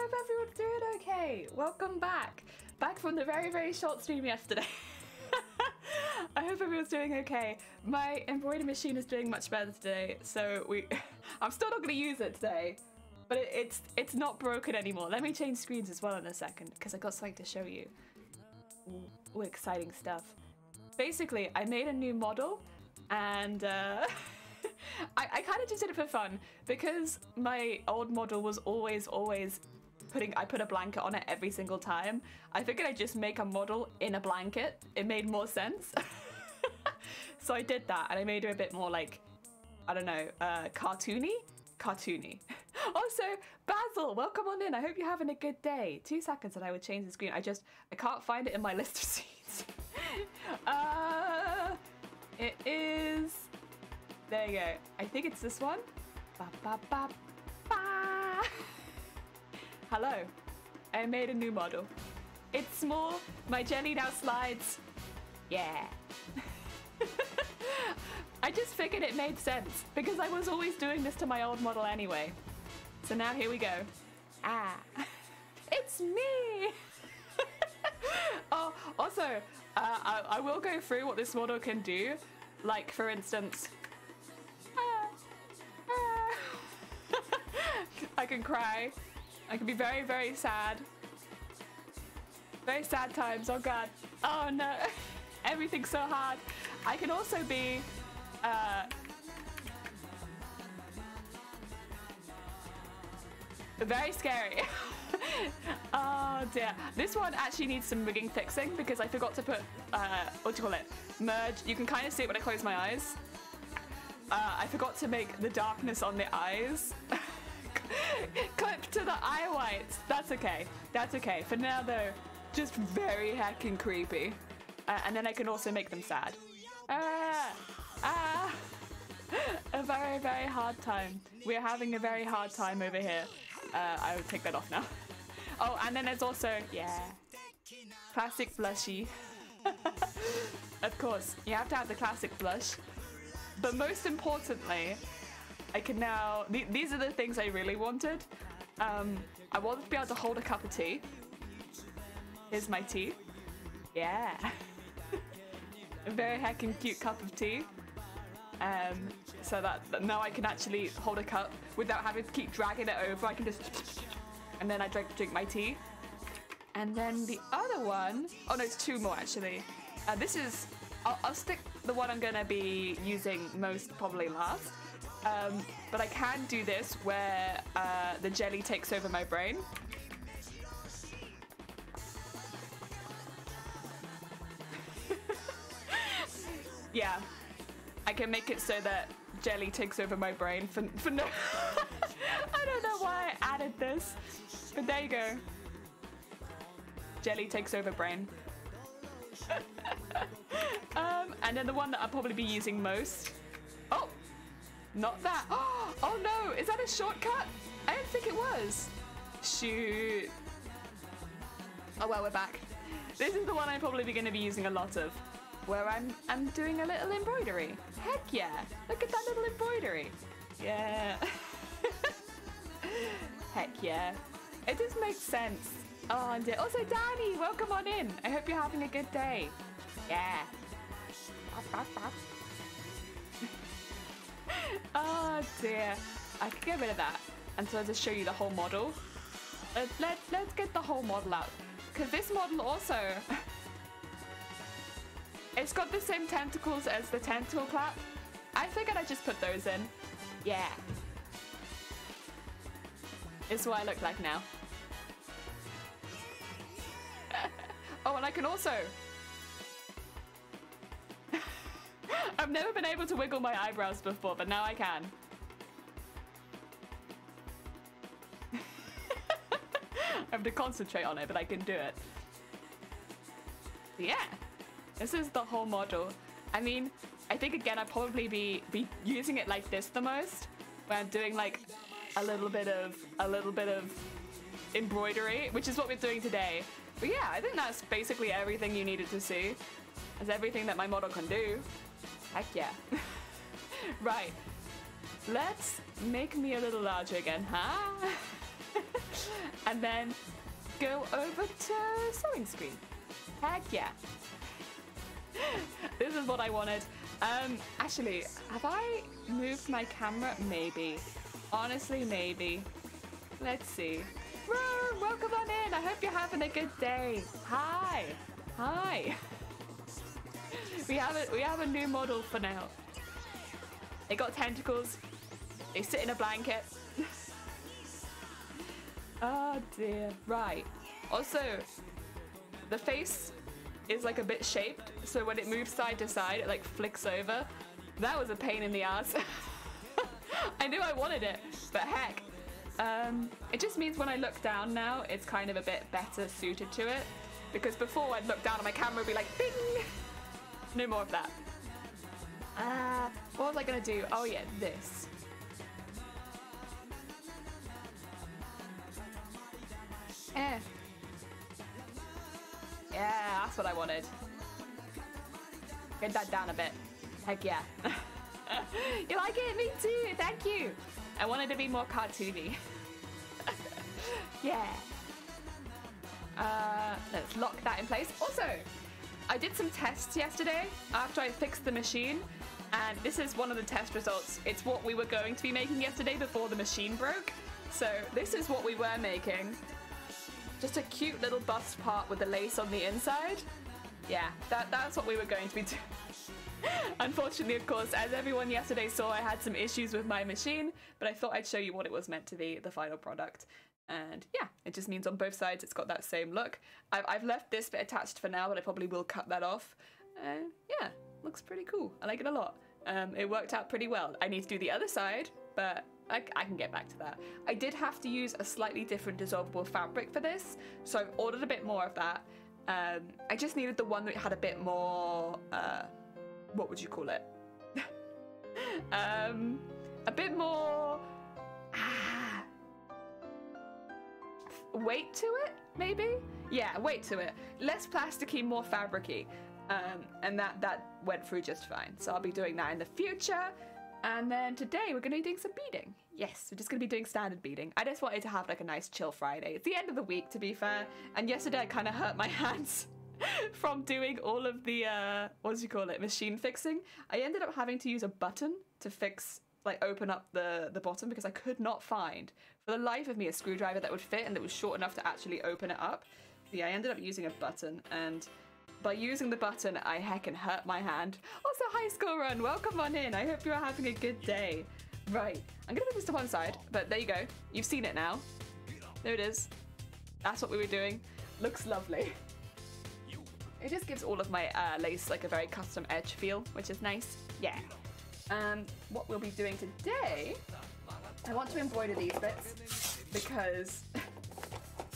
hope everyone's doing okay. Welcome back. Back from the very, very short stream yesterday. I hope everyone's doing okay. My embroidery machine is doing much better today, so I'm still not going to use it today, but it's not broken anymore. Let me change screens as well in a second, because I got something to show you. Ooh, exciting stuff. Basically, I made a new model, and I kind of just did it for fun, because my old model was always I put a blanket on it every single time. I figured I'd just make a model in a blanket. It made more sense. So I did that, and I made her a bit more like, I don't know, cartoony? Cartoony. Also, Basil, welcome on in. I hope you're having a good day. 2 seconds and I would change the screen. I can't find it in my list of scenes. It is... There you go. I think it's this one. Ba, ba, ba, ba. Hello. I made a new model. It's small. My jelly now slides. Yeah. I just figured it made sense because I was always doing this to my old model anyway. So now here we go. Ah. It's me. Oh, also, I will go through what this model can do. Like, for instance... I can cry. I can be very, very sad. Very sad times. Oh god. Oh no. Everything's so hard. I can also be very scary. Oh dear. This one actually needs some rigging fixing because I forgot to put what do you call it? Merge. You can kind of see it when I close my eyes. I forgot to make the darkness on the eyes clip to the eye whites. That's okay. That's okay. For now though, just very heckin' creepy. And then I can also make them sad. A very, very hard time. We're having a very hard time over here. I will take that off now. Oh, and then there's also, yeah, classic blushy. Of course, you have to have the classic blush. But most importantly, I can now, these are the things I really wanted. I wanted to be able to hold a cup of tea. Here's my tea. Yeah. A very heckin' cute cup of tea. So that now I can actually hold a cup without having to keep dragging it over. I can just, and then I drink my tea. And then the other one, oh no, it's 2 more actually. This is, I'll stick the one I'm gonna be using most probably last. But I can do this where the jelly takes over my brain. Yeah, I can make it so that jelly takes over my brain for no... I don't know why I added this, but there you go. Jelly takes over brain. And then the one that I'll probably be using most... Oh! Not that. Oh no, is that a shortcut? I didn't think it was. Shoot. Oh well, we're back. This is the one I'm probably going to be using a lot of, where I'm doing a little embroidery. Heck yeah, look at that little embroidery. Yeah. Heck yeah. It just makes sense. Oh, and also Danny, welcome on in. I hope you're having a good day. Yeah. Oh dear. I could get rid of that. And so I'll just show you the whole model. Let's get the whole model out. Because this model also... It's got the same tentacles as the tentacle clap. I figured I'd just put those in. Yeah. This is what I look like now. Oh, and I can also... I've never been able to wiggle my eyebrows before, but now I can. I have to concentrate on it, but I can do it. Yeah, this is the whole model. I mean, I think again I'd probably be using it like this the most, where I'm doing like a little bit of embroidery, which is what we're doing today. But yeah, I think that's basically everything you needed to see. That's everything that my model can do. Heck yeah. Right. Let's make me a little larger again, huh? And then go over to sewing screen. Heck yeah. This is what I wanted. Actually, have I moved my camera? Maybe. Honestly, maybe. Let's see. Whoa, welcome on in. I hope you're having a good day. Hi. Hi. We have a new model for now. They got tentacles. They sit in a blanket. Oh dear. Right. Also, the face is like a bit shaped, so when it moves side to side, it like flicks over. That was a pain in the ass. I knew I wanted it, but heck. It just means when I look down now, it's kind of a bit better suited to it. Because before I'd look down and my camera would be like, bing! No more of that. What was I gonna do? Oh yeah, this. Yeah, that's what I wanted. Get that down a bit. Heck yeah. You like it? Me too, thank you. I wanted to be more cartoony. Yeah. Let's lock that in place. Also, I did some tests yesterday after I fixed the machine, and this is one of the test results. It's what we were going to be making yesterday before the machine broke. So this is what we were making. Just a cute little bust part with the lace on the inside. Yeah, that's what we were going to be doing. Unfortunately, of course, as everyone yesterday saw, I had some issues with my machine, but I thought I'd show you what it was meant to be, the final product. And yeah, it just means on both sides it's got that same look. I've left this bit attached for now, but I probably will cut that off. Yeah, looks pretty cool. I like it a lot. It worked out pretty well. I need to do the other side, but I can get back to that. I did have to use a slightly different dissolvable fabric for this, so I've ordered a bit more of that. I just needed the one that had a bit more, what would you call it? A bit more weight to it, maybe? Yeah, weight to it. Less plasticky, more fabricy. And that went through just fine. So I'll be doing that in the future. And then today we're going to be doing some beading. Yes, we're just going to be doing standard beading. I just wanted to have like a nice chill Friday. It's the end of the week, to be fair. And yesterday I kind of hurt my hands from doing all of the, what do you call it, machine fixing. I ended up having to use a button to fix, like open up the bottom, because I could not find, for the life of me, a screwdriver that would fit and that was short enough to actually open it up. But yeah, I ended up using a button, and by using the button, I heckin' hurt my hand. Also, hi School Run, welcome on in. I hope you're having a good day. Right, I'm gonna put this to one side, but there you go. You've seen it now. There it is. That's what we were doing. Looks lovely. It just gives all of my lace like a very custom edge feel, which is nice. Yeah. What we'll be doing today, I want to embroider these bits because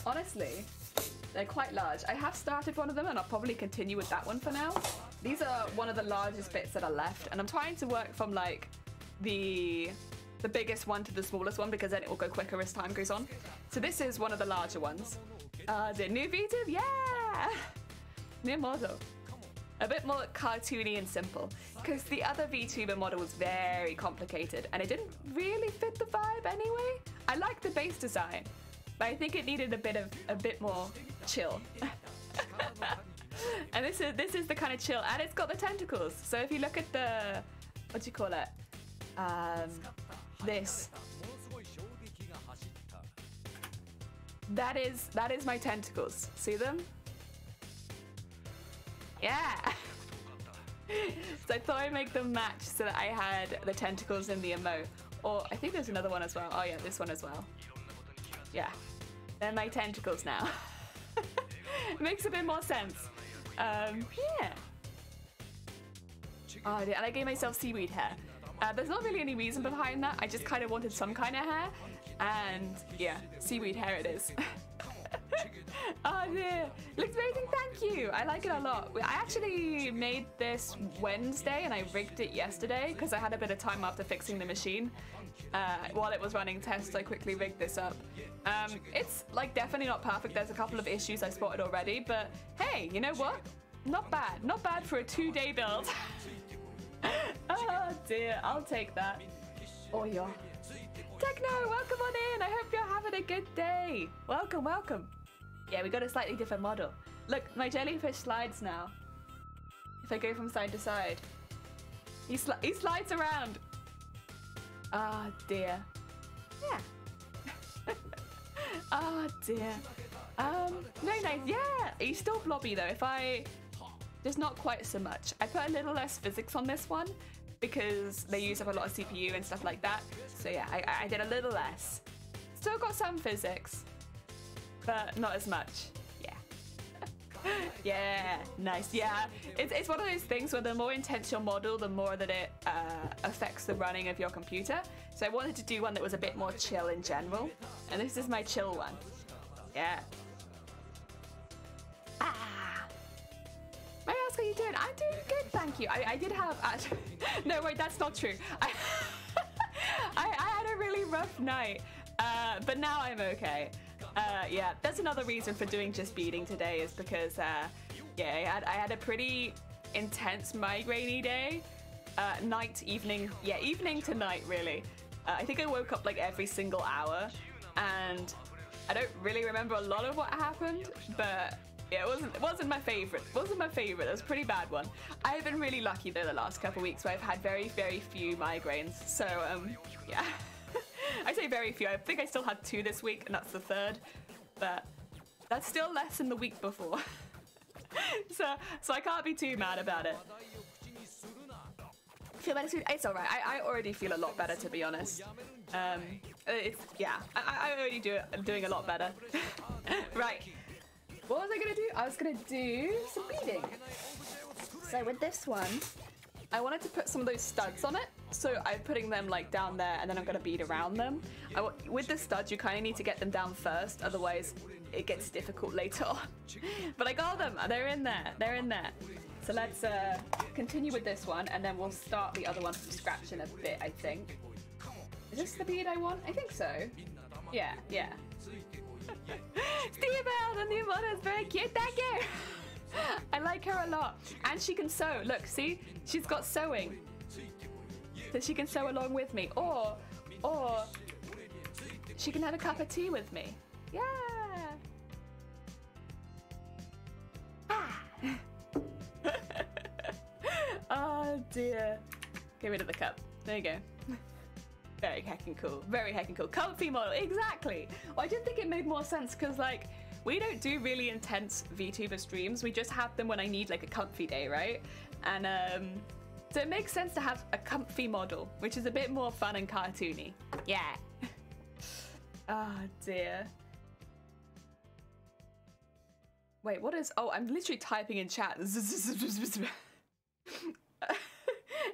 honestly, they're quite large. I have started one of them and I'll probably continue with that one for now. These are one of the largest bits that are left, and I'm trying to work from like the biggest one to the smallest one, because then it will go quicker as time goes on. So this is one of the larger ones. The new vtube, yeah! New model. A bit more cartoony and simple, because the other VTuber model was very complicated and it didn't really fit the vibe anyway. I like the base design, but I think it needed a bit more chill. And this is the kind of chill, and it's got the tentacles. So if you look at the, what do you call it? This. That is my tentacles. See them? Yeah. So I thought I'd make them match so that I had the tentacles in the emote. Or I think there's another one as well. Oh yeah, this one as well. Yeah. They're my tentacles now. It makes a bit more sense. Yeah. Oh, and I gave myself seaweed hair. There's not really any reason behind that. I just kind of wanted some kind of hair. And yeah, seaweed hair it is. Oh dear, looks amazing, thank you. I like it a lot. I actually made this Wednesday and I rigged it yesterday because I had a bit of time after fixing the machine. While it was running tests, I quickly rigged this up. It's like definitely not perfect. There's a couple of issues I spotted already, but hey, you know what? Not bad. Not bad for a 2-day build. Oh dear, I'll take that. Oh yeah. Techno, welcome on in. I hope you're having a good day. Welcome, welcome. Yeah, we got a slightly different model. Look, my jellyfish slides now. If I go from side to side, he slides around. Ah, dear. Yeah. Ah, dear. Very nice. Yeah, he's still blobby though. Just not quite so much. I put a little less physics on this one because they use up a lot of CPU and stuff like that. So yeah, I did a little less. Still got some physics, but not as much. Yeah. Yeah, nice. Yeah, it's one of those things where the more intense your model, the more that it affects the running of your computer. So I wanted to do one that was a bit more chill in general, and this is my chill one. Yeah. Ah. May I ask how you doing? I'm doing good, thank you. I did have no wait, that's not true. I had a really rough night, but now I'm okay. Yeah, that's another reason for doing just beading today is because yeah, I had a pretty intense migraine-y day. Evening to night really. I think I woke up like every single hour, and I don't really remember a lot of what happened, but yeah, it wasn't my favorite. It wasn't my favorite. It was a pretty bad one. I've been really lucky though the last couple of weeks where I've had very, very few migraines. So yeah, I say very few. I think I still had 2 this week, and that's the 3rd. But that's still less than the week before. so I can't be too mad about it. Feel better soon? It's alright. I already feel a lot better, to be honest. Yeah, I already doing a lot better. Right. What was I gonna do? I was gonna do some beading. So with this one, I wanted to put some of those studs on it. So I'm putting them like down there, and then I'm gonna bead around them. With the studs, you kind of need to get them down first, otherwise it gets difficult later on. But I got them. They're in there. They're in there. So let's continue with this one, and then we'll start the other one from scratch in a bit, I think. Is this the bead I want? I think so. Yeah, yeah. Steve, the new model is very cute. Thank you. I like her a lot. And she can sew. Look, see? She's got sewing. So she can sew along with me. Or she can have a cup of tea with me. Yeah. Ah. Oh dear. Get rid of the cup. There you go. Very heckin' cool. Very heckin' cool. Comfy model. Exactly. Well, I did think it made more sense because, like, we don't do really intense VTuber streams. We just have them when I need, like, a comfy day, right? And, so it makes sense to have a comfy model, which is a bit more fun and cartoony. Yeah. Oh, dear. Wait, what is... Oh, I'm literally typing in chat.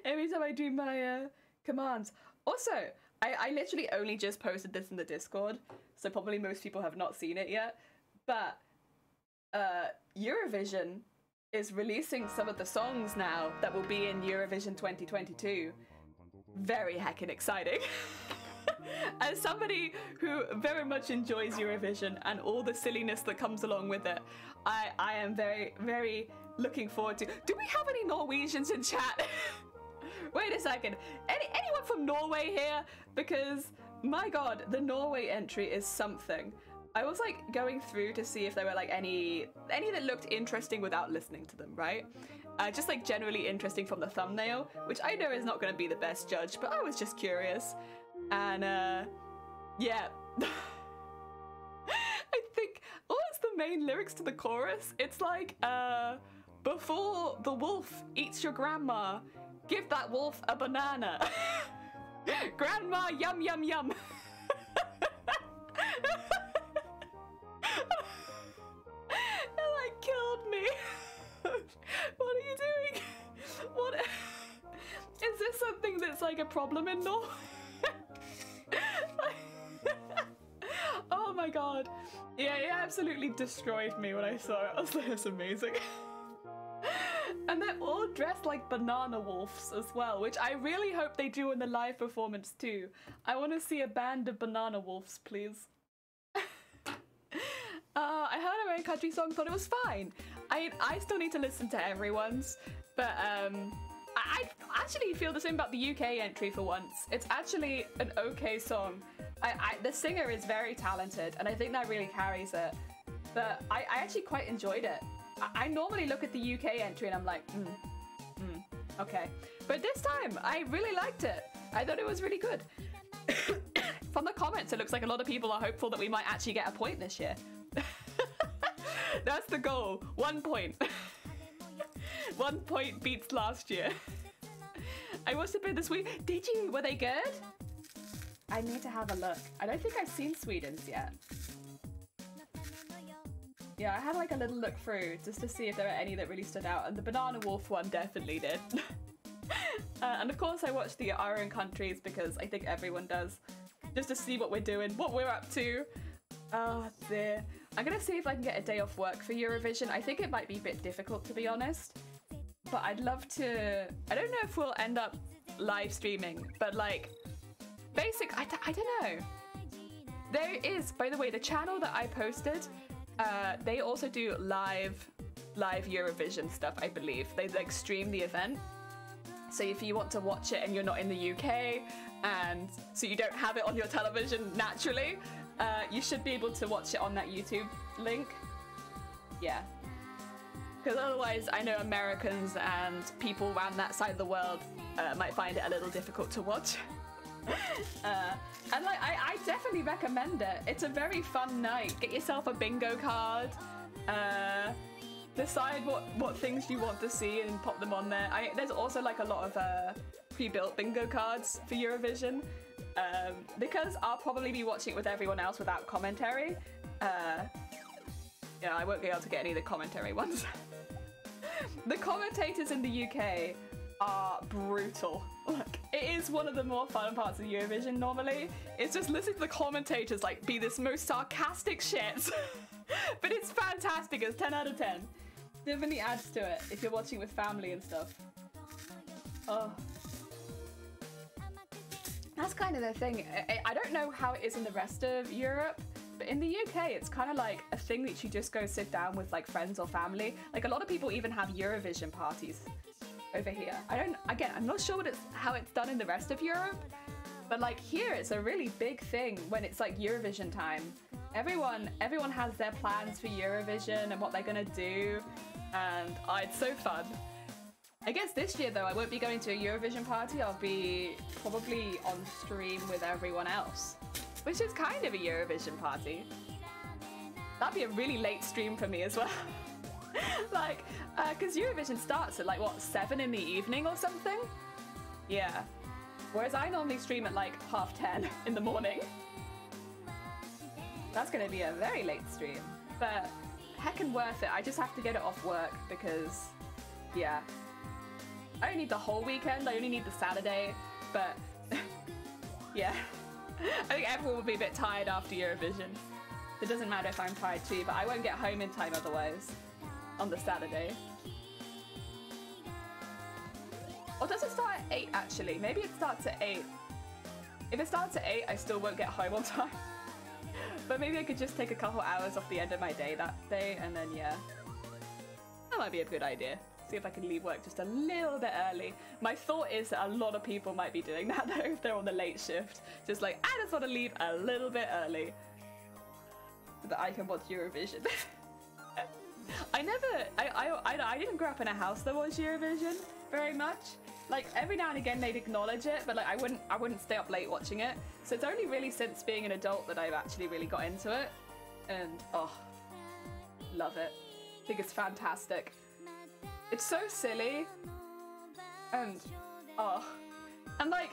Every time I do my commands. Also, I literally only just posted this in the Discord, so probably most people have not seen it yet. But Eurovision is releasing some of the songs now that will be in Eurovision 2022. Very heckin' exciting. As somebody who very much enjoys Eurovision and all the silliness that comes along with it, I am very, very looking forward to... Do we have any Norwegians in chat? Wait a second. Anyone from Norway here? Because, my god, the Norway entry is something. I was like going through to see if there were like any that looked interesting without listening to them, right? Just like generally interesting from the thumbnail, which I know is not going to be the best judge, but I was just curious. And yeah. I think, what's the main lyrics to the chorus? It's like, before the wolf eats your grandma, give that wolf a banana. Grandma, yum, yum, yum. It like killed me. What are you doing? What? Is this something that's like a problem in Norway? Oh my god. Yeah, it absolutely destroyed me when I saw it. I was like, that's amazing. And they're all dressed like banana wolves as well, which I really hope they do in the live performance too. I want to see a band of banana wolves, please. I heard our own country song, thought it was fine. I still need to listen to everyone's, but I actually feel the same about the UK entry for once. It's actually an okay song. The singer is very talented, and I think that really carries it. But I actually quite enjoyed it. I normally look at the UK entry and I'm like, okay. But this time, I really liked it. I thought it was really good. From the comments, it looks like a lot of people are hopeful that we might actually get a point this year. That's the goal. 1 point. 1 point beats last year. I watched a bit this week. Did you? Were they good? I need to have a look. I don't think I've seen Sweden's yet. Yeah, I had like a little look through just to see if there were any that really stood out, and the Banana Wolf one definitely did. And of course I watched the our own countries because I think everyone does, just to see what we're doing, what we're up to. Oh dear. I'm gonna see if I can get a day off work for Eurovision. I think it might be a bit difficult, to be honest, but I'd love to. I don't know if we'll end up live streaming, but like I don't know. There is, by the way, the channel that I posted, they also do live Eurovision stuff, I believe. They like stream the event. So if you want to watch it and you're not in the UK, and so you don't have it on your television naturally, you should be able to watch it on that YouTube link. Yeah. Because otherwise, I know Americans and people around that side of the world might find it a little difficult to watch. And like, I definitely recommend it. It's a very fun night. Get yourself a bingo card. Decide what things you want to see and pop them on there. There's also like a lot of pre-built bingo cards for Eurovision. Because I'll probably be watching it with everyone else without commentary. Yeah, I won't be able to get any of the commentary ones. The commentators in the UK are brutal. Like, it is one of the more fun parts of Eurovision normally. It's just listening to the commentators like be this most sarcastic shit. But it's fantastic. It's 10 out of 10. Definitely adds to it if you're watching with family and stuff. Oh. That's kind of the thing. I don't know how it is in the rest of Europe, but in the UK, it's kind of like a thing that you just go sit down with like friends or family. Like a lot of people even have Eurovision parties over here. I'm not sure how it's done in the rest of Europe, but like here, it's a really big thing when it's like Eurovision time. Everyone has their plans for Eurovision and what they're gonna do, and it's so fun. I guess this year though, I won't be going to a Eurovision party. I'll be probably on stream with everyone else, which is kind of a Eurovision party. That'd be a really late stream for me as well. Like, because Eurovision starts at like, what, 7 in the evening or something? Yeah. Whereas I normally stream at like 10:30 in the morning. That's going to be a very late stream, but heckin' worth it. I just have to get it off work because, yeah. I don't need the whole weekend, I only need the Saturday, but yeah. I think everyone will be a bit tired after Eurovision. It doesn't matter if I'm tired too, but I won't get home in time otherwise on the Saturday. Or does it start at 8 actually? Maybe it starts at 8. If it starts at 8, I still won't get home on time. But maybe I could just take a couple hours off the end of my day that day, and then yeah. That might be a good idea. See if I can leave work just a little bit early. My thought is that a lot of people might be doing that though if they're on the late shift. Just like, I just want to leave a little bit early so that I can watch Eurovision. I didn't grow up in a house that watched Eurovision very much. Like every now and again they'd acknowledge it, but like I wouldn't stay up late watching it. So it's only really since being an adult that I've actually really got into it. And oh, love it. I think it's fantastic. It's so silly, and oh, and like,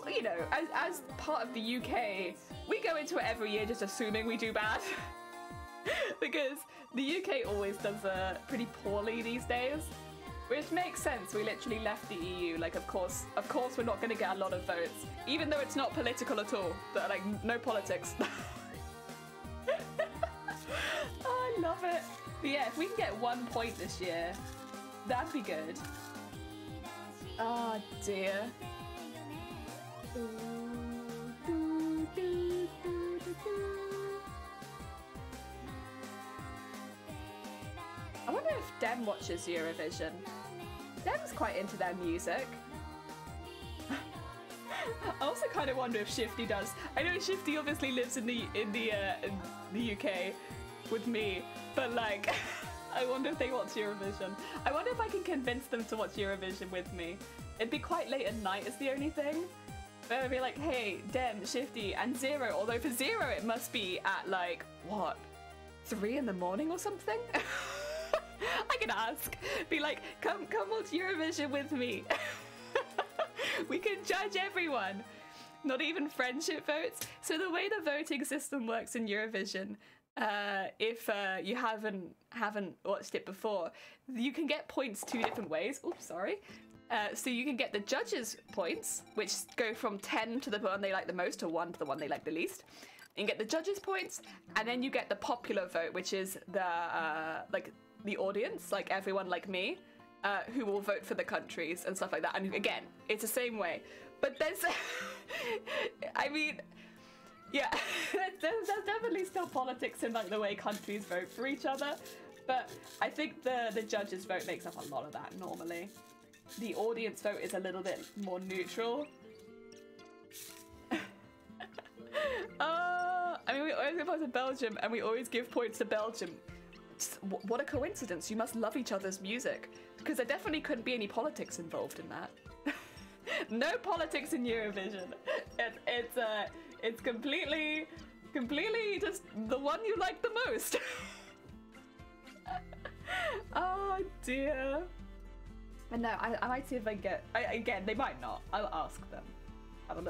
you know, as part of the UK, we go into it every year just assuming we do bad. Because the UK always does pretty poorly these days, which makes sense. We literally left the EU. Like, of course we're not going to get a lot of votes, even though it's not political at all. But like, no politics. Oh, I love it. But yeah, if we can get 1 point this year, that'd be good. Oh dear. I wonder if Dem watches Eurovision. Dem's quite into their music. I also kind of wonder if Shifty does. I know Shifty obviously lives in the UK with me, but like, I wonder if they watch Eurovision. I wonder if I can convince them to watch Eurovision with me. It'd be quite late at night is the only thing. But I'd be like, hey, Dem, Shifty, and Zero. Although for Zero it must be at like, what, 3 in the morning or something? I can ask. Be like, come watch Eurovision with me. We can judge everyone. Not even friendship votes. So the way the voting system works in Eurovision, if you haven't watched it before, you can get points 2 different ways. Oops, sorry. So you can get the judges' points, which go from 10 to the one they like the most, to 1 to the one they like the least. You can get the judges' points, and then you get the popular vote, which is the like the audience, like everyone like me, who will vote for the countries and stuff like that. And again, it's the same way. But there's, I mean, yeah, there's definitely still politics in like the way countries vote for each other. But I think the judges' vote makes up a lot of that normally. The audience vote is a little bit more neutral. I mean, we always give points to Belgium, and we always give points to Belgium. What a coincidence! You must love each other's music, because there definitely couldn't be any politics involved in that. No politics in Eurovision. It's completely just the one you like the most. Oh dear. And no, I might see if I get. Again, they might not. I'll ask them. Have a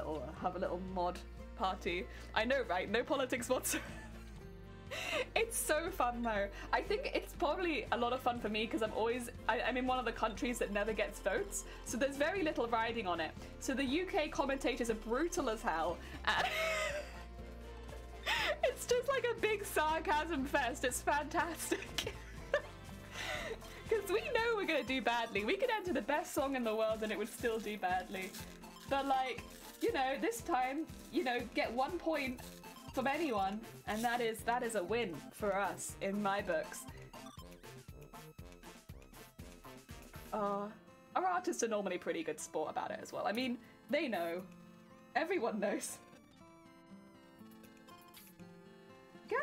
little mod party. I know, right? No politics whatsoever. It's so fun though. I think it's probably a lot of fun for me because I'm in one of the countries that never gets votes, so there's very little riding on it. So the UK commentators are brutal as hell. And it's just like a big sarcasm fest. It's fantastic. Because we know we're gonna do badly. We could enter the best song in the world and it would still do badly. But like, you know, this time, you know, get 1 point from anyone, and that is a win for us in my books. Our artists are normally pretty good sport about it as well. I mean, they know. Everyone knows. Okay.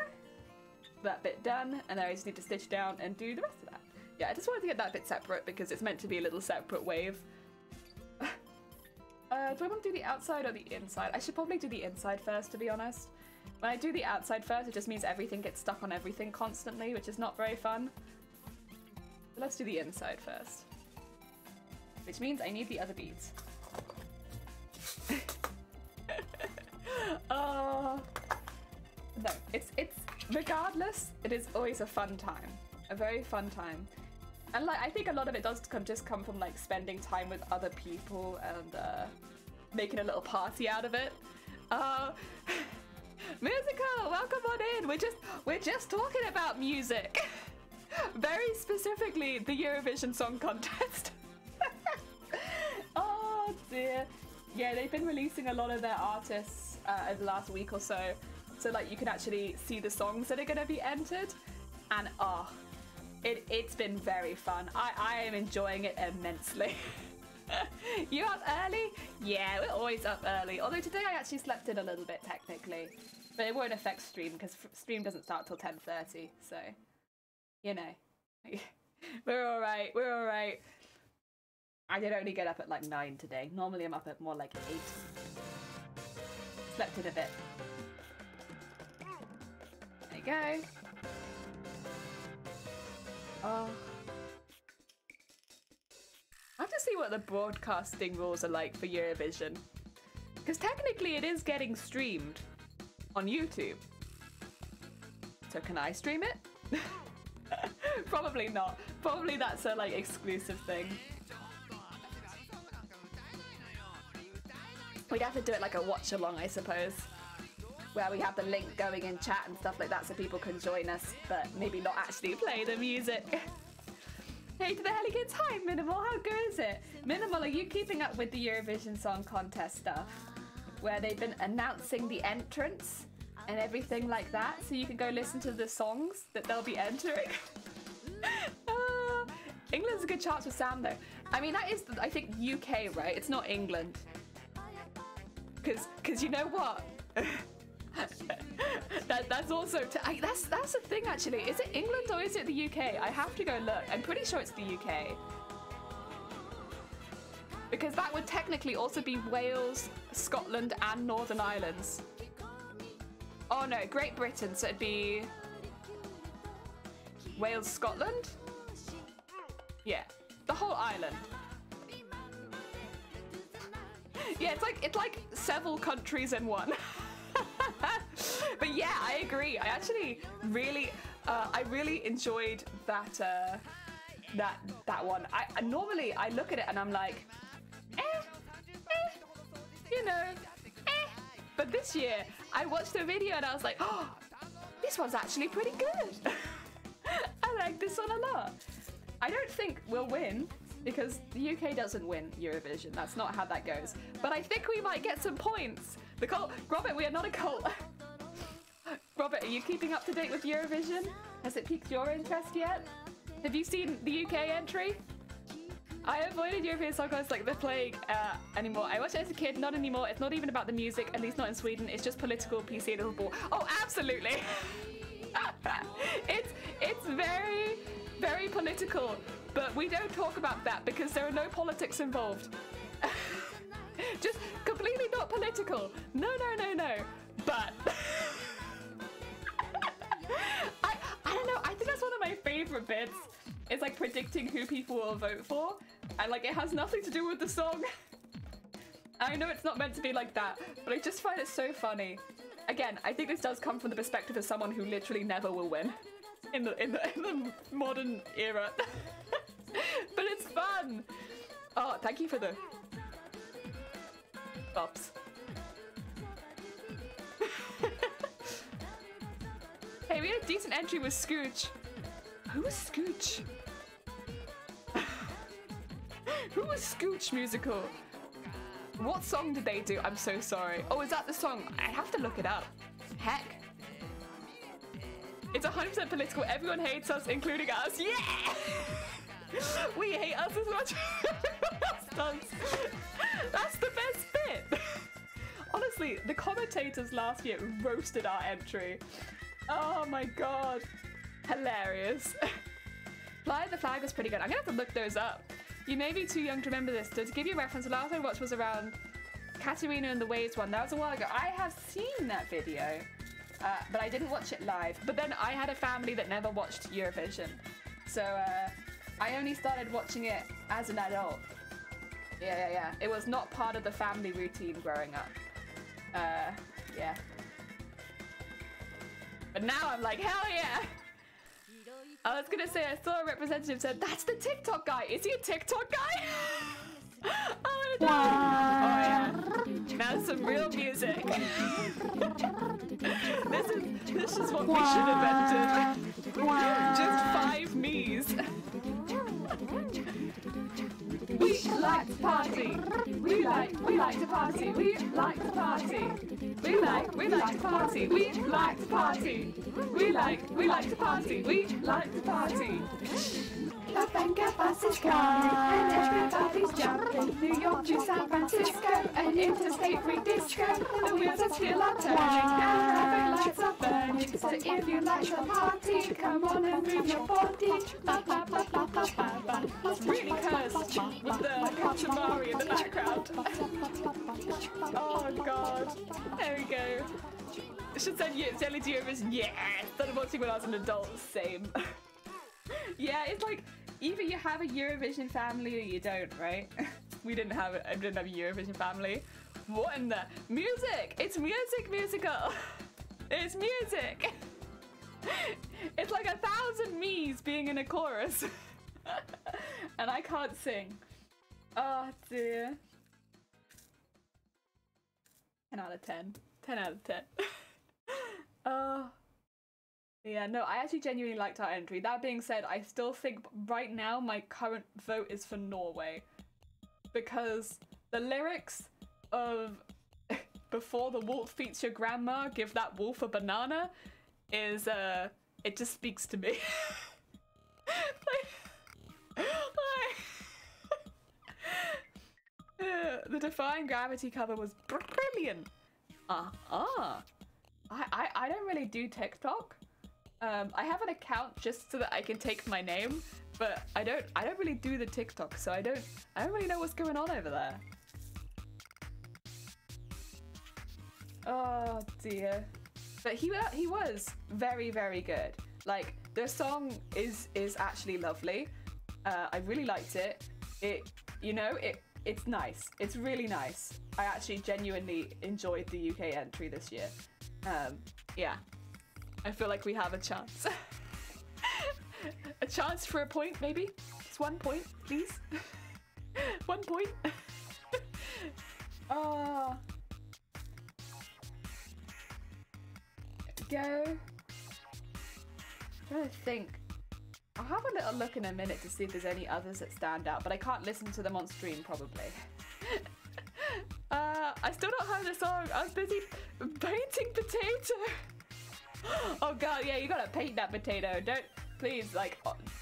That bit done, and I just need to stitch down and do the rest of that. Yeah, I just wanted to get that bit separate because it's meant to be a little separate wave. Do I want to do the outside or the inside? I should probably do the inside first, to be honest. When I do the outside first, it just means everything gets stuck on everything constantly, which is not very fun. But let's do the inside first. Which means I need the other beads. No, it's regardless, it is always a fun time. A very fun time. And like, I think a lot of it does just come from like spending time with other people and making a little party out of it. Musical, welcome on in. We're just talking about music. Very specifically, the Eurovision Song Contest. Oh dear. Yeah, they've been releasing a lot of their artists over the last week or so. So like you can actually see the songs that are going to be entered. And it's been very fun. I am enjoying it immensely. You up early? Yeah, we're always up early. Although today I actually slept in a little bit technically. But it won't affect stream because stream doesn't start till 10:30. So, you know, we're all right. We're all right. I did only get up at like 9 today. Normally I'm up at more like 8. Slept in a bit. There you go. Oh. I have to see what the broadcasting rules are like for Eurovision. Because technically it is getting streamed on YouTube. So can I stream it? Probably not. Probably that's a like exclusive thing. We'd have to do it like a watch along, I suppose. Where we have the link going in chat and stuff like that so people can join us, but maybe not actually play the music. Hey to the Helligans, hi Minimal, how good is it? Minimal, are you keeping up with the Eurovision Song Contest stuff? Where they've been announcing the entrants and everything like that, so you can go listen to the songs that they'll be entering? England's a good chance for Sam though. I mean, that is, I think, UK, right? It's not England. Cause you know what? that's also that's the thing actually. Is it England or is it the UK? I have to go look. I'm pretty sure it's the UK. Because that would technically also be Wales, Scotland, and Northern Islands. Oh no, Great Britain, so it'd be Wales, Scotland? Yeah, the whole island. Yeah, it's like several countries in one. But yeah, I agree. I actually really, I really enjoyed that one. Normally I look at it and I'm like, you know, But this year I watched the video and I was like, oh, this one's actually pretty good. I like this one a lot. I don't think we'll win because the UK doesn't win Eurovision. That's not how that goes. But I think we might get some points. The cult, Robert, we are not a cult. Robert, are you keeping up to date with Eurovision? Has it piqued your interest yet? Have you seen the UK entry? I avoided European Song Contest like the plague anymore. I watched it as a kid, not anymore. It's not even about the music, at least not in Sweden. It's just political, PC, little ball. Oh, absolutely. It's very, very political, but we don't talk about that because there are no politics involved. Just completely not political. No. But I don't know. I think that's one of my favorite bits. It's like predicting who people will vote for, and like it has nothing to do with the song. I know it's not meant to be like that, but I just find it so funny. Again, I think this does come from the perspective of someone who literally never will win in the modern era. But it's fun. Oh, thank you for the bops. Hey, we had a decent entry with Scooch. Who was Scooch? Who was Scooch musical? What song did they do? I'm so sorry. Oh, is that the song? I have to look it up. Heck. It's 100% political. Everyone hates us, including us. Yeah! We hate us as much as everyone else does. That's the best bit. Honestly, the commentators last year roasted our entry. Oh my god. Hilarious. Fly the Flag was pretty good. I'm gonna have to look those up. You may be too young to remember this. To give you a reference, the last I watched was around Katerina and the Waves one. That was a while ago. I have seen that video, but I didn't watch it live. But then I had a family that never watched Eurovision. So I only started watching it as an adult. Yeah. It was not part of the family routine growing up. Yeah. But now I'm like, hell yeah! I was gonna say, I saw a representative said, that's the TikTok guy! Is he a TikTok guy? Oh, no. Oh yeah. Now some real music. This is what we should have invented. Just 5 me's. We like to party. We like to party. We like to party. We like to party. We like to party. We like to party. We like to party. La Venga bus is coming and everybody's jumping. New York to San Francisco, an interstate free disco. The wheels are still are turning and traffic lights are burning. So if you like to party, come on and move your body. Ba ba ba ba ba ba ba. It's really cursed with the Kachamari in the background. Oh god. There we go. I should send you Jelly to Eurovision. Yeah. Started watching when I was an adult. Same. Yeah, it's like either you have a Eurovision family or you don't, right? I didn't have a Eurovision family. What in the music? It's musical. It's music. It's like 1,000 me's being in a chorus. And I can't sing. Oh dear. 10 out of 10. 10 out of 10. Oh. Yeah, no, I actually genuinely liked our entry. That being said, I still think right now my current vote is for Norway. Because the lyrics of before the wolf eats your grandma, give that wolf a banana it just speaks to me. Like, The Defying Gravity cover was brilliant. I don't really do TikTok. I have an account just so that I can take my name, but I don't really do the TikTok, so I don't really know what's going on over there. Oh dear. But he was very, very good. Like, the song is actually lovely. I really liked it. It's nice. It's really nice. I actually genuinely enjoyed the UK entry this year. Yeah. I feel like we have a chance. A chance for a point, maybe? Just 1 point, please. 1 point. Oh. Go. I'm trying to think. I'll have a little look in a minute to see if there's any others that stand out, but I can't listen to them on stream probably. I still don't have the song. I was busy painting potato. Oh god, yeah, you gotta paint that potato. Please, like,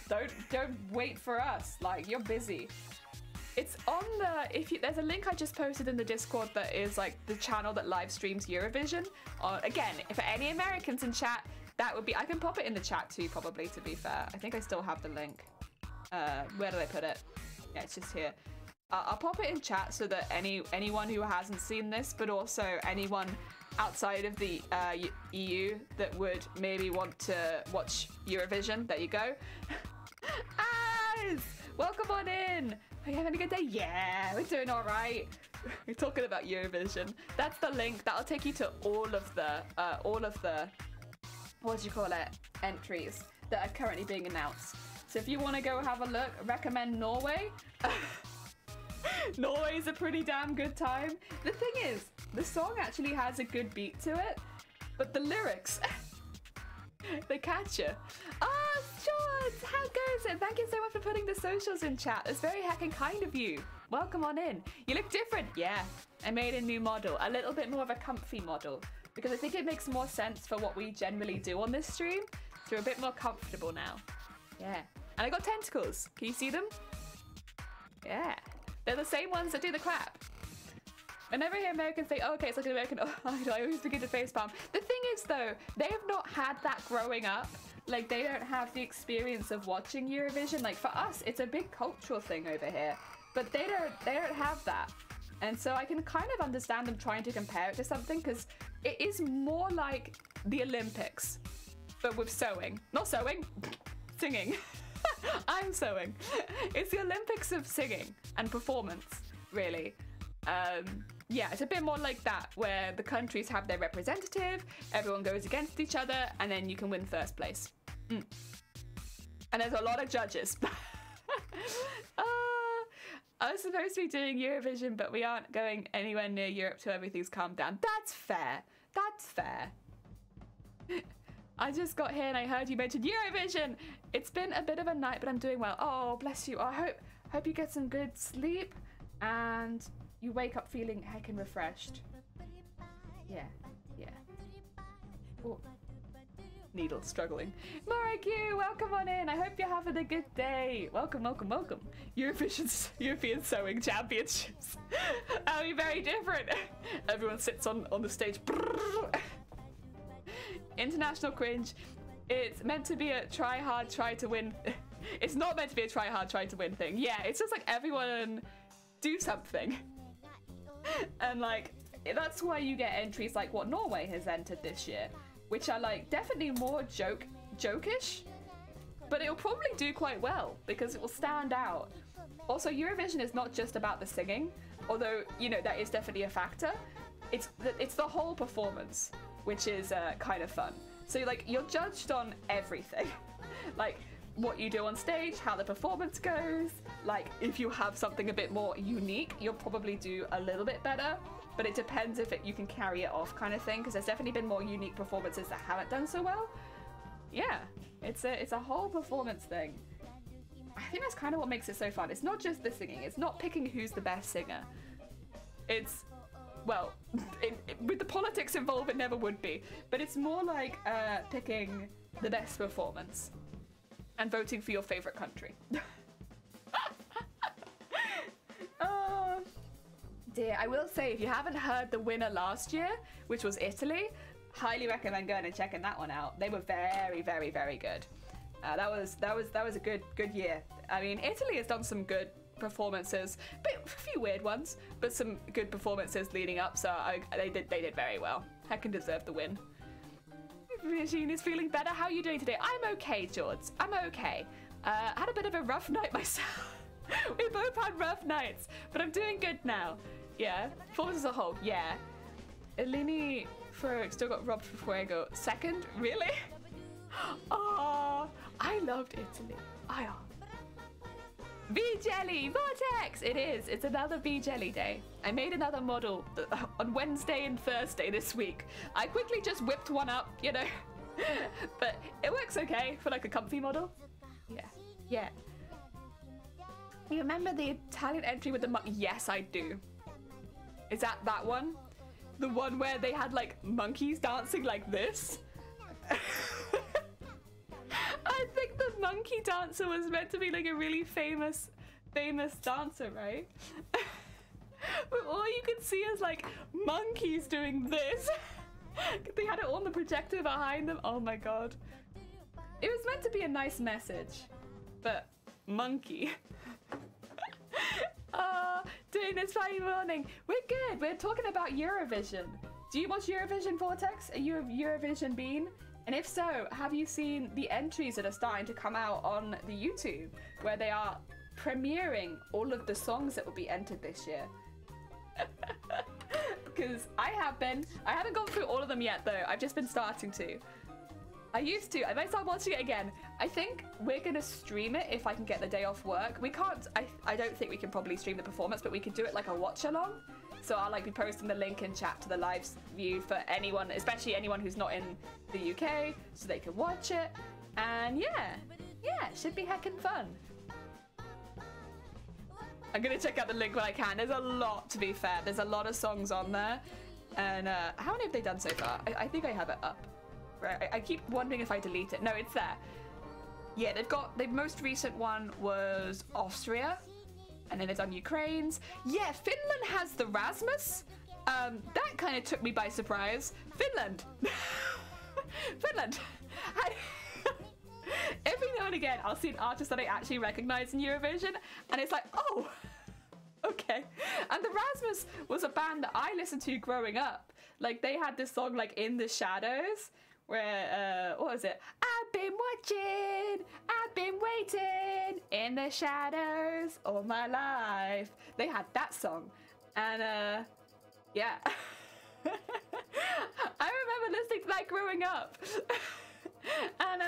don't wait for us. Like, you're busy. It's on there's a link I just posted in the Discord that is like the channel that live streams Eurovision. Again, if any Americans in chat, that would be, I can pop it in the chat too, probably, to be fair. I think I still have the link. Where did I put it? Yeah, it's just here. I'll pop it in chat so that anyone who hasn't seen this, but also anyone outside of the EU that would maybe want to watch Eurovision. There you go. Az! Welcome on in! Are you having a good day? Yeah, we're doing all right. We're talking about Eurovision. That's the link. That'll take you to all of the what do you call it, entries that are currently being announced. So if you want to go have a look, recommend Norway. Norway's a pretty damn good time. The thing is, the song actually has a good beat to it, but the lyrics, they catch you. Oh, George, how goes it? Thank you so much for putting the socials in chat. It's very heckin' kind of you. Welcome on in. You look different. Yeah, I made a new model, a little bit more of a comfy model, because I think it makes more sense for what we generally do on this stream. So we're a bit more comfortable now. Yeah, and I got tentacles. Can you see them? Yeah. They're the same ones that do the clap. Whenever I hear Americans say, oh, okay, it's like an American Idol, I always begin to facepalm. The thing is, though, they have not had that growing up. Like, they don't have the experience of watching Eurovision. Like, for us, it's a big cultural thing over here. But they don't have that. And so I can kind of understand them trying to compare it to something, because it is more like the Olympics, but with sewing. Not sewing, singing. I'm sewing. It's the Olympics of singing and performance, really. Yeah, it's a bit more like that, where the countries have their representative, everyone goes against each other, and then you can win first place. And there's a lot of judges. I was supposed to be doing Eurovision, but we aren't going anywhere near Europe till everything's calmed down. That's fair. That's fair. I just got here and I heard you mention Eurovision. It's been a bit of a night, but I'm doing well. Oh, bless you. I hope you get some good sleep and you wake up feeling heckin' refreshed. Yeah, yeah. Ooh. Needle struggling. Marek, welcome on in. I hope you're having a good day. Welcome, welcome, welcome. European Sewing Championships. That'll be very different. Everyone sits on the stage. International cringe. It's meant to be a try hard, try to win. It's not meant to be a try hard, try to win thing. Yeah, it's just like everyone do something. And like, that's why you get entries like what Norway has entered this year, which are like definitely more jokish, but it'll probably do quite well because it will stand out. Also, Eurovision is not just about the singing, although, you know, that is definitely a factor. It's the whole performance, which is kind of fun. So like, you're judged on everything. Like what you do on stage, how the performance goes. Like if you have something a bit more unique, you'll probably do a little bit better, but it depends if you can carry it off kind of thing, because there's definitely been more unique performances that haven't done so well. Yeah, it's a whole performance thing. I think that's kind of what makes it so fun. It's not just the singing, it's not picking who's the best singer. It's, well, with the politics involved, it never would be, but it's more like picking the best performance and voting for your favorite country. dear. I will say, if you haven't heard the winner last year, which was Italy, highly recommend going and checking that one out. They were very, very, very good. That was a good year. I mean, Italy has done some good performances, but a few weird ones, but some good performances leading up. So they did very well. Heckin deserved the win. Machine is feeling better. How are you doing today? I'm okay, George. I'm okay. Had a bit of a rough night myself. We both had rough nights, but I'm doing good now. Yeah, performance as a whole. Yeah. Eleni for still got robbed for Fuego. Second, really? Oh, I loved Italy. V-Jelly! Vortex! It is. It's another V-Jelly day. I made another model on Wednesday and Thursday this week. I quickly just whipped one up, you know. But it works okay for like a comfy model. Yeah. Yeah. You remember the Italian entry with the monkey? Yes, I do. Is that one? The one where they had like monkeys dancing like this? I think the monkey dancer was meant to be like a really famous dancer, right? But all you could see is like monkeys doing this. They had it on the projector behind them. Oh my god. It was meant to be a nice message, but monkey. Doing this Friday morning. We're good. We're talking about Eurovision. Do you watch Eurovision, Vortex? Are you a Eurovision bean? And if so, have you seen the entries that are starting to come out on the YouTube where they are premiering all of the songs that will be entered this year? Because I haven't gone through all of them yet though. I've just been starting to. I used to. I might start watching it again. I think we're gonna stream it if I can get the day off work. We can't. I don't think we can probably stream the performance, but we could do it like a watch along. So I'll like be posting the link in chat to the live view for anyone, especially anyone who's not in the UK, so they can watch it. And yeah, it should be heckin' fun. I'm gonna check out the link when I can. There's a lot, to be fair. There's a lot of songs on there. And how many have they done so far? I think I have it up. Right, I keep wondering if I delete it. No, it's there. Yeah, the most recent one was Austria. And then they've done Ukraine's. Yeah, Finland has the Rasmus. That kind of took me by surprise. Finland. Finland. Every now and again, I'll see an artist that I actually recognize in Eurovision. And it's like, oh, okay. And the Rasmus was a band that I listened to growing up. Like, they had this song, like, In the Shadows. Where, what was it? I've been watching, I've been waiting in the shadows all my life. They had that song. And, yeah. I remember listening to that growing up. And,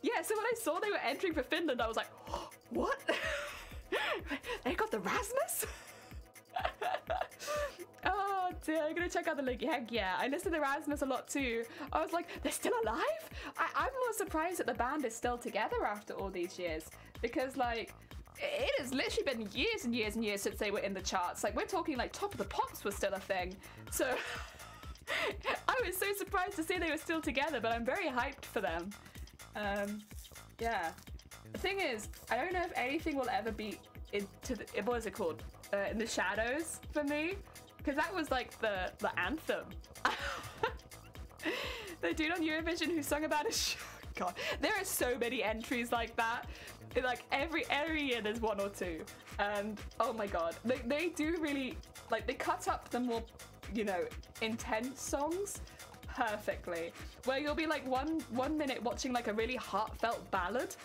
yeah, so when I saw they were entering for Finland, I was like, oh, what? They got the Rasmus? Oh dear, I'm gonna check out the link. Heck yeah, I listen to Rasmus a lot too. I was like, they're still alive? I'm more surprised that the band is still together after all these years. Because like, it has literally been years and years and years since they were in the charts. Like, we're talking like Top of the Pops was still a thing. So, I was so surprised to see they were still together, but I'm very hyped for them. Yeah. The thing is, I don't know if anything will ever be into the, what is it called? In the shadows for me, because that was like the anthem. The dude on Eurovision who sung about a God, there are so many entries like that. Like every year there's one or two, and oh my god, they do really like, they cut up the more, you know, intense songs perfectly, where you'll be like one minute watching like a really heartfelt ballad,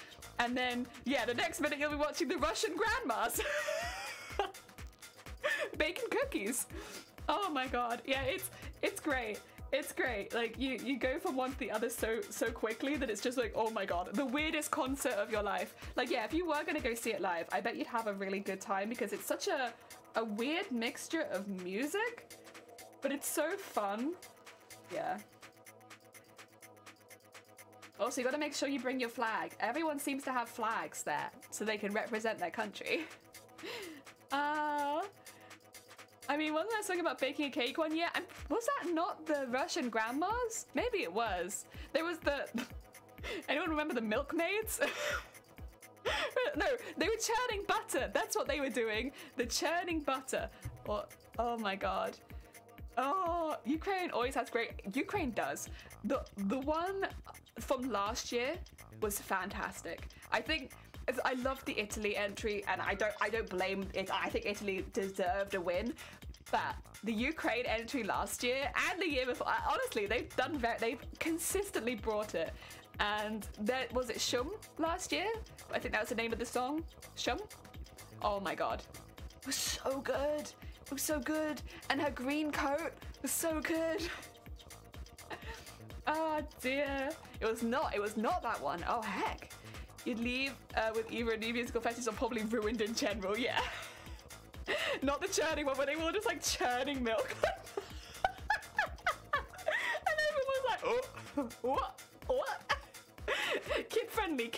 and then yeah, the next minute you'll be watching the Russian grandmas baking cookies. Oh my god, yeah, it's great. It's great. Like you go from one to the other so quickly that it's just like, oh my god, the weirdest concert of your life. Like yeah, if you were gonna go see it live, I bet you'd have a really good time, because it's such a weird mixture of music, but it's so fun. Yeah. Also, you gotta make sure you bring your flag. Everyone seems to have flags there, so they can represent their country. I mean, wasn't that song about baking a cake one year? And was that not the Russian grandmas? Maybe it was. There was the... Anyone remember the milkmaids? No, they were churning butter. That's what they were doing. The churning butter. What? Oh my god. Oh, Ukraine always has great. Ukraine does. The one from last year was fantastic. I think I loved the Italy entry, and I don't blame it. I think Italy deserved a win, but the Ukraine entry last year and the year before, honestly, they've consistently brought it. And there was it Shum last year. I think that was the name of the song. Shum. Oh my god, it was so good. It was so good, and her green coat was so good. Oh dear, it was not that one. Oh heck, you'd leave with either a new musical fetish or probably ruined in general. Yeah, not the churning one where they were just like churning milk. And everyone was like, oh, what? Kid friendly.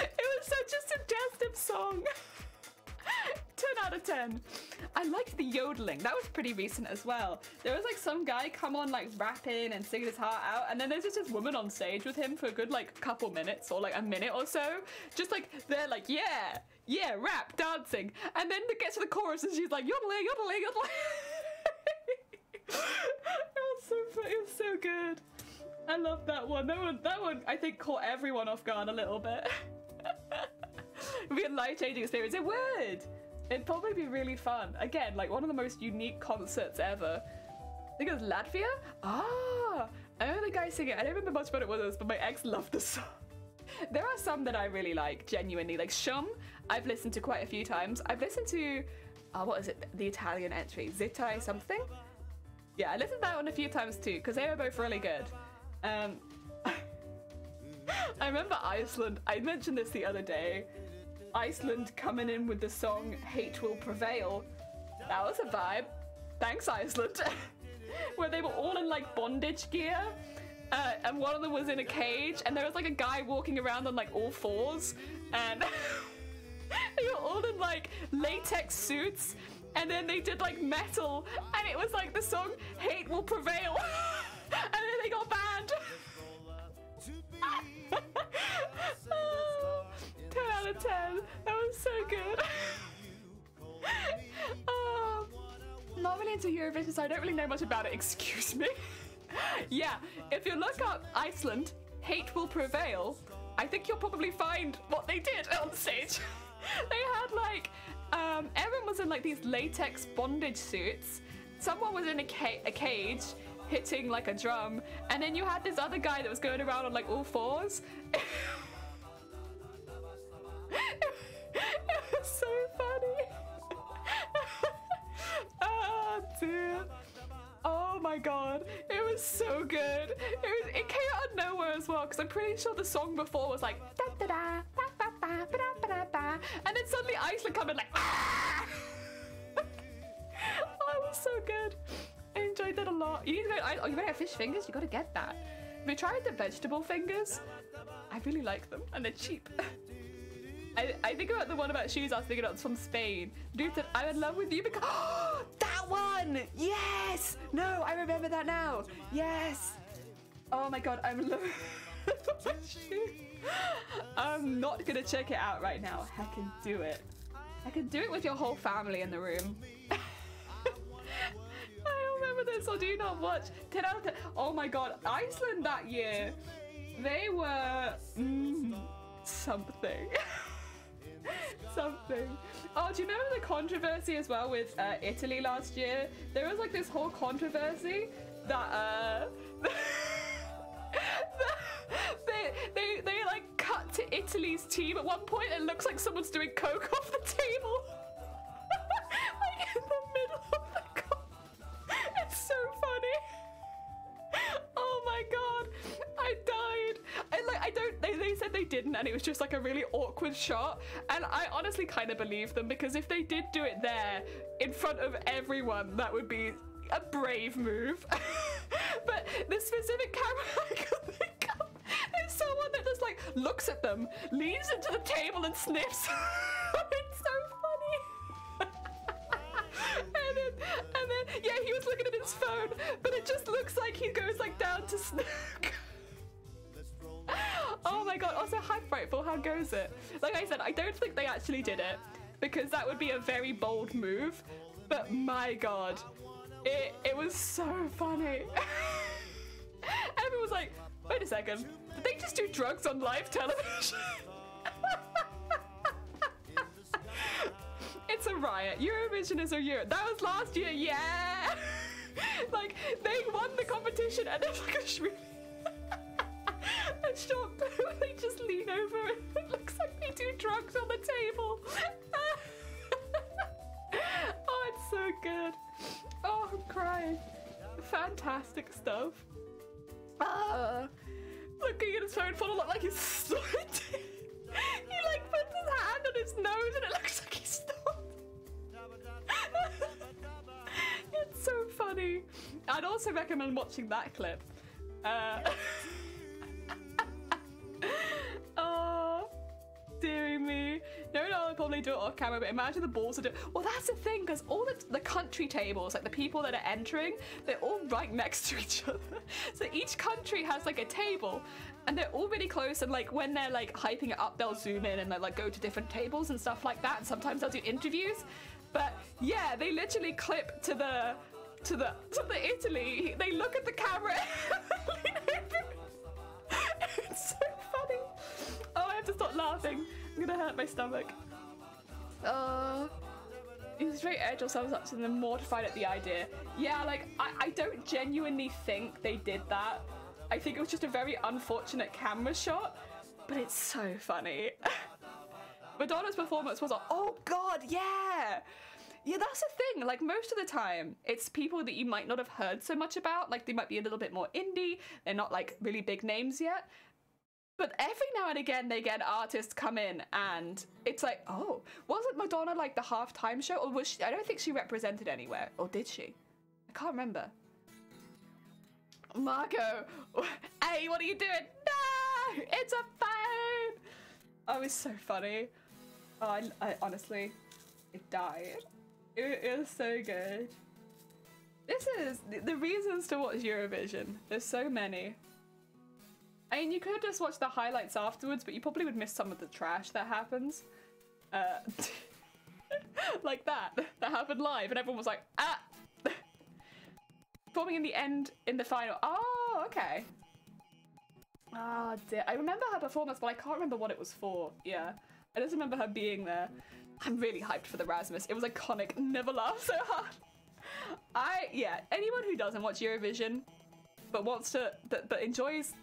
It was such a suggestive song. 10 out of 10. I liked the yodeling. That was pretty recent as well. There was like some guy come on like rapping and singing his heart out, and then there's just this woman on stage with him for a good like couple minutes or like a minute or so. Just like they're like, yeah, rap, dancing. And then it gets to the chorus and she's like, yodeling. It was so good. I love that one. That one I think caught everyone off guard a little bit. It'd be a life-changing experience. It would. It'd probably be really fun. Again, like one of the most unique concerts ever. I think it was Latvia? Ah, I know the guy singing. I don't remember much about it with us, but my ex loved the song. There are some that I really like, genuinely. Like Shum, I've listened to quite a few times. I've listened to, what is it? The Italian entry, Zitai something? Yeah, I listened to that one a few times too, because they were both really good. I remember Iceland. I mentioned this the other day. Iceland coming in with the song Hate Will Prevail. That was a vibe. Thanks, Iceland. Where they were all in like bondage gear. And one of them was in a cage, and there was like a guy walking around on like all fours, and they were all in like latex suits, and then they did like metal, and it was like the song Hate Will Prevail. And then they got banned. 10 out of 10. That was so good. Not really into Eurovision, so I don't really know much about it. Excuse me. Yeah, if you look up Iceland, Hate Will Prevail, I think you'll probably find what they did on stage. They had like, everyone was in like these latex bondage suits. Someone was in a cage hitting like a drum, and then you had this other guy that was going around on like all fours. It was so funny. Oh dear. Oh my god, it was so good. It came out of nowhere as well, because I'm pretty sure the song before was like da da da ba ba ba ba da ba da, and then suddenly Iceland come in like ah! Oh, it was so good. I enjoyed that a lot. You need to go. You have fish fingers. You got to get that. Have you tried the vegetable fingers? I really like them, and they're cheap. I think about the one about shoes. I was thinking about from Spain. Dude said, "I'm in love with you because that one. Yes. No, I remember that now. Yes. Oh my god, I'm in love with my shoe. I'm not gonna check it out right now. I can do it. I can do it with your whole family in the room." I remember this, or do you not watch? 10 out of 10. Oh my god, Iceland that year, they were something. Something. Oh, do you remember the controversy as well with Italy last year? There was like this whole controversy that they like cut to Italy's team at one point, and it looks like someone's doing coke off the table. Like in the middle of the It's so funny. Oh my god, I died. They said they didn't, and it was just like a really awkward shot, and I honestly kind of believe them, because if they did do it there in front of everyone, that would be a brave move. But the specific camera I could think of, there's someone that just like looks at them, leans into the table and sniffs. It's so funny. And then yeah, he was looking at his phone, but it just looks like he goes like down to snook. Oh Oh my god, also hi Frightful, how goes it? Like I said, I don't think they actually did it because that would be a very bold move, but my god, it was so funny. Everyone was like, wait a second, did they just do drugs on live television? It's a riot. Eurovision is a year. That was last year, yeah! Like, they won the competition and there's like a shriek. A short they just lean over and it looks like they do drugs on the table. Oh, it's so good. Oh, I'm crying. Fantastic stuff. Looking at his phone full look like he's snorting. He like puts his hand on his nose and it looks like he's snorting. It's so funny. I'd also recommend watching that clip. Oh, dearie me. No, I'll probably do it off camera, but imagine the balls are doing. Well, that's the thing, because all the country tables, like the people that are entering, they're all right next to each other. So each country has like a table, and they're all really close. And like when they're like hyping it up, they'll zoom in and they like go to different tables and stuff like that. And sometimes they'll do interviews. But yeah, they literally clip to the Italy. They look at the camera. It's so funny. Oh, I have to stop laughing. I'm gonna hurt my stomach. He's straight edge or something such and then mortified at the idea. Yeah, like I don't genuinely think they did that. I think it was just a very unfortunate camera shot, but it's so funny. Madonna's performance was like, oh god, yeah! Yeah, that's the thing, like most of the time, it's people that you might not have heard so much about, like they might be a little bit more indie, they're not like really big names yet, but every now and again they get artists come in and it's like, oh, wasn't Madonna like the halftime show, or was she, I don't think she represented anywhere, or did she? I can't remember. Marco, hey, what are you doing? No, it's a phone! Oh, it's so funny. Oh, I honestly, it died. It is so good. This is the reasons to watch Eurovision. There's so many. I mean, you could just watch the highlights afterwards, but you probably would miss some of the trash that happens. Like that happened live, and everyone was like, ah! Performing in the end, in the final. Oh, okay. Ah, dear. I remember her performance, but I can't remember what it was for. Yeah. I just remember her being there. I'm really hyped for the Rasmus. It was iconic. Never laughed so hard. Yeah, anyone who doesn't watch Eurovision, but wants to, but enjoys,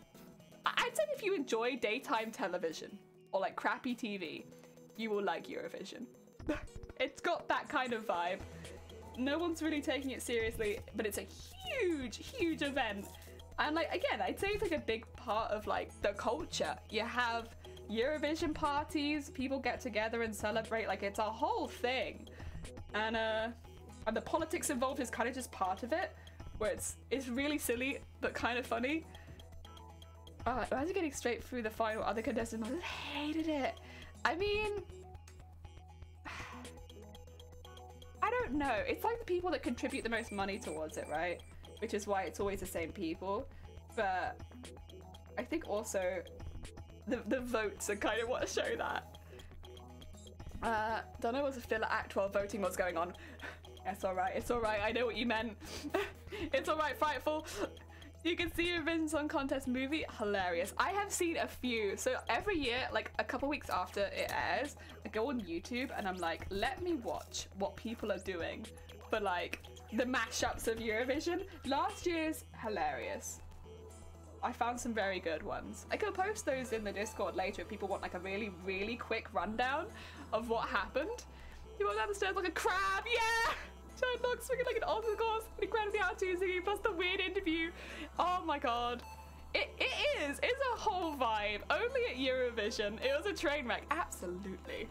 I'd say if you enjoy daytime television, or like crappy TV, you will like Eurovision. It's got that kind of vibe. No one's really taking it seriously, but it's a huge, huge event. And like, again, I'd say it's like a big part of like the culture. You have Eurovision parties, people get together and celebrate, like it's a whole thing. And the politics involved is kind of just part of it, where it's really silly, but kind of funny. Imagine getting straight through the final. Other contestants hated it. I mean, I don't know. It's like the people that contribute the most money towards it, right? Which is why it's always the same people. But I think also the votes are kind of what show that. Donna was a filler act while voting was going on. It's alright, it's alright, I know what you meant. It's alright, Frightful. You can see Eurovision Song Contest movie, hilarious. I have seen a few, so every year, like a couple weeks after it airs, I go on YouTube and I'm like, let me watch what people are doing for like the mashups of Eurovision. Last year's hilarious. I found some very good ones. I could post those in the Discord later if people want like a really, really quick rundown of what happened. You walk down the stairs like a crab, yeah! Giant dog swinging like an obstacle, he grabs the R2 singing plus the weird interview. Oh my god. It is. It's a whole vibe. Only at Eurovision. It was a train wreck. Absolutely.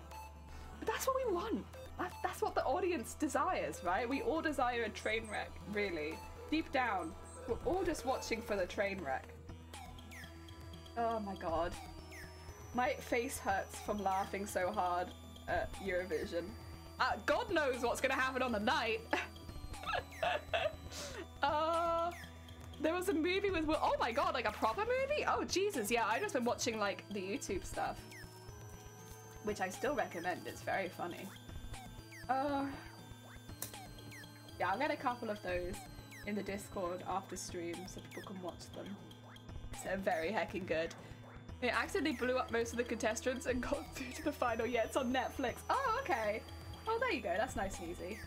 But that's what we want. That's what the audience desires, right? We all desire a train wreck, really. Deep down, we're all just watching for the train wreck. Oh my god. My face hurts from laughing so hard at Eurovision. God knows what's gonna happen on the night. There was a movie with, oh my god, like a proper movie? Oh Jesus, yeah, I've just been watching like the YouTube stuff, which I still recommend. It's very funny. Yeah, I'll get a couple of those in the Discord after stream so people can watch them. They're very heckin' good. It accidentally blew up most of the contestants and got through to the final. Yeah, it's on Netflix. Oh, okay. Oh, there you go. That's nice and easy.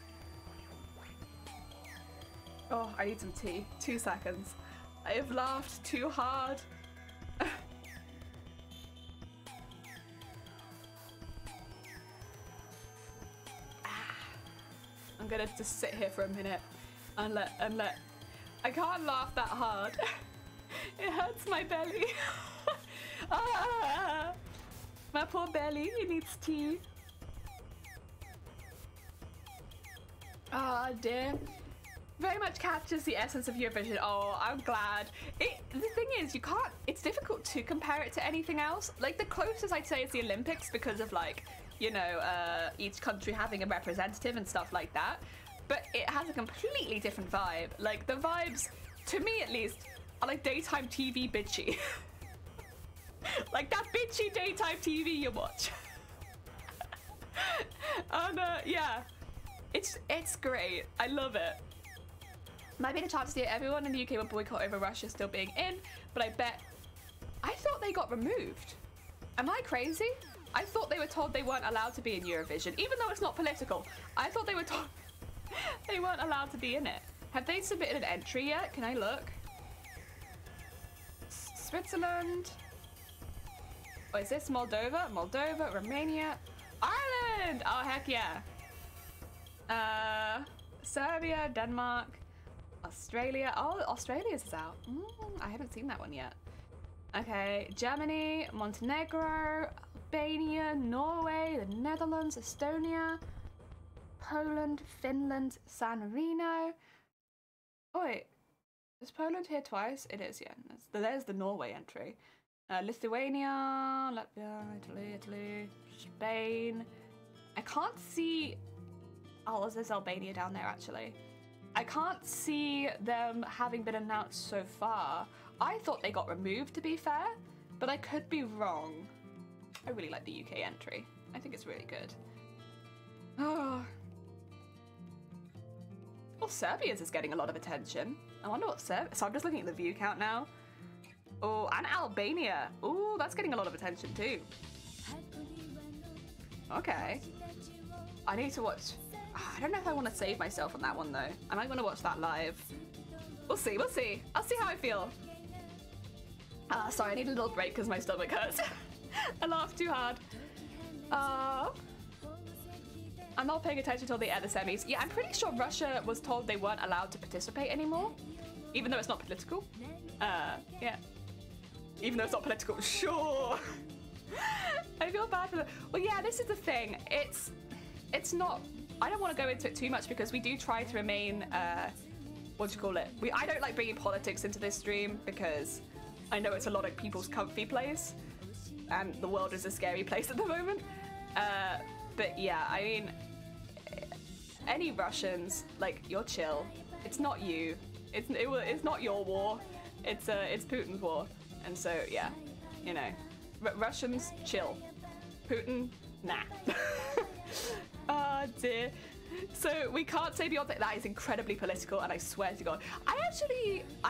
Oh, I need some tea. 2 seconds. I have laughed too hard. I'm gonna just sit here for a minute and let. I can't laugh that hard. It hurts my belly. Ah, my poor belly. It needs tea. Ah, dear. Very much captures the essence of Eurovision. Oh, I'm glad. The thing is, you can't, it's difficult to compare it to anything else. Like, the closest I'd say is the Olympics because of, like, you know, each country having a representative and stuff like that. But it has a completely different vibe. Like, the vibes, to me at least, are like daytime TV bitchy. Like that bitchy daytime TV you watch. And, yeah. It's great. I love it. Might be the chance to see everyone in the UK would boycott over Russia still being in, but I thought they got removed. Am I crazy? I thought they were told they weren't allowed to be in Eurovision, even though it's not political. I thought they were told they weren't allowed to be in it. Have they submitted an entry yet? Can I look? Switzerland. Oh, is this Moldova? Moldova, Romania, Ireland! Oh, heck yeah. Serbia, Denmark, Australia. Oh, Australia's is out. I haven't seen that one yet. Okay, Germany, Montenegro, Albania, Norway, the Netherlands, Estonia, Poland, Finland, San Marino. Oh wait, is Poland here twice? It is, yeah. There's the Norway entry. Lithuania, Latvia, Italy, Spain. I can't see. Oh, there's Albania down there actually. I can't see them having been announced so far. I thought they got removed, to be fair, but I could be wrong. I really like the UK entry. I think it's really good. Oh. Well, Serbia's is getting a lot of attention. I wonder what Serbia... So I'm just looking at the view count now. Oh, and Albania. Oh, that's getting a lot of attention too. Okay. I need to watch... I don't know if I want to save myself on that one though. I might want to watch that live. We'll see, we'll see. I'll see how I feel. Sorry, I need a little break because my stomach hurts. I laughed too hard. I'm not paying attention till the end of the semis. Yeah, I'm pretty sure Russia was told they weren't allowed to participate anymore, even though it's not political. Yeah. Even though it's not political, sure. I feel bad for them. Well, yeah, this is the thing. It's not... I don't want to go into it too much because we do try to remain, what do you call it? I don't like bringing politics into this stream because I know it's a lot of people's comfy place and the world is a scary place at the moment. But yeah, I mean, any Russians, like, you're chill. It's not you. It's not your war. It's Putin's war. And so, yeah, you know, Russians, chill. Putin, nah. Oh dear. So we can't say Beyonce. That is incredibly political, and I swear to God, I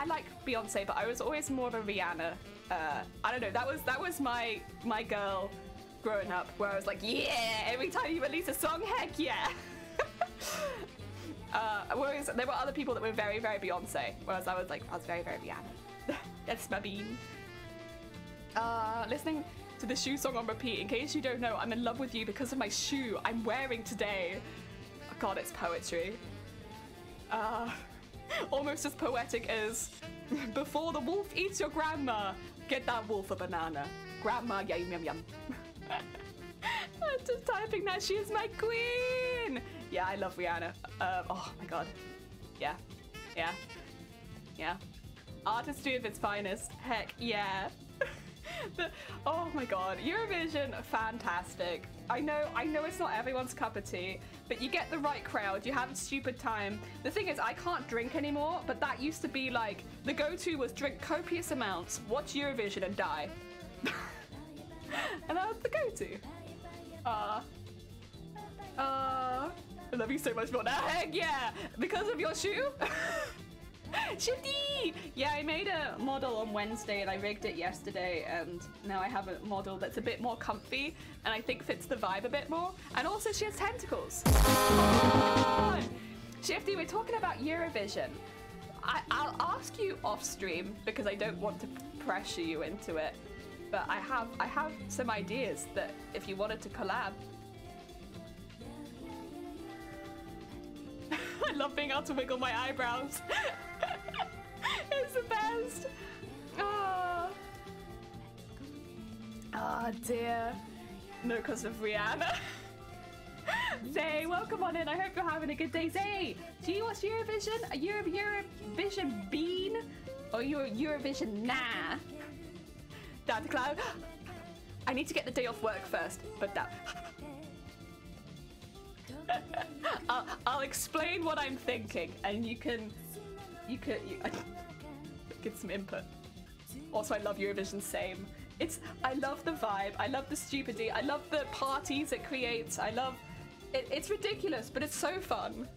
like Beyonce, but I was always more of a Rihanna. I don't know. That was my girl growing up, where I was like, yeah, every time you release a song, heck yeah. Whereas there were other people that were very, very Beyonce, whereas I was very, very Rihanna. That's my bean. Listening to the shoe song on repeat. In case you don't know, I'm in love with you because of my shoe I'm wearing today. Oh God, it's poetry. Almost as poetic as before the wolf eats your grandma, get that wolf a banana. Grandma, yum yum yum. I'm just typing that. She is my queen. Yeah, I love Rihanna. Oh my God. Yeah. Yeah. Yeah. Artistry of its finest. Heck yeah. Oh my god, Eurovision, fantastic. I know it's not everyone's cup of tea, but you get the right crowd, you have a stupid time. The thing is, I can't drink anymore, but that used to be like, the go-to was drink copious amounts, watch Eurovision and die. And that was the go-to. I love you so much more now. Heck yeah! Because of your shoe? Shifty! Yeah, I made a model on Wednesday and I rigged it yesterday, and now I have a model that's a bit more comfy and I think fits the vibe a bit more. And also she has tentacles. Oh! Shifty, we're talking about Eurovision. I'll ask you off stream because I don't want to pressure you into it, but I have some ideas that if you wanted to collab. I love being able to wiggle my eyebrows. It's the best. Oh dear. No, because of Rihanna. Zay, welcome on in. I hope you're having a good day. Zay, do you watch Eurovision? A Eurovision bean? Or Eurovision nah? Down to cloud. I need to get the day off work first, but that. I'll explain what I'm thinking, and you can give some input. Also, I love Eurovision. Same. I love the vibe. I love the stupidity. I love the parties it creates. I love it. It's ridiculous, but it's so fun.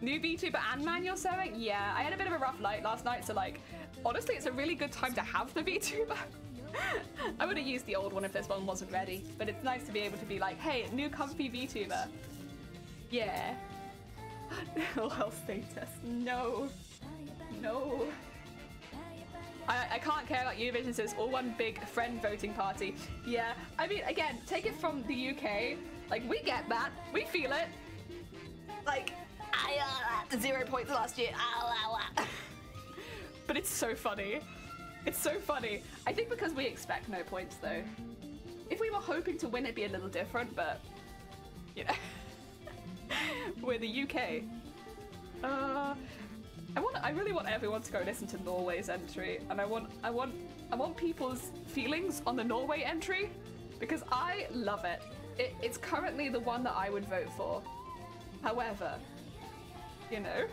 New VTuber and manual sewing. Yeah, I had a bit of a rough night last night, so like, honestly, it's a really good time to have the VTuber. I would have used the old one if this one wasn't ready, but it's nice to be able to be like, hey, new comfy VTuber. Yeah. No health status. No. No. I can't care about Eurovision, so it's all one big friend voting party. Yeah. I mean, again, take it from the UK. Like, we get that. We feel it. Like, 0 points last year. But it's so funny. It's so funny. I think because we expect no points, though. If we were hoping to win, it'd be a little different, but, you know. We're the UK. I really want everyone to go listen to Norway's entry, and I want people's feelings on the Norway entry because I love it. It's currently the one that I would vote for. However, you know,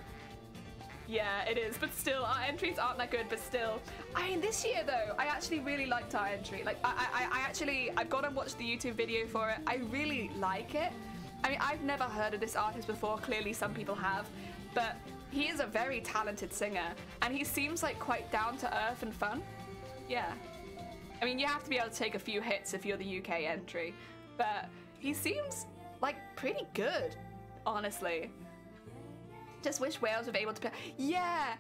yeah, it is. But still, our entries aren't that good. But still, I mean, this year though, I actually really liked our entry. Like, I've gone and watched the YouTube video for it. I really like it. I mean, I've never heard of this artist before. Clearly, some people have, but he is a very talented singer, and he seems like quite down to earth and fun. Yeah. I mean, you have to be able to take a few hits if you're the UK entry, but he seems like pretty good, honestly. Just wish Wales would be able to play. Yeah,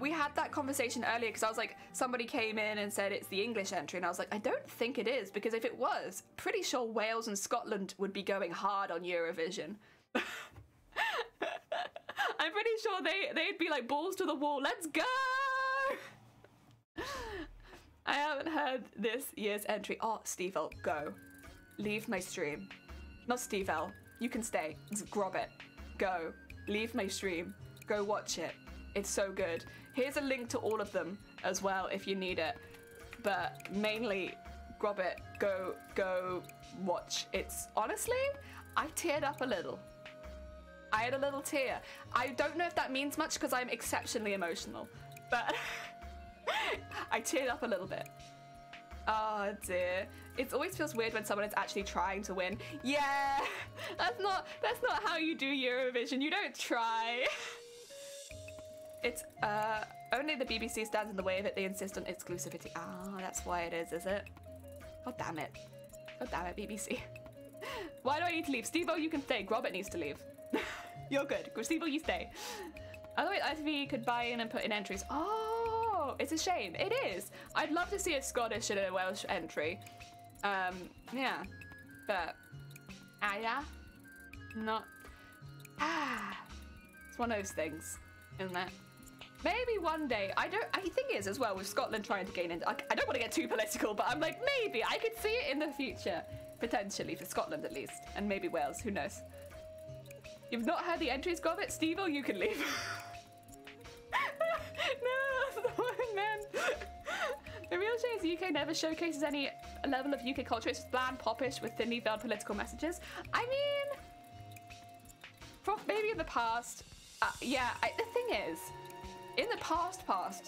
we had that conversation earlier because I was like, somebody came in and said it's the English entry, and I was like, I don't think it is, because if it was, pretty sure Wales and Scotland would be going hard on Eurovision. I'm pretty sure they'd be like balls to the wall. Let's go! I haven't heard this year's entry. Oh, Steve L, go. Leave my stream. Not Steve L. You can stay. Just grab it. Go. Leave my stream. Go watch it. It's so good. Here's a link to all of them as well if you need it. But mainly, grab it. Go watch. It's honestly, I teared up a little. I had a little tear. I don't know if that means much because I'm exceptionally emotional, but I teared up a little bit. Oh dear. It always feels weird when someone is actually trying to win. Yeah, that's not how you do Eurovision. You don't try. It's only the BBC stands in the way of it. They insist on exclusivity. Ah, that's why it is it? God damn it. God damn it, BBC. Why do I need to leave? Steve-O, you can stay. Grobit needs to leave. You're good. Steve-O, you stay. Otherwise, ITV could buy in and put in entries. Oh, it's a shame. It is. I'd love to see a Scottish and a Welsh entry. Yeah. But, yeah. Not. It's one of those things, isn't it? Maybe one day. I think it is as well with Scotland trying to gain into. I don't want to get too political, but I'm like, maybe I could see it in the future. Potentially, for Scotland at least. And maybe Wales, who knows. You've not heard the entries, got it? Steve-O, you can leave. No, that's the one, man. The real shame is the UK never showcases any level of UK culture. It's just bland, popish with thinly veiled political messages. I mean, maybe in the past, yeah, the thing is, in the past,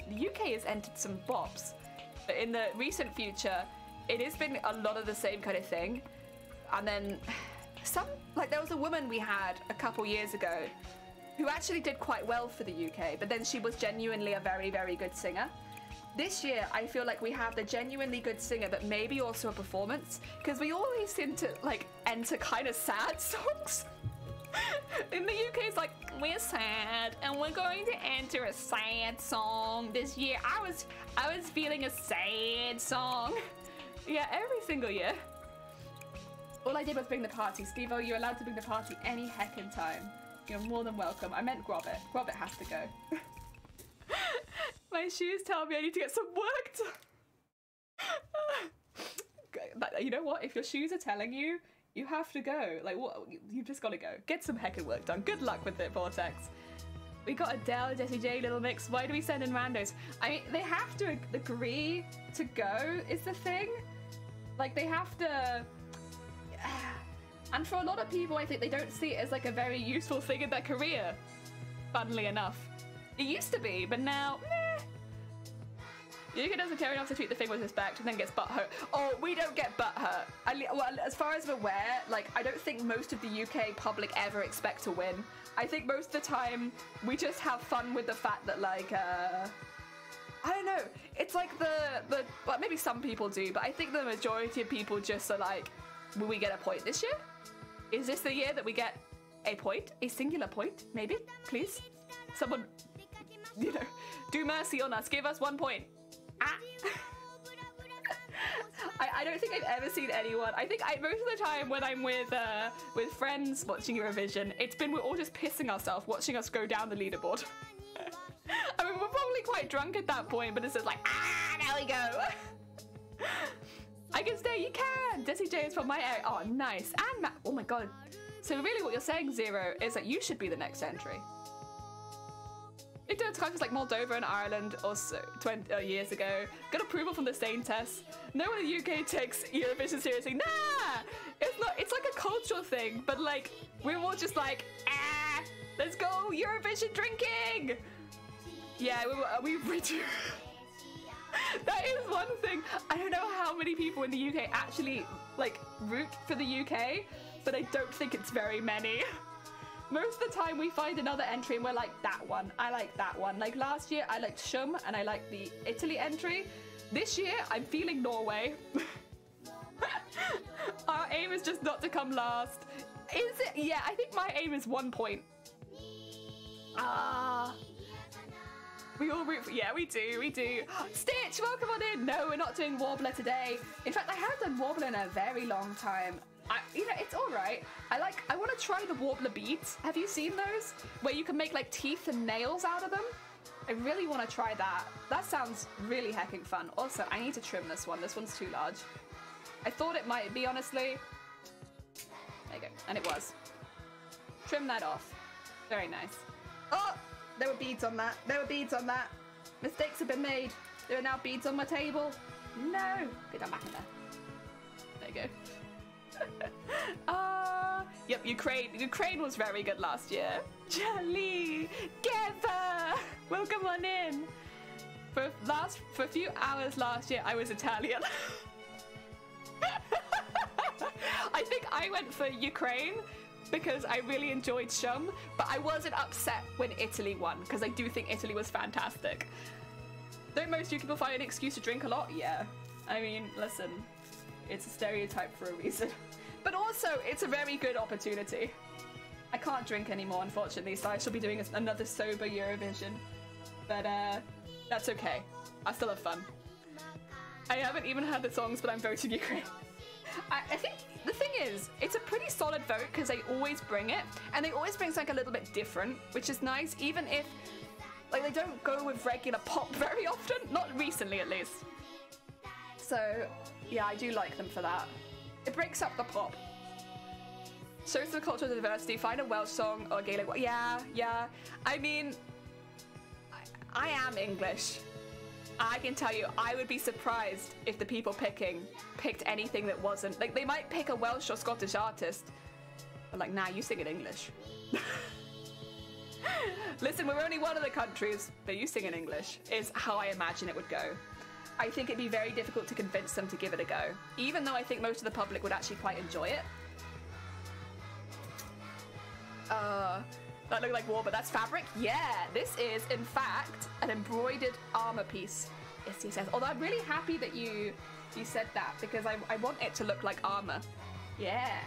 the UK has entered some bops. But in the recent future, it has been a lot of the same kind of thing. And then there was a woman we had a couple years ago who actually did quite well for the UK, but then she was genuinely a very, very good singer. This year, I feel like we have the genuinely good singer, but maybe also a performance, because we always seem to like enter kind of sad songs. In the UK, it's like, we're sad and we're going to enter a sad song this year. I was feeling a sad song. Yeah, every single year. All I did was bring the party. Steve-O, you're allowed to bring the party any heckin' time. You're more than welcome. I meant Grobbit. Grobbit has to go. My shoes tell me I need to get some work done. You know what? If your shoes are telling you, you have to go. Like, what? You've just got to go. Get some heckin' work done. Good luck with it, Vortex. We got Adele, Jessie J, Little Mix. Why do we send in randos? I mean, they have to agree to go, is the thing. Like, they have to... And for a lot of people, I think they don't see it as like a very useful thing in their career. Funnily enough. It used to be, but now, meh. Yuka doesn't care enough to treat the thing with respect and then gets butthurt. Oh, we don't get butthurt. Well, as far as I'm aware, like, I don't think most of the UK public ever expect to win. I think most of the time, we just have fun with the fact that, like, I don't know. It's like well, maybe some people do, but I think the majority of people just are like, will we get a point this year? Is this the year that we get a point? A singular point? Maybe? Please? Someone, you know, do mercy on us. Give us 1 point. Ah. I don't think I've ever seen anyone. I think most of the time when I'm with friends watching Eurovision, it's been we're all just pissing ourselves watching us go down the leaderboard. I mean, we're probably quite drunk at that point, but it's just like, there we go. I can stay, you can! Jessie J is from my area. Oh, nice. And oh my god. So really what you're saying, Zero, is that you should be the next entry. It does countries like Moldova and Ireland also 20 years ago. Got approval from the same test. No one in the UK takes Eurovision seriously. Nah! It's not, it's like a cultural thing, but like, we're all just like, let's go Eurovision drinking! Yeah, we do. That is one thing. I don't know how many people in the UK actually like root for the UK, but I don't think it's very many. Most of the time we find another entry and we're like, that one, I like that one. Like last year I liked Shum and I liked the Italy entry. This year I'm feeling Norway. Our aim is just not to come last. Is it? Yeah, I think my aim is 1 point. We all root for, yeah, we do. Stitch, welcome on in. No, we're not doing Warbler today. In fact, I haven't done Warbler in a very long time. You know, it's all right. I want to try the Warbler beads. Have you seen those? Where you can make like teeth and nails out of them? I really want to try that. That sounds really hecking fun. Also, I need to trim this one. This one's too large. I thought it might be, honestly. There you go. And it was. Trim that off. Very nice. Oh! There were beads on that. There were beads on that. Mistakes have been made. There are now beads on my table. No. Get that back in there. There you go. Yep, Ukraine was very good last year. Jolly. Geva. Welcome on in. For a few hours last year, I was Italian. I think I went for Ukraine because I really enjoyed Shum, but I wasn't upset when Italy won, because I do think Italy was fantastic. Don't most people find an excuse to drink a lot? Yeah. I mean, listen, it's a stereotype for a reason. But also, it's a very good opportunity. I can't drink anymore, unfortunately, so I shall be doing another sober Eurovision. But, that's okay. I still have fun. I haven't even heard the songs, but I'm voting Ukraine. I think the thing is, it's a pretty solid vote because they always bring it, and they always bring something a little bit different, which is nice, even if like they don't go with regular pop very often, not recently at least. So yeah, I do like them for that. It breaks up the pop. Shows the cultural diversity. Find a Welsh song or Gaelic. Yeah. I mean, I am English. I can tell you, I would be surprised if the people picked anything that wasn't. Like, they might pick a Welsh or Scottish artist, but like, nah, you sing in English. Listen, we're only one of the countries, but you sing in English, is how I imagine it would go. I think it'd be very difficult to convince them to give it a go, even though I think most of the public would actually quite enjoy it. That looked like war, but that's fabric? Yeah, this is, in fact, an embroidered armor piece. Yes, yes, yes. Although I'm really happy that you said that, because I want it to look like armor. Yeah.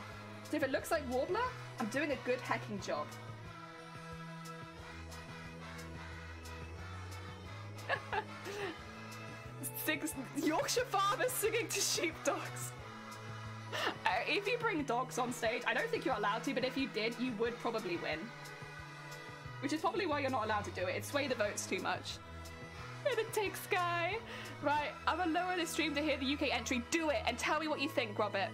So if it looks like Warbler, I'm doing a good hacking job. Yorkshire farmers singing to sheepdogs. If you bring dogs on stage, I don't think you're allowed to, but if you did, you would probably win. Which is probably why you're not allowed to do it. It'd sway the votes too much. And it takes Sky. Right, I'm gonna lower the stream to hear the UK entry. Do it and tell me what you think, Robert.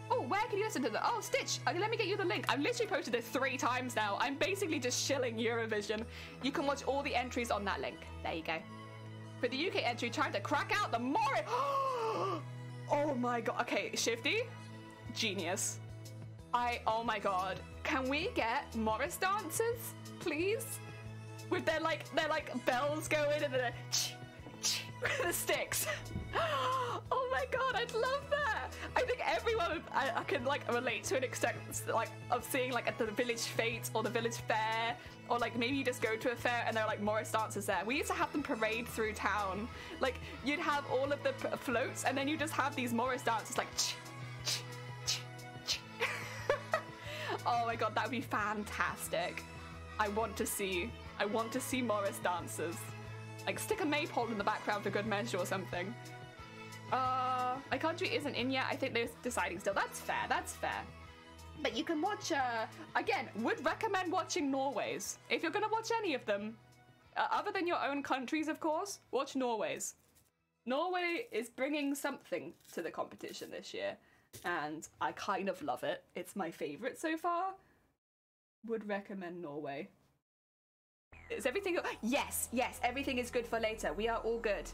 Oh, where can you listen to that? Oh, Stitch, okay, let me get you the link. I've literally posted this 3 times now. I'm basically just shilling Eurovision. You can watch all the entries on that link. There you go. For the UK entry, trying to crack out the Morris. Oh my god. Okay, Shifty, genius. Oh my god. Can we get Morris dancers, please? With their like bells going and the the sticks. Oh my god, I'd love that. I think everyone I can like relate to an extent like of seeing like at the village fete or the village fair, or like maybe you just go to a fair and there are like Morris dancers there. We used to have them parade through town. Like you'd have all of the floats and then you just have these Morris dancers like oh my god, that would be fantastic. I want to see Morris dancers. Like stick a maypole in the background for good measure or something. My country isn't in yet. I think they're deciding still. That's fair, that's fair. But you can watch, again, would recommend watching Norway's. If you're gonna watch any of them, other than your own countries, of course, watch Norway's. Norway is bringing something to the competition this year, and I kind of love it. It's my favorite so far. Would recommend Norway. Is everything... Yes, yes, everything is good for later. We are all good.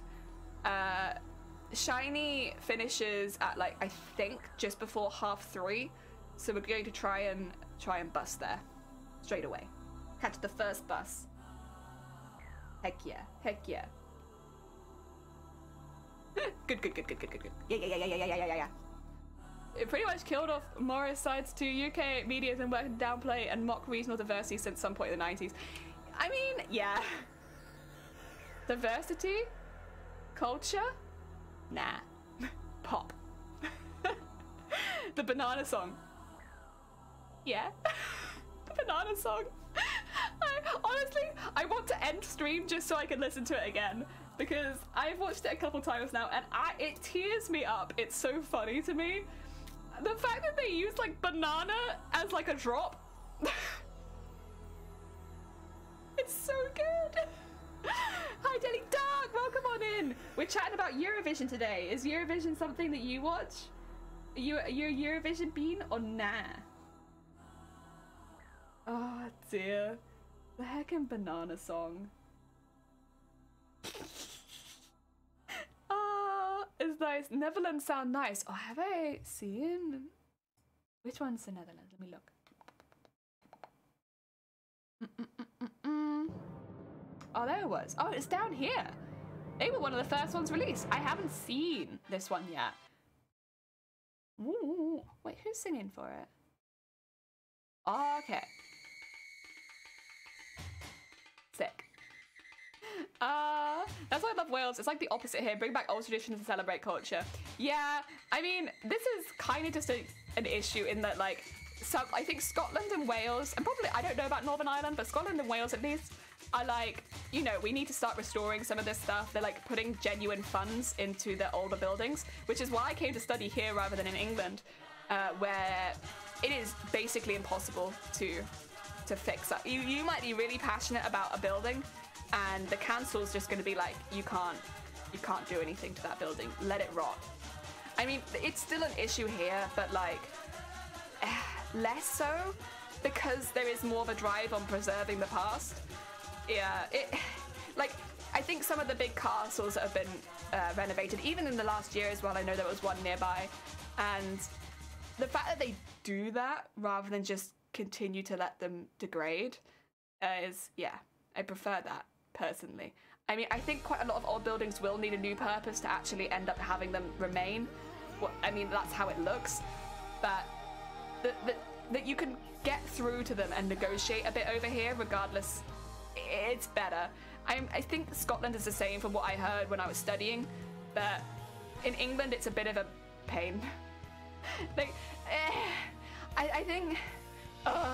Shiny finishes at, like, I think just before 3:30. So we're going to try and bus there. Straight away. Catch the first bus. Heck yeah, heck yeah. Good. Yeah. It pretty much killed off Morris sides to UK media and working to downplay and mock regional diversity since some point in the 90s. I mean, yeah. Diversity? Culture? Nah. Pop. The banana song. Yeah. The banana song. Honestly, I want to end stream just so I can listen to it again, because I've watched it a couple times now and it tears me up. It's so funny to me. The fact that they use like banana as like a drop. It's so good. Hi Jelly Dark, welcome on in. We're chatting about Eurovision today. Is Eurovision something that you watch? Are you a Eurovision bean or nah? Oh dear. The heckin' banana song. It's nice. Netherlands sound nice. Oh, have I seen? Which one's the Netherlands? Let me look. Oh, there it was. Oh, it's down here. They were one of the first ones released. I haven't seen this one yet. Ooh. Wait, who's singing for it? Oh, okay. Sick. That's why I love Wales. It's like the opposite here. Bring back old traditions and celebrate culture. Yeah, I mean, this is kind of just an issue in that, like, I think Scotland and Wales, and probably, I don't know about Northern Ireland, but Scotland and Wales at least, are like, you know, we need to start restoring some of this stuff. They're like putting genuine funds into the older buildings, which is why I came to study here rather than in England, where it is basically impossible to fix up. You might be really passionate about a building, and the council's just going to be like, you can't do anything to that building. Let it rot. I mean, it's still an issue here, but like less so, because there is more of a drive on preserving the past. Yeah, I think some of the big castles that have been renovated, even in the last year as well, I know there was one nearby, and the fact that they do that rather than just continue to let them degrade is, yeah, I prefer that personally. I mean, I think quite a lot of old buildings will need a new purpose to actually end up having them remain. Well, I mean, that's how it looks, but that you can get through to them and negotiate a bit over here regardless, it's better. I think Scotland is the same from what I heard when I was studying, but in England it's a bit of a pain. Like, I think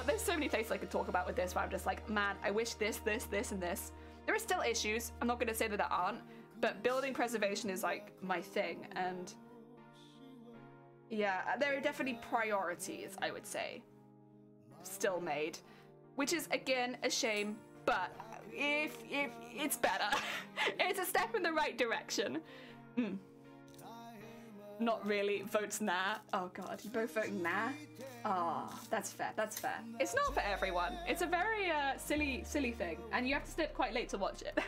there's so many places I could talk about with this where I'm just like, man, I wish this, this, this, and this. There are still issues, I'm not going to say that there aren't, but building preservation is like my thing, and yeah, there are definitely priorities, I would say, still made, which is again a shame, but if it's better. It's a step in the right direction. Not really. Votes nah. Oh god, you both vote nah? Ah, oh, that's fair, that's fair. It's not for everyone. It's a very silly thing, and you have to stay up quite late to watch it.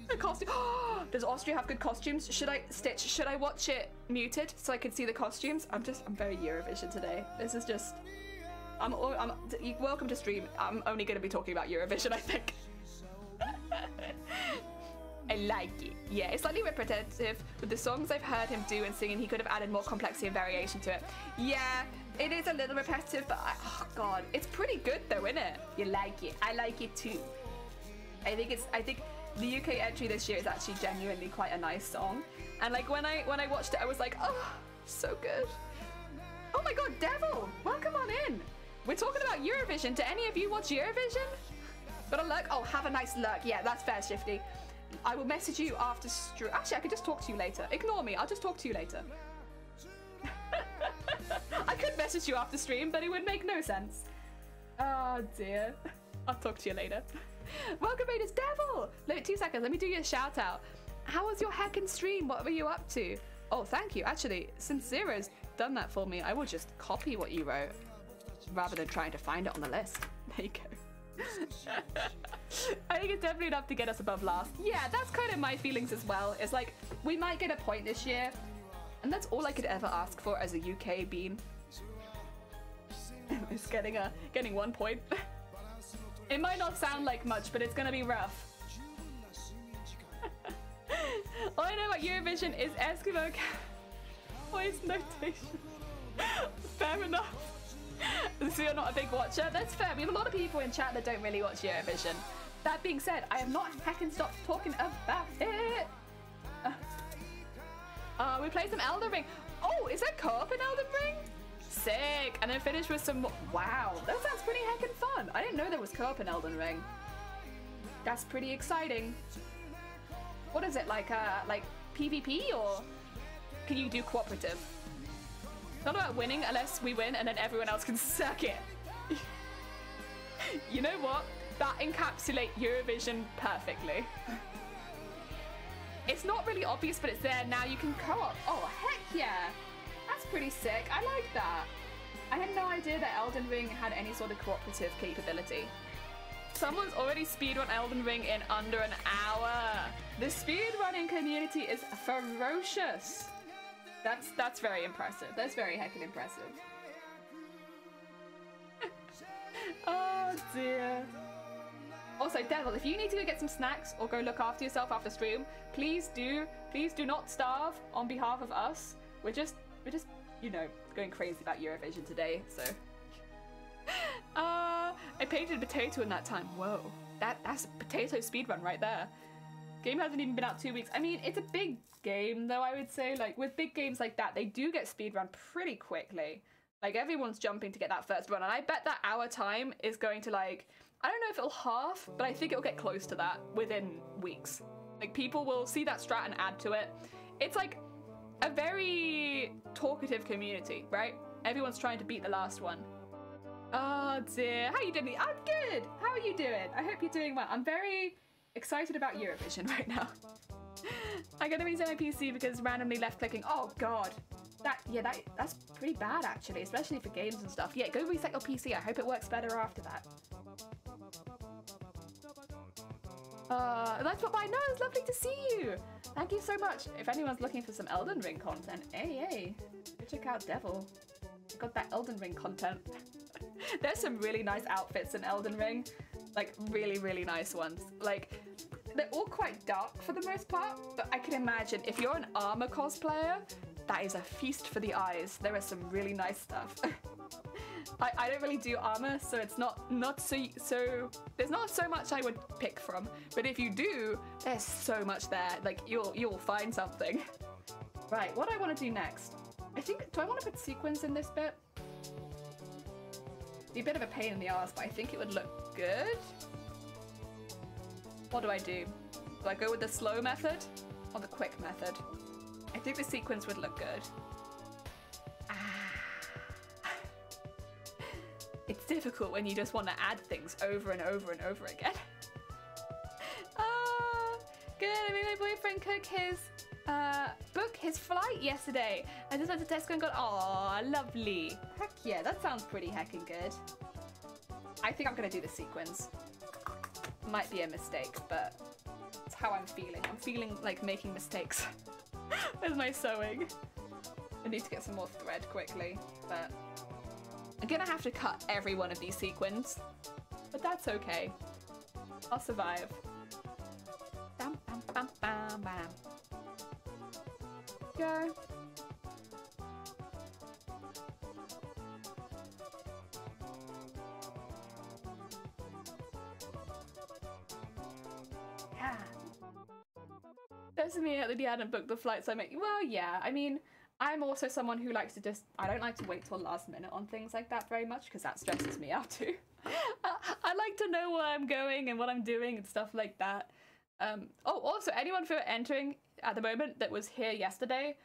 The costume. Does Austria have good costumes? Should I watch it muted so I can see the costumes? I'm very Eurovision today. This is just, welcome to stream. I'm only going to be talking about Eurovision, I think. I like it. Yeah, it's slightly repetitive. With the songs I've heard him do and singing, he could have added more complexity and variation to it. Yeah, it is a little repetitive, but oh god, it's pretty good though, isn't it? You like it. I like it too. I think the UK entry this year is actually genuinely quite a nice song. And like when I watched it, I was like, oh, so good. Oh my god, Devil, welcome on in. We're talking about Eurovision. Do any of you watch Eurovision? Got a lurk? Oh, have a nice lurk. Yeah, that's fair, Shifty. I will message you after stream. Actually, I could just talk to you later. Ignore me, I'll just talk to you later. I could message you after stream, but it would make no sense. Oh dear. I'll talk to you later. Welcome, Raiders Devil! Wait 2 seconds, let me do you a shout out. How was your heckin' stream? What were you up to? Oh, thank you. Actually, since Zero's done that for me, I will just copy what you wrote rather than trying to find it on the list. There you go. I think it's definitely enough to get us above last. Yeah, that's kind of my feelings as well. It's like, we might get a point this year, and that's all I could ever ask for as a UK bean. It's getting 1 point. It might not sound like much, but it's gonna be rough. All I know about Eurovision is Eskimo voice notation. Fair enough. So you're not a big watcher? That's fair. We have a lot of people in chat that don't really watch Eurovision. That being said, I have not heckin' stopped talking about it. We played some Elden Ring. Oh, is that co-op in Elden Ring? Sick. And then finish with some. Wow, that sounds pretty heckin' fun. I didn't know there was co-op in Elden Ring. That's pretty exciting. What is it, like PvP, or can you do cooperative? It's not about winning unless we win and then everyone else can suck it. You know what? That encapsulates Eurovision perfectly. It's not really obvious, but it's there now. You can co-op. Oh, heck yeah. That's pretty sick. I like that. I had no idea that Elden Ring had any sort of cooperative capability. Someone's already speedrun Elden Ring in under an hour. The speedrunning community is ferocious. That's very impressive. That's very heckin' impressive. Oh dear. Also, Devil, if you need to go get some snacks or go look after yourself after stream, please do not starve on behalf of us. We're just, you know, going crazy about Eurovision today, so. I painted a potato in that time. Whoa, that's a potato speedrun right there. Game hasn't even been out 2 weeks. I mean, it's a big game though, I would say. Like with big games like that, they do get speedrun pretty quickly. Like everyone's jumping to get that first run, and I bet that hour time is going to, like, I don't know if it'll half, but I think it'll get close to that within weeks. Like people will see that strat and add to it. It's like a very talkative community, right? Everyone's trying to beat the last one. Oh dear, how you doing? I'm good. How are you doing? I hope you're doing well. I'm very excited about Eurovision right now. I gotta reset my PC because randomly left clicking. Oh god, that's pretty bad actually, especially for games and stuff. Yeah, go reset your PC. I hope it works better after that. That's what I know. It's lovely to see you. Thank you so much. If anyone's looking for some Elden Ring content, hey, go check out Devil. I got that Elden Ring content. There's some really nice outfits in Elden Ring. Like, really, really nice ones. Like, they're all quite dark for the most part, but I can imagine if you're an armor cosplayer, that is a feast for the eyes. There is some really nice stuff. I don't really do armor, so it's not so there's not so much I would pick from. But if you do, there's so much there. Like you'll find something. Right, what do I want to do next? I think, do I want to put sequins in this bit? Be a bit of a pain in the ass, but I think it would look good. What do I do? Do I go with the slow method or the quick method? I think the sequins would look good. It's difficult when you just want to add things over and over and over again. Good. I made my boyfriend cook book his flight yesterday. I just went to Tesco and got, aw, lovely. Heck yeah, that sounds pretty heckin' good. I think I'm gonna do the sequins. Might be a mistake, but it's how I'm feeling. I'm feeling like making mistakes with my sewing. I need to get some more thread quickly, but I'm gonna have to cut every one of these sequins, but that's okay. I'll survive. Bam, bam, bam, bam, bam. Go. Yeah. Those of me that hadn't booked the flights, well, yeah, I mean, I'm also someone who likes to I don't like to wait till last minute on things like that very much because that stresses me out too. I like to know where I'm going and what I'm doing and stuff like that. Oh, also, anyone for entering at the moment that was here yesterday,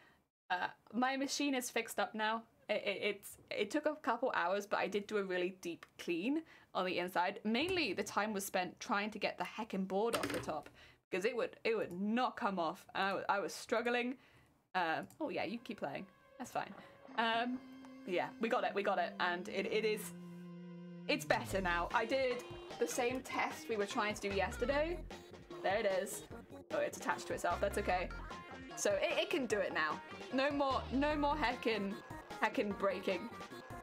my machine is fixed up now. It took a couple hours, but I did do a really deep clean on the inside. Mainly, the time was spent trying to get the heckin' board off the top because it would not come off. I was struggling. Oh yeah, you keep playing. That's fine. Yeah, we got it, and it's better now. I did the same test we were trying to do yesterday. There it is. Oh, it's attached to itself. That's okay. So it can do it now. No more heckin' breaking.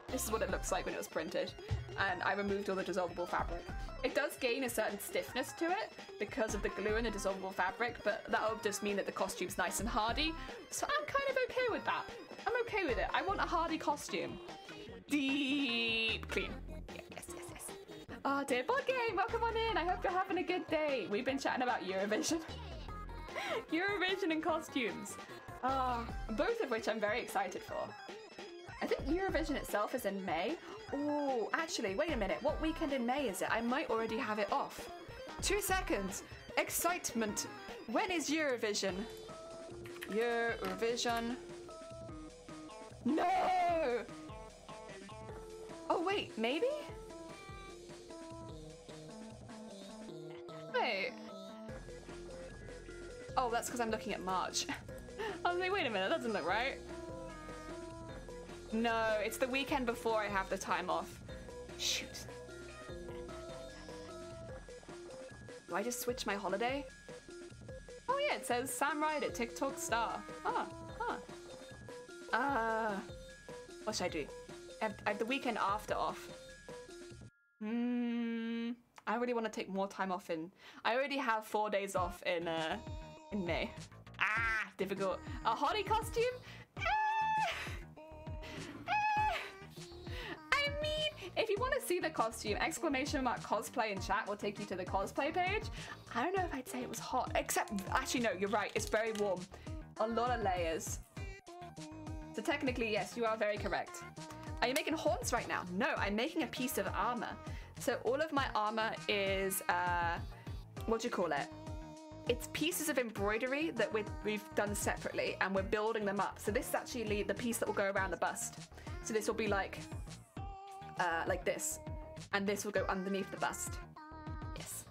This is what it looks like when it was printed. And I removed all the dissolvable fabric. It does gain a certain stiffness to it because of the glue and the dissolvable fabric, but that'll just mean that the costume's nice and hardy. So I'm kind of okay with that. I'm okay with it. I want a hardy costume. Deep clean. Yes. Oh, dear board game, welcome on in. I hope you're having a good day. We've been chatting about Eurovision. Eurovision and costumes. Both of which I'm very excited for. I think Eurovision itself is in May. Oh, actually, wait a minute. What weekend in May is it? I might already have it off. 2 seconds. Excitement. When is Eurovision? Eurovision. No! Oh, wait, maybe? Wait. Oh, that's because I'm looking at March. I was like, wait a minute, that doesn't look right. No, it's the weekend before I have the time off. Shoot. Do I just switch my holiday? Oh yeah, it says Sam Ryder, TikTok star. What should I do? I have the weekend after off. I really want to take more time off I already have 4 days off in May. Difficult. A hottie costume? I mean, if you want to see the costume, ! Cosplay in chat will take you to the cosplay page. I don't know if I'd say it was hot, except, actually no, you're right, it's very warm. A lot of layers. So technically, yes, you are very correct. Are you making horns right now? No, I'm making a piece of armor. So all of my armor is, what do you call it? It's pieces of embroidery that we've done separately and we're building them up. So this is actually the piece that will go around the bust. So this will be like this. And this will go underneath the bust. Yes.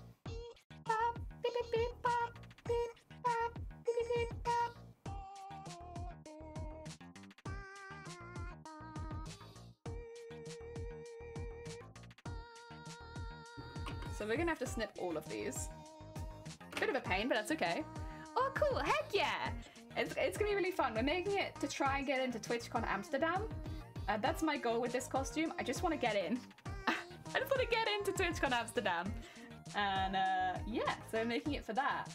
So we're gonna have to snip all of these. bit of a pain, but that's okay. Oh, cool. Heck yeah. It's gonna be really fun. We're making it to try and get into TwitchCon Amsterdam. That's my goal with this costume. I just want to get in. I just want to get into TwitchCon Amsterdam. And yeah, so I'm making it for that.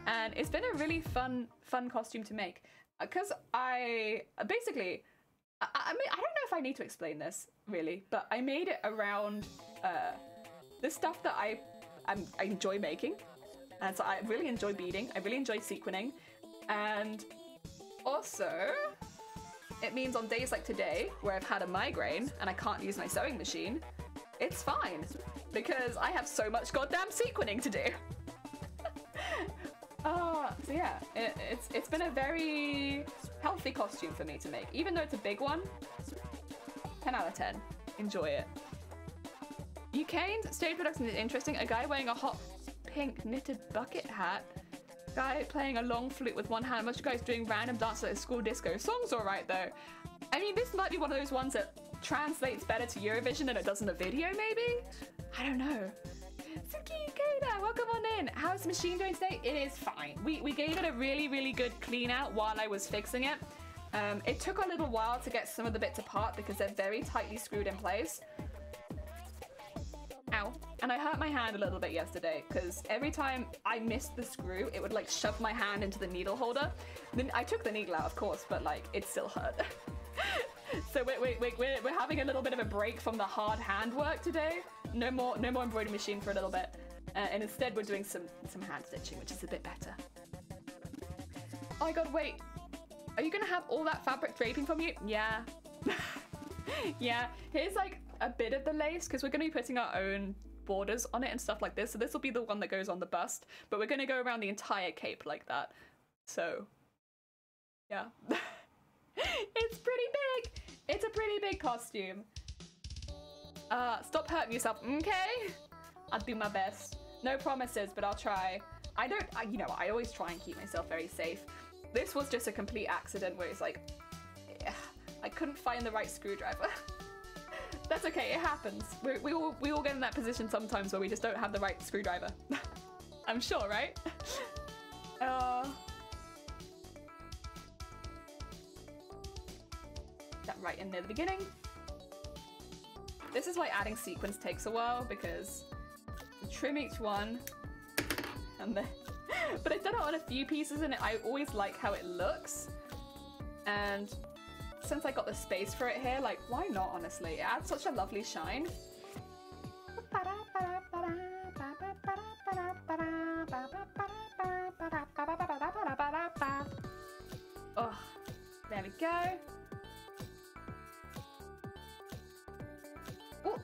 And it's been a really fun costume to make. Because I don't know if I need to explain this, really. But I made it around the stuff that I enjoy making. And so I really enjoy beading. I really enjoy sequining. And also, it means on days like today, where I've had a migraine and I can't use my sewing machine, it's fine. Because I have so much goddamn sequining to do. So yeah, it's been a very healthy costume for me to make. Even though it's a big one, 10 out of 10. Enjoy it. Ukane's stage production is interesting. A guy wearing a hot pink knitted bucket hat. Guy playing a long flute with one hand. Bunch of guys doing random dances at a school disco. Song's alright though. I mean, this might be one of those ones that translates better to Eurovision than it does in the video, maybe? I don't know. Suki Ukeda, welcome on in. How's the machine doing today? It is fine. We gave it a really, really good clean out while I was fixing it. It took a little while to get some of the bits apart because they're very tightly screwed in place. Ow. And I hurt my hand a little bit yesterday because every time I missed the screw, it would like shove my hand into the needle holder. Then I took the needle out, of course, but like it still hurt. So we're having a little bit of a break from the hard hand work today. No more embroidery machine for a little bit. And instead we're doing some hand stitching, which is a bit better. Oh my god, wait. Are you gonna have all that fabric draping from you? Yeah. Yeah, here's like a bit of the lace because we're gonna be putting our own borders on it and stuff like this. So this will be the one that goes on the bust, but we're gonna go around the entire cape like that. So, yeah. It's pretty big. It's a pretty big costume. Stop hurting yourself, okay? I'll do my best. No promises, but I'll try. You know, I always try and keep myself very safe. This was just a complete accident where it's like, I couldn't find the right screwdriver. That's okay, it happens. We all get in that position sometimes where we just don't have the right screwdriver. I'm sure, right? That right in near the beginning. This is why adding sequins takes a while, because you trim each one and then but I've done it on a few pieces and I always like how it looks, and since I got the space for it here, like why not, honestly? It adds such a lovely shine. Oh, there we go. Ooh.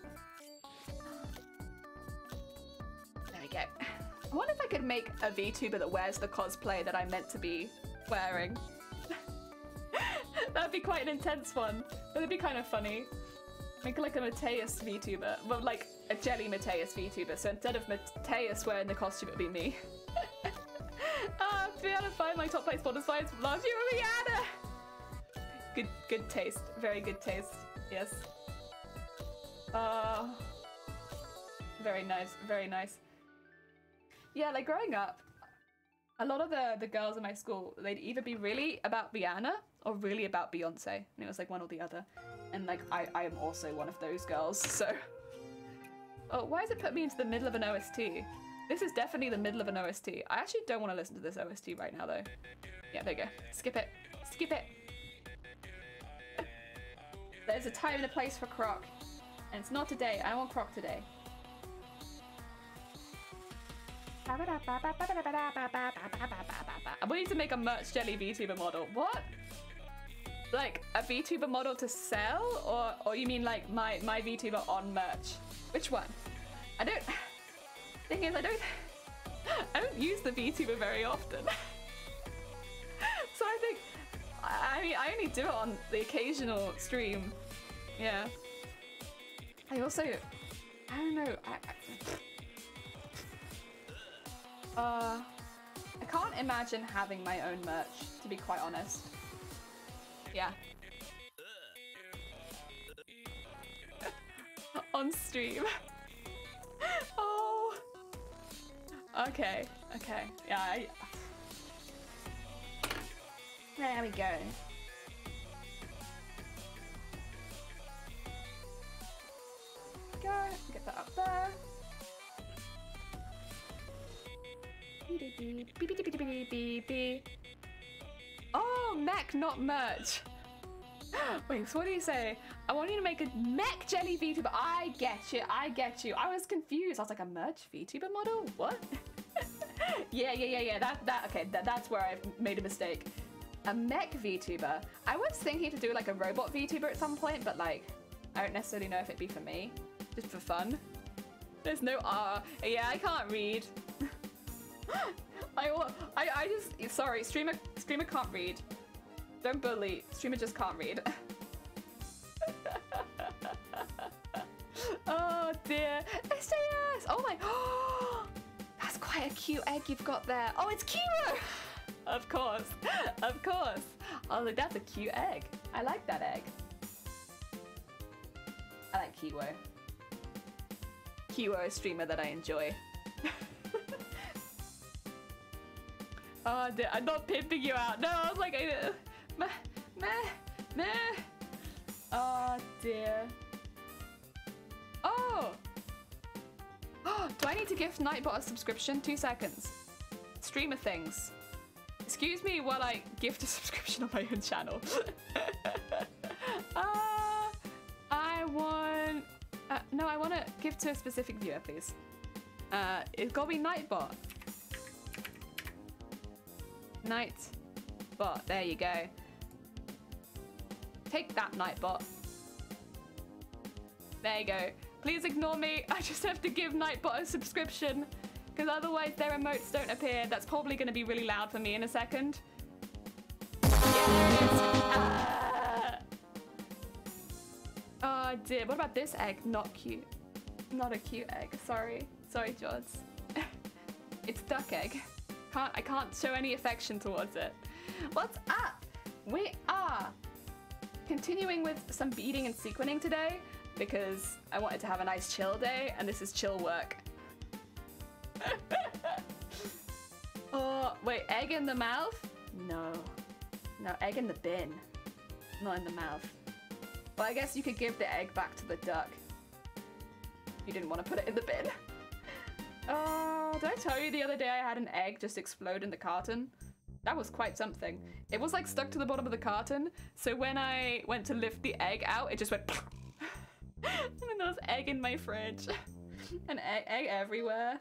There we go. I wonder if I could make a VTuber that wears the cosplay that I'm meant to be wearing. That'd be quite an intense one, but it'd be kind of funny. Make like a Mateus VTuber, well, like a Jelly Mateus VTuber. So instead of Mateus wearing the costume, it'd be me. Brianna, find my top place bottom sides from last year, Brianna. Good taste, very good taste. Yes. Very nice, very nice. Yeah, like growing up, a lot of the girls in my school, they'd either be really about Rihanna or really about Beyonce. And it was like one or the other. And like, I am also one of those girls, so. Oh, why has it put me into the middle of an OST? This is definitely the middle of an OST. I actually don't want to listen to this OST right now though. Yeah, there you go. Skip it. Skip it. There's a time and a place for Croc. And it's not today. I don't want Croc today. I need to make a merch jelly VTuber model. What? Like a VTuber model to sell, or you mean like my VTuber on merch? Which one? I don't. Thing is, I don't use the VTuber very often. So I think I only do it on the occasional stream. Yeah. I also, I don't know. I can't imagine having my own merch, to be quite honest. Yeah. On stream. Oh. Okay, okay. Yeah, there we go. Go, get that up there. Oh, mech, not merch. Wait, so what do you say? I want you to make a mech jelly VTuber. I get you, I get you. I was confused. I was like, a merch VTuber model? What? Yeah. Okay, that's where I've made a mistake. A mech VTuber. I was thinking to do like a robot VTuber at some point, but like, I don't necessarily know if it'd be for me. Just for fun. There's no R. Yeah, I can't read. I just, sorry, streamer can't read. Don't bully, streamer just can't read. Oh dear, SAS! Oh my, that's quite a cute egg you've got there. Oh, it's Kiwo! Of course, of course. Oh, look, that's a cute egg. I like that egg. I like Kiwo. Kiwo, a streamer that I enjoy. Oh dear, I'm not pimping you out. No, I was like, meh. Oh dear. Oh! Do I need to give Nightbot a subscription? 2 seconds. Streamer things. Excuse me while I gift a subscription on my own channel. No, I want to give to a specific viewer, please. It's gotta be Nightbot. Nightbot, there you go. Take that, Nightbot. There you go. Please ignore me. I just have to give Nightbot a subscription because otherwise their emotes don't appear. That's probably going to be really loud for me in a second. Yeah, there it is. Ah! Oh dear. What about this egg? Not cute. Not a cute egg. Sorry. Sorry, Jods. It's duck egg. I can't show any affection towards it. What's up? We are continuing with some beading and sequening today because I wanted to have a nice chill day and this is chill work. Oh, wait, egg in the mouth? No. No, egg in the bin. Not in the mouth. Well, I guess you could give the egg back to the duck. You didn't want to put it in the bin. Oh, did I tell you the other day I had an egg just explode in the carton? That was quite something. It was like stuck to the bottom of the carton, so when I went to lift the egg out, it just went and then there was egg in my fridge. And egg everywhere.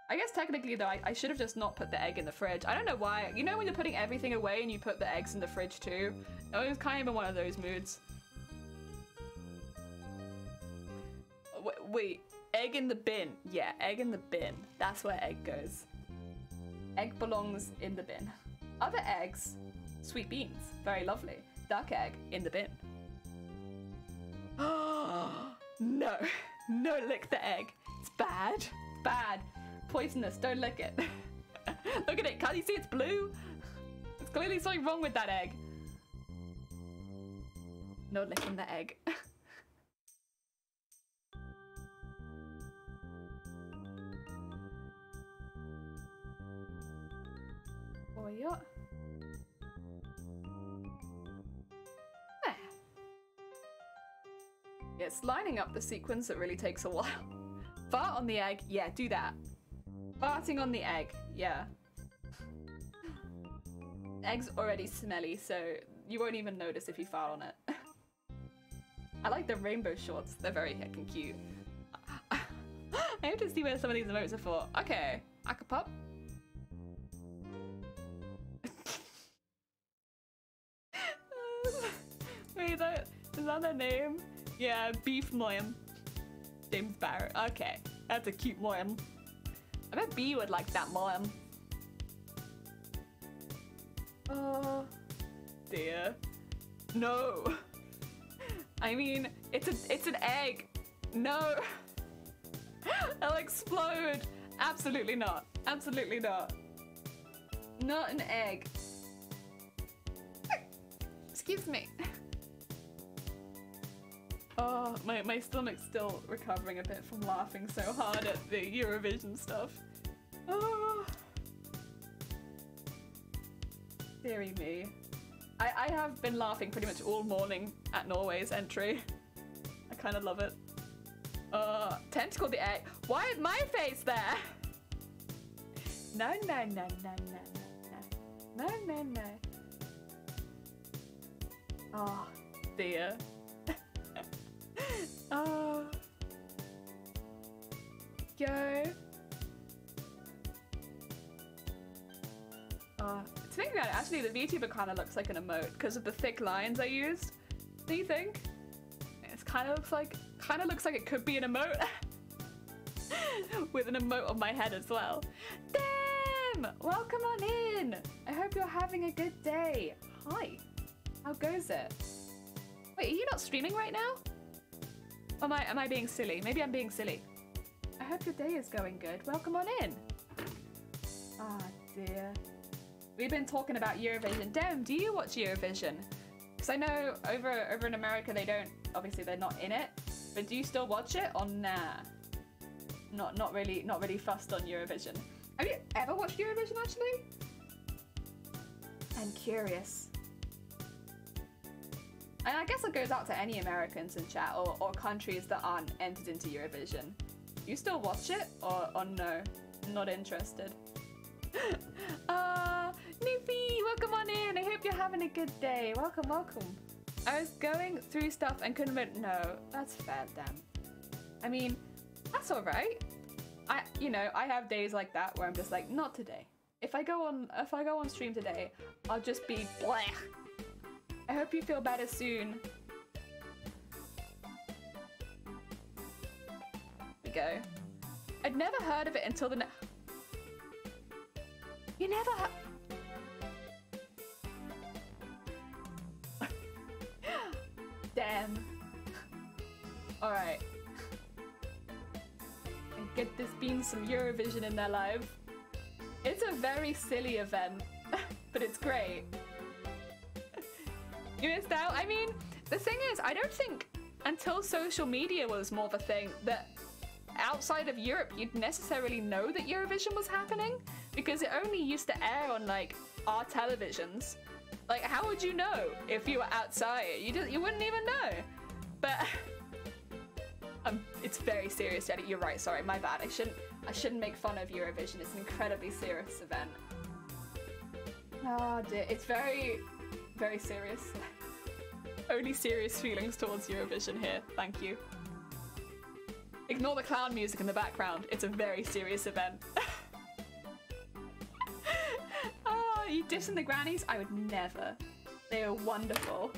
I guess technically though, I should have just not put the egg in the fridge. I don't know why. You know when you're putting everything away and you put the eggs in the fridge too? I was kind of in one of those moods. Wait. Egg in the bin. Yeah, egg in the bin. That's where egg goes. Egg belongs in the bin. Other eggs, sweet beans. Very lovely. Duck egg in the bin. No. No, lick the egg. It's bad. Bad. Poisonous. Don't lick it. Look at it. Can't you see it's blue? There's clearly something wrong with that egg. No licking the egg. Oh, yeah. There. Yeah, it's lining up the sequence that really takes a while. Fart on the egg, yeah, do that. Farting on the egg, yeah. Egg's already smelly, so you won't even notice if you fart on it. I like the rainbow shorts, they're very heckin' cute. I have to see where some of these emotes are for. Okay, Akapop. Wait, is that their name? Yeah, Beef Moyam. James Barrett. Okay, that's a cute Moyam. I bet B would like that Moyam. Oh dear. No. I mean, it's an egg. No. It'll explode. Absolutely not. Absolutely not. Not an egg. Excuse me. Oh, my stomach's still recovering a bit from laughing so hard at the Eurovision stuff. Deary me. I have been laughing pretty much all morning at Norway's entry. I kind of love it. Tentacle the egg. Why is my face there? No, no, no, no, no, no, no, no, no. Oh, dear. Oh. Go. To think about it, actually the VTuber kind of looks like an emote because of the thick lines I used. Do you think? It kind of looks like it could be an emote. With an emote on my head as well. Damn! Welcome on in! I hope you're having a good day. Hi. How goes it? Wait, are you not streaming right now? Am I being silly? Maybe I'm being silly. I hope your day is going good. Welcome on in. Ah, dear. We've been talking about Eurovision. Dem, do you watch Eurovision? Because I know over in America they don't, obviously they're not in it, but do you still watch it or nah? Not really fussed on Eurovision. Have you ever watched Eurovision actually? I'm curious. And I guess it goes out to any Americans in chat or countries that aren't entered into Eurovision. You still watch it or no? Not interested. Newfie, welcome on in. I hope you're having a good day. Welcome, welcome. I was going through stuff and couldn't admit. No, that's fair, damn. I mean, that's all right. I have days like that where I'm just like, not today. If I go on stream today, I'll just be bleh. I hope you feel better soon. There we go. I'd never heard of it until the You never Damn. Alright. Get this being some Eurovision in their life. It's a very silly event, but it's great. You missed out? I mean, the thing is, I don't think until social media was more of a thing that outside of Europe you'd necessarily know that Eurovision was happening because it only used to air on like our televisions. Like, how would you know if you were outside? You wouldn't even know. But it's very serious, Jenny. You're right. Sorry, my bad. I shouldn't make fun of Eurovision. It's an incredibly serious event. Oh dear, it's very, very serious. Only serious feelings towards Eurovision here. Thank you. Ignore the clown music in the background. It's a very serious event. Oh, you dissing the grannies? I would never. They are wonderful.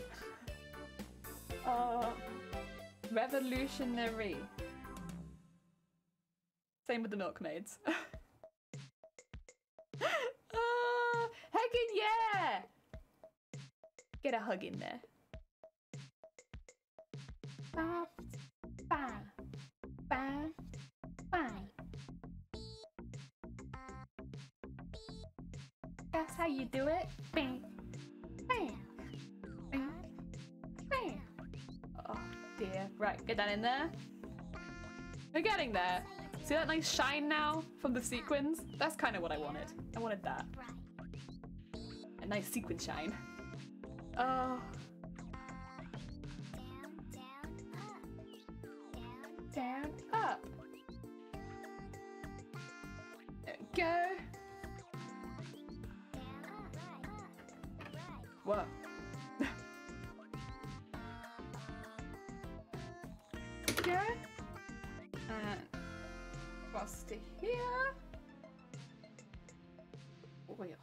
Revolutionary. Same with the milkmaids. Heckin' yeah! Get a hug in there. Bam, bam, bam, bam. That's how you do it. Bam, bam, bam, bam. Oh dear. Right, get that in there. We're getting there. See that nice shine now from the sequins? That's kind of what I wanted. I wanted that. A nice sequin shine. Oh. Down, up. There we go. Whoa. Go. And across to here. Oh, yeah.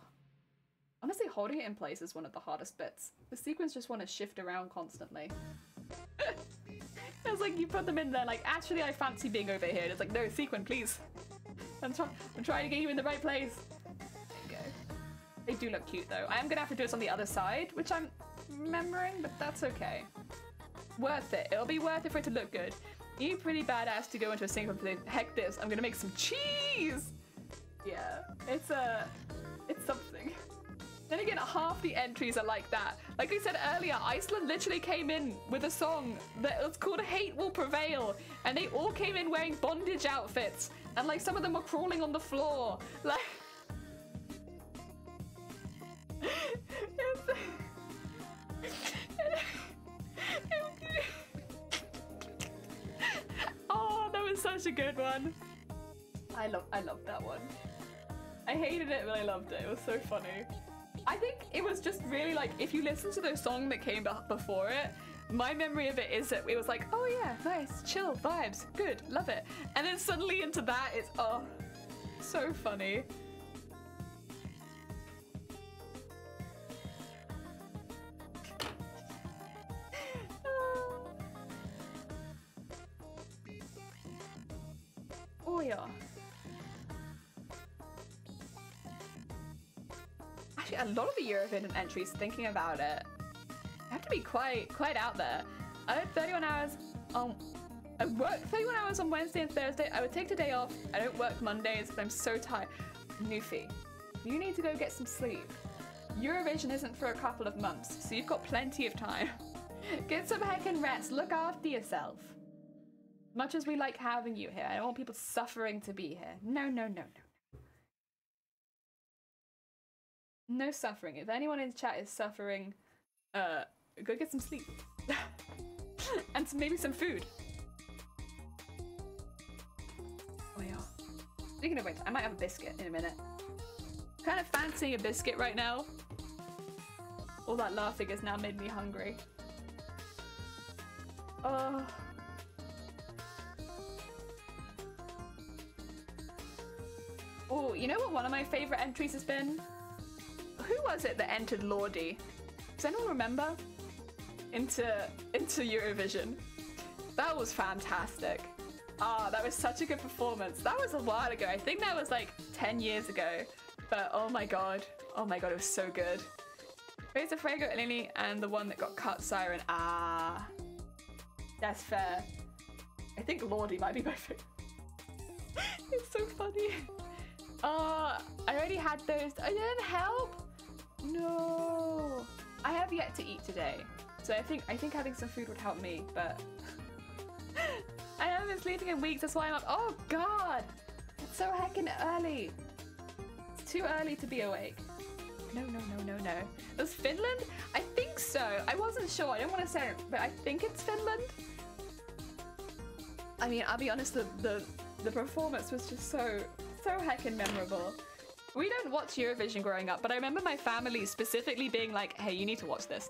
Honestly, holding it in place is one of the hardest bits. The sequins just want to shift around constantly. It's like you put them in there like, actually I fancy being over here. And it's like, no, sequin, please. I'm trying to get you in the right place. There you go. They do look cute though. I am gonna have to do this on the other side, which I'm remembering, but that's okay. Worth it. It'll be worth it for it to look good. You pretty badass to go into a single thing. Heck this, I'm gonna make some cheese! Yeah, it's something. Then again, half the entries are like that. Like I said earlier, Iceland literally came in with a song that was called Hate Will Prevail, and they all came in wearing bondage outfits, and like some of them were crawling on the floor. Like, Oh, that was such a good one. I loved that one. I hated it, but I loved it. It was so funny. I think it was just really like, if you listen to the song that came before it, my memory of it is that it was like, oh yeah, nice, chill, vibes, good, love it. And then suddenly into that, it's, oh, so funny. Oh yeah. Actually, a lot of the Eurovision entries, thinking about it, have to be quite out there. I had 31 hours on. I work 31 hours on Wednesday and Thursday. I would take the day off. I don't work Mondays because I'm so tired. Newfie, you need to go get some sleep. Eurovision isn't for a couple of months, so you've got plenty of time. Get some heckin' rest. Look after yourself. Much as we like having you here, I don't want people suffering to be here. No, no, no, no. No suffering. If anyone in chat is suffering, go get some sleep. And maybe some food. Oh yeah. Speaking of which, I might have a biscuit in a minute. Kind of fancying a biscuit right now. All that laughing has now made me hungry. Oh. Oh, you know what one of my favourite entries has been? Who was it that entered Lordi? Does anyone remember? Into Eurovision. That was fantastic. Ah, that was such a good performance. That was a while ago. I think that was like 10 years ago. But oh my god. Oh my god, it was so good. Razor Frago, Lily, and the one that got cut, Siren. Ah. That's fair. I think Lordi might be my favourite. It's so funny. I already had those. I didn't help. No. I have yet to eat today. So I think having some food would help me, but I haven't been sleeping in weeks, that's why I'm up. Oh god! It's so heckin' early. It's too early to be awake. No, no, no, no, no. It was Finland? I think so. I wasn't sure. I don't want to say it, but I think it's Finland. I mean, I'll be honest, the performance was just so heckin' memorable. We don't watch Eurovision growing up, but I remember my family specifically being like, hey, you need to watch this.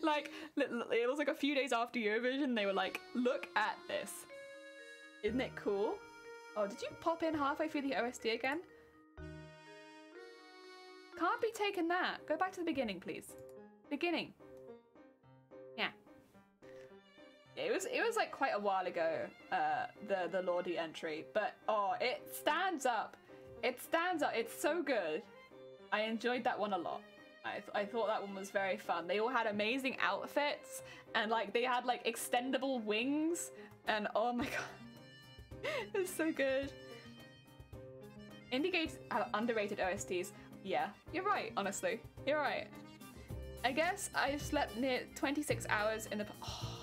Like, it was like a few days after Eurovision, they were like, look at this. Isn't it cool? Oh, did you pop in halfway through the OST again? Can't be taking that. Go back to the beginning, please. Beginning. Yeah. It was like quite a while ago, the Lordi entry, but oh, it stands up. It stands up. It's so good. I enjoyed that one a lot. I thought that one was very fun. They all had amazing outfits and like they had like extendable wings and oh my god. It's so good. Indie games have underrated OSTs. Yeah, you're right, honestly. You're right. I guess I slept near 26 hours in the... Oh,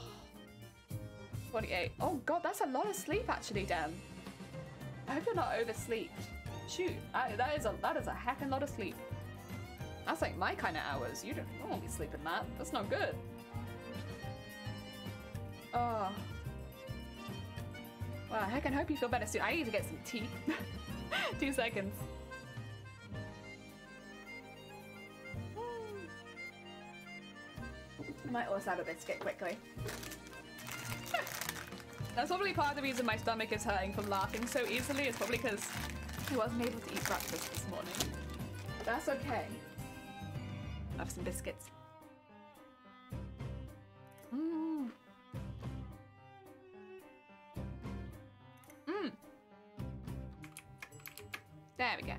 28. Oh god, that's a lot of sleep actually, Dan. I hope you're not oversleep. Shoot, that is a heckin' lot of sleep. That's like my kind of hours. You don't want to be sleeping that. That's not good. Oh. Well, heck, I hope you feel better soon. I need to get some tea. 2 seconds. I might also have a biscuit quickly. That's probably part of the reason my stomach is hurting from laughing so easily. It's probably because I wasn't able to eat breakfast this morning. But that's okay. Have some biscuits. Mmm. Mmm. There we go.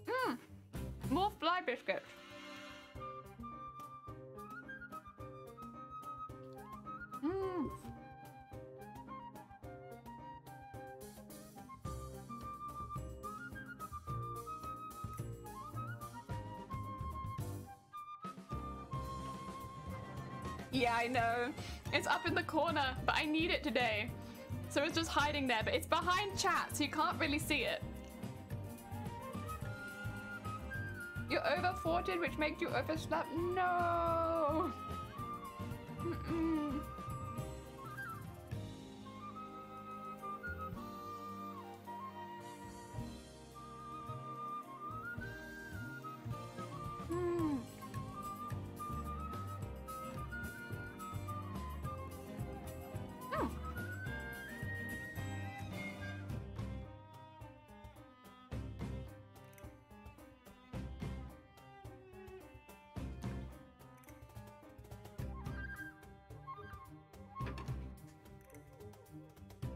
Mmm. More fly biscuits. Mmm. Yeah, I know. It's up in the corner, but I need it today. So it's just hiding there, but it's behind chat, so you can't really see it. You're over-thwarted, which makes you overslept. No! Mm-mm.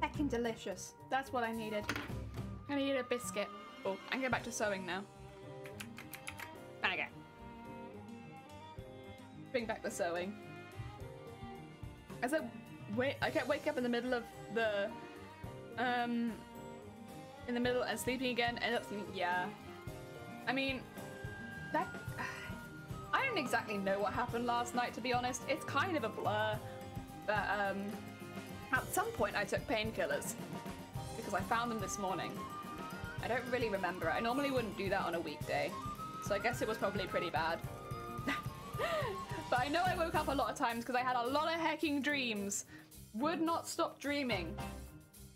Heckin' delicious. That's what I needed. I needed a biscuit. Oh, I can go back to sewing now. Okay. Bring back the sewing. I kept waking up in the middle of the in the middle and sleeping again, and yeah. I mean, that I don't exactly know what happened last night, to be honest. It's kind of a blur. But at some point I took painkillers because I found them this morning. I don't really remember it. I normally wouldn't do that on a weekday, so I guess it was probably pretty bad. But I know I woke up a lot of times because I had a lot of hecking dreams. Would not stop dreaming.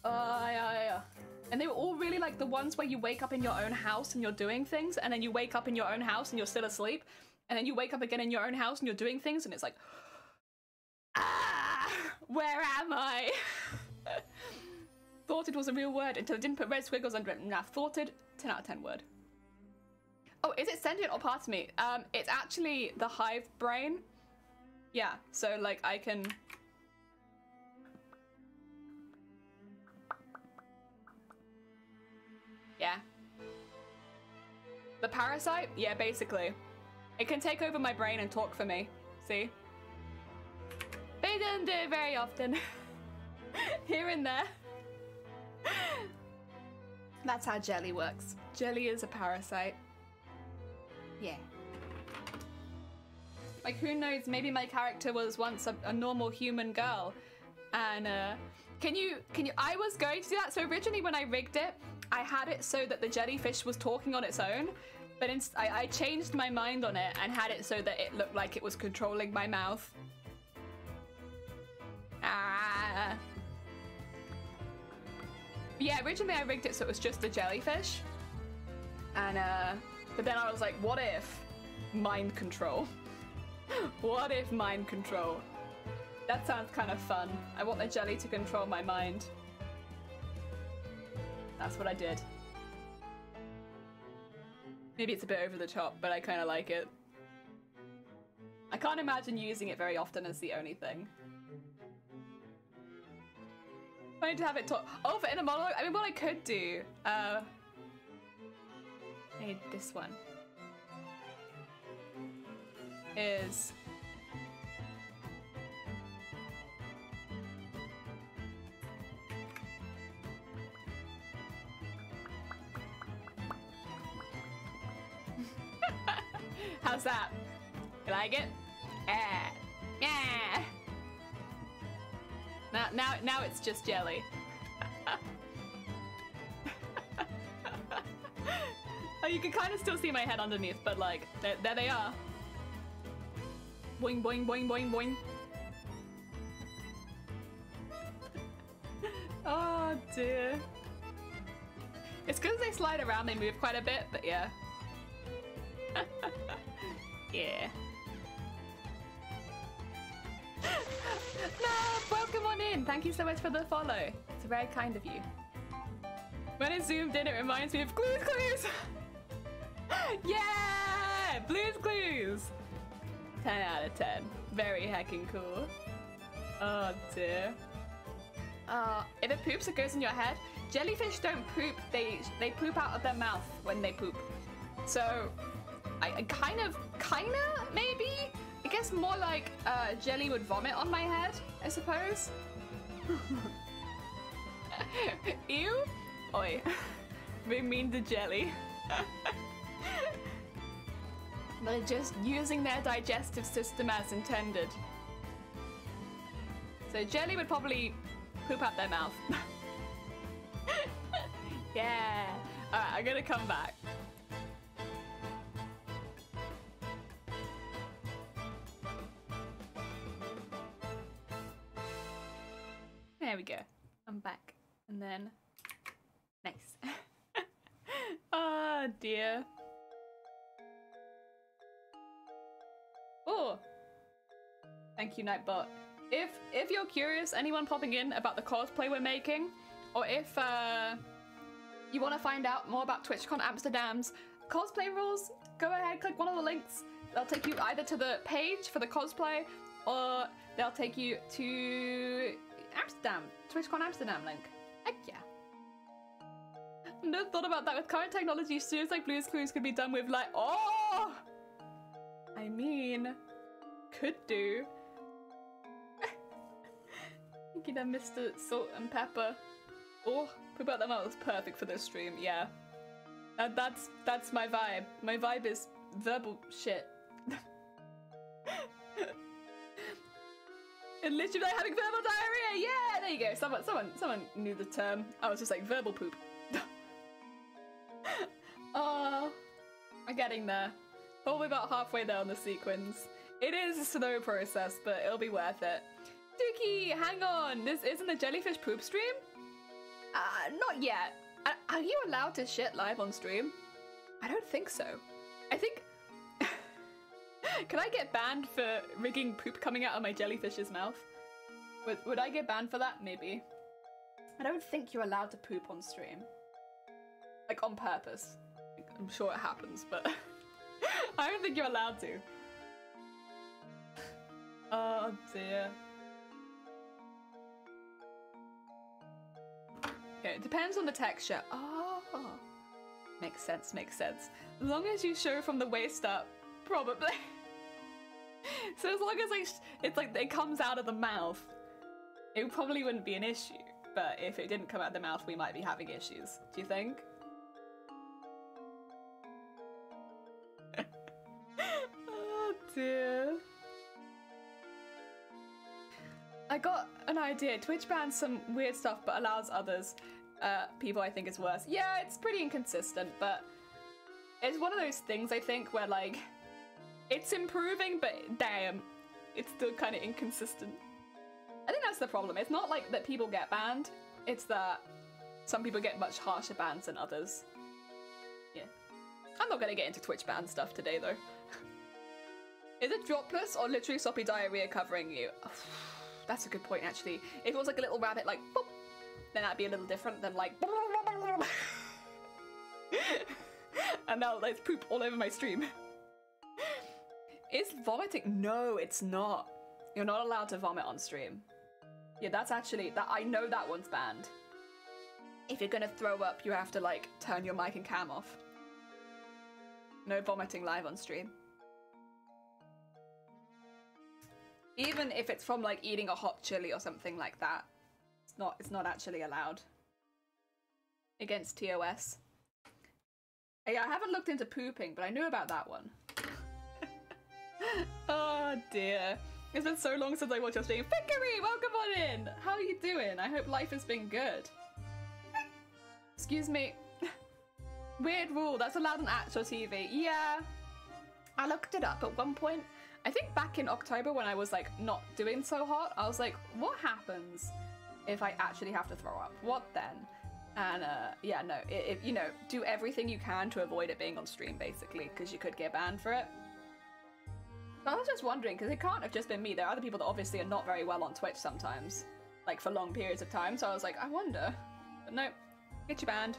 Yeah. And they were all really like the ones where you wake up in your own house and you're doing things, and then you wake up in your own house and you're still asleep, and then you wake up again in your own house and you're doing things, and it's like, where am I? Thought it was a real word until I didn't put red squiggles under it. Nah, thoughted, 10 out of 10 word. Oh, is it sentient or part of me? It's actually the hive brain. Yeah, so like I can... Yeah. The parasite? Yeah, basically. It can take over my brain and talk for me. See? They don't do it very often. Here and there. That's how jelly works. Jelly is a parasite. Yeah. Like, who knows, maybe my character was once a normal human girl. And, I was going to do that. So originally when I rigged it, I had it so that the jellyfish was talking on its own. But I changed my mind on it and had it so that it looked like it was controlling my mouth. Yeah, originally I rigged it so it was just a jellyfish. And, but then I was like, what if mind control? What if mind control? That sounds kind of fun. I want the jelly to control my mind. That's what I did. Maybe it's a bit over the top, but I kind of like it. I can't imagine using it very often as the only thing. I need to have it talk. Oh, for inner monologue? I mean, what I could do, I need this one. Is... How's that? You like it? Yeah. Yeah. Now it's just jelly. Oh, you can kind of still see my head underneath, but like, there they are. Boing, boing, boing, boing, boing. Oh dear. It's because they slide around, they move quite a bit, but yeah. Yeah. No, welcome on in. Thank you so much for the follow. It's very kind of you. When it's zoomed in, it reminds me of Blue's Clues. Yeah, Blue's Clues. 10 out of 10. Very heckin' cool. Oh dear. If it poops, it goes in your head. Jellyfish don't poop. They poop out of their mouth when they poop. So, I kinda, maybe? I guess more like jelly would vomit on my head, I suppose. Ew. Oi. Being mean to jelly. They're just using their digestive system as intended. So jelly would probably poop out their mouth. Yeah. Alright, I'm gonna come back. we go. I'm back. And then... Nice. Ah, dear. Oh! Thank you, Nightbot. If you're curious, anyone popping in about the cosplay we're making, or if you want to find out more about TwitchCon Amsterdam's cosplay rules, go ahead, click one of the links. They'll take you either to the page for the cosplay, or they'll take you to Amsterdam, TwitchCon Amsterdam link. Heck yeah. Never thought about that. With current technology, shows like Blue's Clues could be done with like, oh! I mean, could do. Thank you then, Mr. Salt and Pepper. Oh, poop out that mouth was perfect for this stream, yeah. That's my vibe. My vibe is verbal shit. And literally like having verbal diarrhea, yeah! There you go, someone knew the term. I was just like, verbal poop. Oh, I'm getting there. Probably about halfway there on the sequence. It is a slow process, but it'll be worth it. Dookie, hang on. This isn't a jellyfish poop stream? Not yet. Are you allowed to shit live on stream? I don't think so. I think... Can I get banned for rigging poop coming out of my jellyfish's mouth? Would I get banned for that? Maybe. I don't think you're allowed to poop on stream. Like, on purpose. I'm sure it happens, but... I don't think you're allowed to. Oh, dear. Okay, it depends on the texture. Oh. Makes sense, makes sense. As long as you show from the waist up, probably. So as long as it's like it comes out of the mouth, it probably wouldn't be an issue. But if it didn't come out of the mouth, we might be having issues. Do you think? Oh dear. I got an idea. Twitch bans some weird stuff but allows others. People I think is worse. Yeah, it's pretty inconsistent, but it's one of those things I think where like it's improving, but damn, it's still kind of inconsistent. I think that's the problem. It's not like that people get banned, it's that some people get much harsher bans than others. Yeah. I'm not gonna get into Twitch ban stuff today though. Is it droplets or literally sloppy diarrhea covering you? That's a good point actually. If it was like a little rabbit like boop, then that'd be a little different than like and now there's poop all over my stream. Is vomiting? No, it's not. You're not allowed to vomit on stream. Yeah, that's actually, I know that one's banned. If you're gonna throw up, you have to like turn your mic and cam off. No vomiting live on stream. Even if it's from like eating a hot chili or something like that, it's not actually allowed. Against TOS. Yeah, I haven't looked into pooping, but I knew about that one. Oh dear. It's been so long since I watched your stream. Fickery, welcome on in! How are you doing? I hope life has been good. Excuse me. Weird rule, that's allowed on actual TV. Yeah. I looked it up at one point. I think back in October when I was like not doing so hot, I was like, what happens if I actually have to throw up? What then? And yeah, no, you know, do everything you can to avoid it being on stream basically, because you could get banned for it. I was just wondering, because it can't have just been me. There are other people that obviously are not very well on Twitch sometimes, like for long periods of time, so I was like, I wonder. But no, get you banned.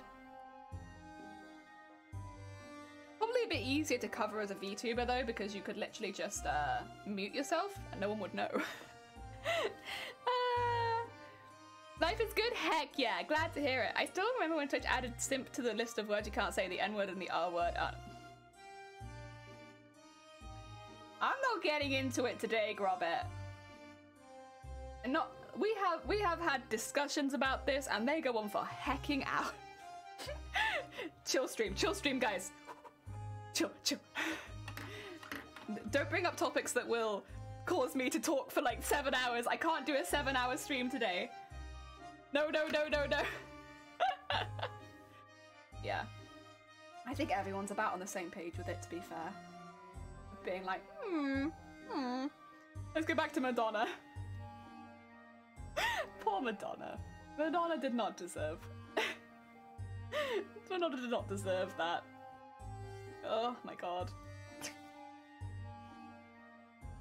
Probably a bit easier to cover as a VTuber though, because you could literally just mute yourself and no one would know. Life is good? Heck yeah, glad to hear it. I still remember when Twitch added simp to the list of words you can't say, the N-word and the R-word. I'm not getting into it today, Grobet. We have had discussions about this and they go on for hecking out. Chill stream, guys. Chill. Don't bring up topics that will cause me to talk for like 7 hours. I can't do a 7-hour stream today. No. Yeah. I think everyone's about on the same page with it, to be fair. Being like, Let's go back to Madonna. Poor Madonna. Madonna did not deserve. Madonna did not deserve that. Oh my god.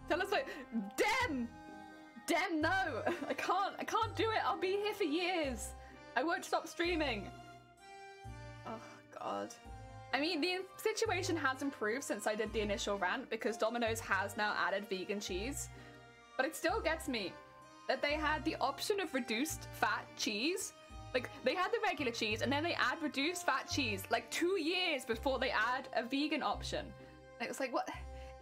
Tell us like, Dem! Dem, no! I can't do it. I'll be here for years. I won't stop streaming. Oh god. I mean, the situation has improved since I did the initial rant because Domino's has now added vegan cheese. But it still gets me that they had the option of reduced fat cheese. Like, they had the regular cheese and then they add reduced fat cheese like 2 years before they add a vegan option. And it was like, what?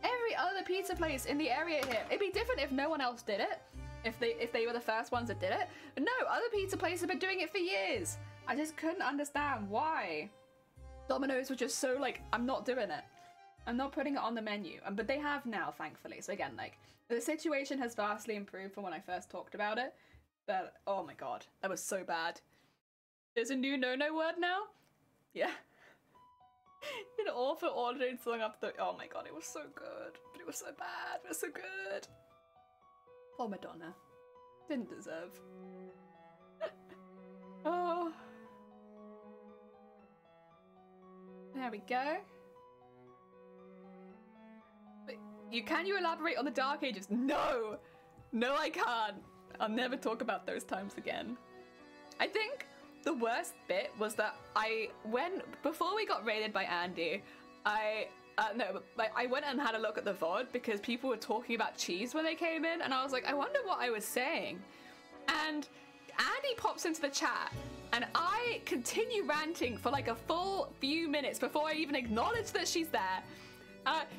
Every other pizza place in the area here. It'd be different if no one else did it. If they were the first ones that did it. But no, other pizza places have been doing it for years. I just couldn't understand why. Domino's were just so like, I'm not doing it. I'm not putting it on the menu. But they have now, thankfully. So again, like, the situation has vastly improved from when I first talked about it. But, oh my god, that was so bad. There's a new no-no word now? Yeah. An awful ordering song up the... Oh my god, it was so good. But it was so bad. It was so good. Poor Madonna. Didn't deserve. Oh. There we go. Can you elaborate on the Dark Ages? No! No, I can't. I'll never talk about those times again. I think the worst bit was that before we got raided by Andy, I went and had a look at the VOD because people were talking about cheese when they came in, and I was like, I wonder what I was saying. And Andy pops into the chat, and I continue ranting for like a full few minutes before I even acknowledge that she's there.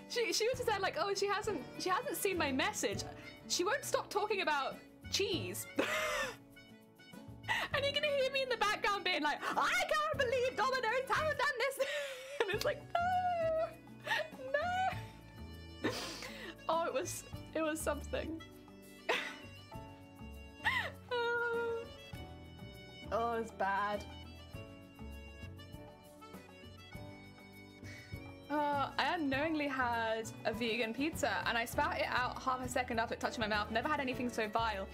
She was just there like, oh, she hasn't seen my message. She won't stop talking about cheese. And you're gonna hear me in the background being like, I can't believe Domino's haven't done this. And it's like, no. Oh, it was something. Oh, it was bad. I unknowingly had a vegan pizza and I spat it out half a second after it touched my mouth. Never had anything so vile.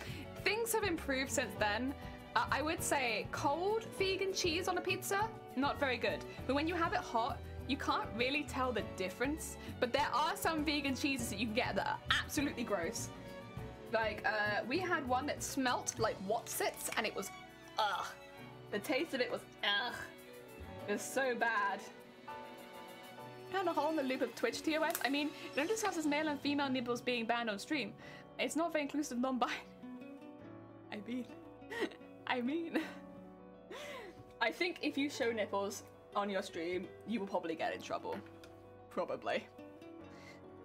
Things have improved since then. I would say cold vegan cheese on a pizza, not very good. But when you have it hot, you can't really tell the difference. But there are some vegan cheeses that you can get that are absolutely gross. Like, we had one that smelt like Wotsits and it was, ugh. The taste of it was, ugh. It was so bad. Kind of a hole in the loop of Twitch TOS. I mean, don't discuss as male and female nipples being banned on stream. It's not very inclusive non-binary. I mean, I think if you show nipples on your stream, you will probably get in trouble. Probably.